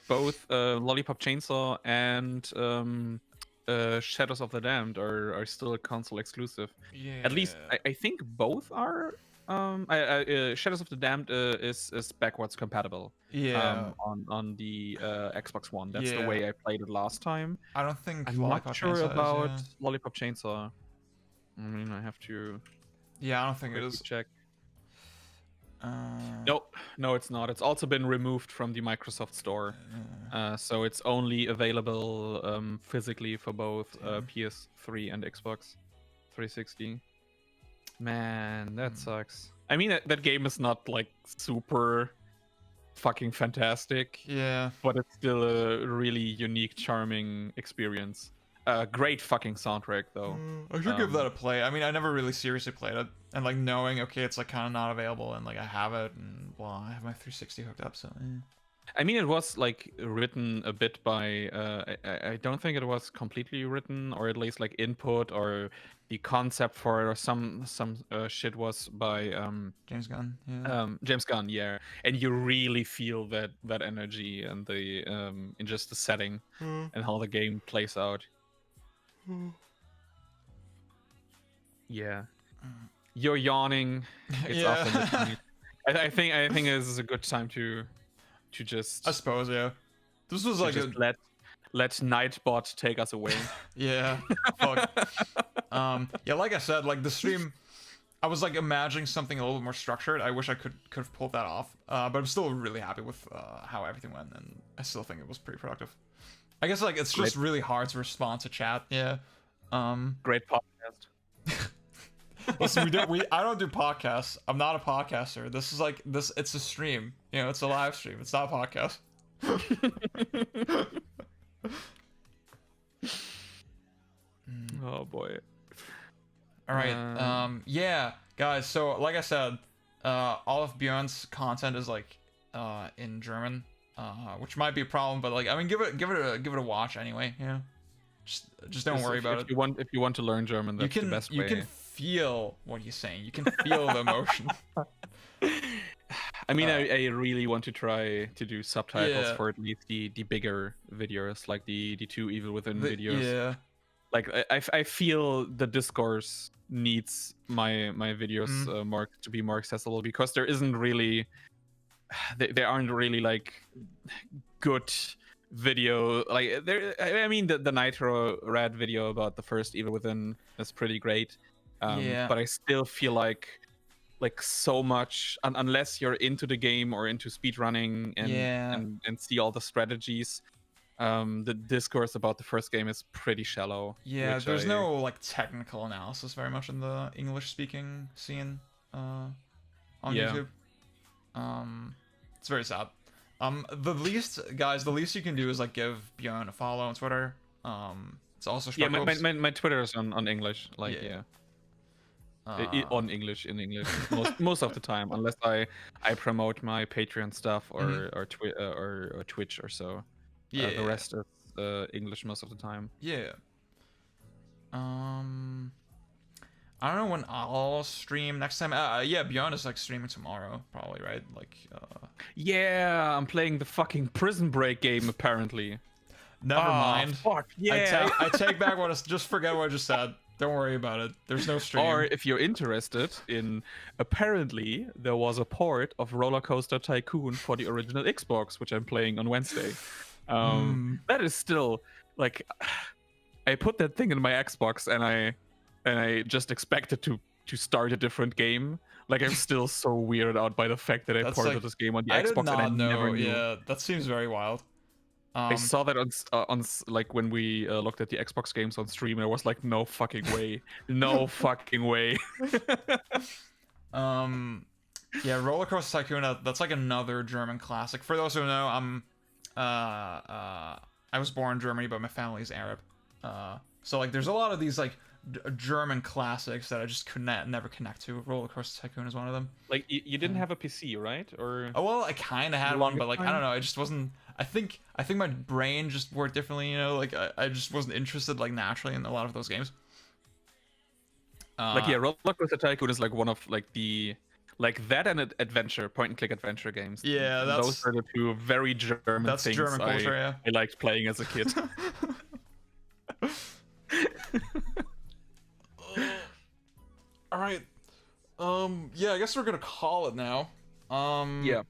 both Lollipop Chainsaw and Shadows of the Damned are still console exclusive. Yeah. At least I think both are. Shadows of the Damned is backwards compatible. Yeah. On the Xbox One. That's the way I played it last time. I don't think I'm Lollipop not sure Chainsaw about is, Lollipop Chainsaw. I mean, I have to. Yeah, I don't think it is. Check. No, it's not. It's also been removed from the Microsoft Store, so it's only available physically for both PS3 and Xbox 360. Man, that sucks. I mean, that game is not like super fucking fantastic. Yeah. But it's still a really unique, charming experience. Great fucking soundtrack though. I should give that a play. I mean, I never really seriously played it, and like knowing, okay, it's like kind of not available, and like I have it, and well, I have my 360 hooked up, so. I mean, it was like written a bit by. I don't think it was completely written, or at least like input or the concept for it, or some shit was by James Gunn. Yeah. James Gunn, yeah, and you really feel that energy and the in just the setting and how the game plays out. Yeah, you're yawning. It's often. I think this is a good time to just. I suppose, yeah. This was like just let Nightbot take us away. Yeah. Fuck. Yeah, like I said, like the stream, I was like imagining something a little bit more structured. I wish I could have pulled that off. But I'm still really happy with how everything went, and I still think it was pretty productive. I guess like it's just really hard to respond to chat. Yeah. Great podcast. Listen, I don't do podcasts. I'm not a podcaster. This is like this. It's a stream. You know, it's a live stream. It's not a podcast. Oh boy. All right. Yeah, guys. So like I said, all of Bjorn's content is like in German, which might be a problem, but like I mean, give it a watch anyway. You know, just don't worry about it. If you want to learn German, that's the best way. You can feel what he's saying. You can feel the emotion. I mean, I really want to try to do subtitles for at least the bigger videos, like the 2 Evil Within videos. Yeah. Like I feel the discourse needs my videos more to be more accessible, because there isn't really, there aren't really like good video like there. I mean, the Nitro Rad video about the first Evil Within is pretty great. But I still feel like so much, unless you're into the game or into speedrunning and see all the strategies, the discourse about the first game is pretty shallow. Yeah, there's no like technical analysis very much in the English speaking scene on YouTube. It's very sad. The least you can do is like give Bjorn a follow on Twitter. It's also Speckobst. my Twitter is on English, like on English, in English most of the time, unless I promote my Patreon stuff or Twitch or so. Yeah, the rest is English most of the time. Yeah. I don't know when I'll stream next time. Yeah, Bjorn is like streaming tomorrow, probably, right? Like. Yeah, I'm playing the fucking Prison Break game apparently. Never mind. Fuck yeah. I take back what I just forget what I just said. Don't worry about it. There's no stream. Or if you're interested in, apparently there was a port of Roller Coaster Tycoon for the original Xbox, which I'm playing on Wednesday. That is still like, I put that thing in my Xbox and I just expected to start a different game. Like I'm still so weirded out by the fact that I ported like, this game on the I Xbox did not and I never know. knew. Yeah, that seems very wild. I saw that on like when we looked at the Xbox games on stream, and I was like, no fucking way, no fucking way. Yeah, Roller Coaster Tycoon. That's like another German classic. For those who know, I was born in Germany, but my family is Arab. So like, there's a lot of these like German classics that I just could never connect to. Roller Coaster Tycoon is one of them. Like you didn't have a PC, right? Or oh well, I kind of had one, but like I don't know, I just wasn't. I think my brain just worked differently, you know. Like I just wasn't interested like naturally in a lot of those games. Like yeah, Roller Coaster Tycoon is like one of like the that and adventure point and click adventure games. Yeah, those are the two very German that's things German culture. Yeah. I liked playing as a kid. All right. Yeah, I guess we're gonna call it now. Yeah.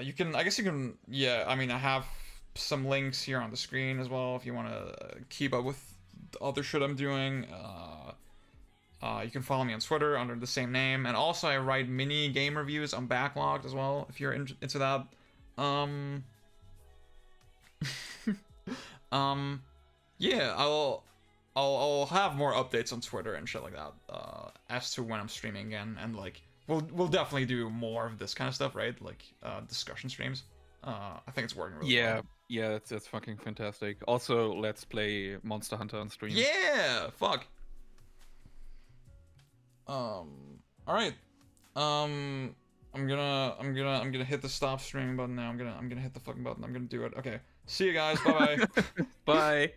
You can. I guess you can. Yeah. I mean, I have some links here on the screen as well if you want to keep up with the other shit I'm doing. You can follow me on Twitter under the same name, and also I write mini game reviews on Backlogged as well if you're into that. Yeah, I'll have more updates on Twitter and shit like that as to when I'm streaming again, and like we'll definitely do more of this kind of stuff, right? Like discussion streams. I think it's working really well. Yeah, that's fucking fantastic. Also, let's play Monster Hunter on stream. Yeah, fuck. All right. I'm gonna hit the stop streaming button now. I'm gonna hit the fucking button. I'm gonna do it. Okay. See you guys. Bye bye. Bye.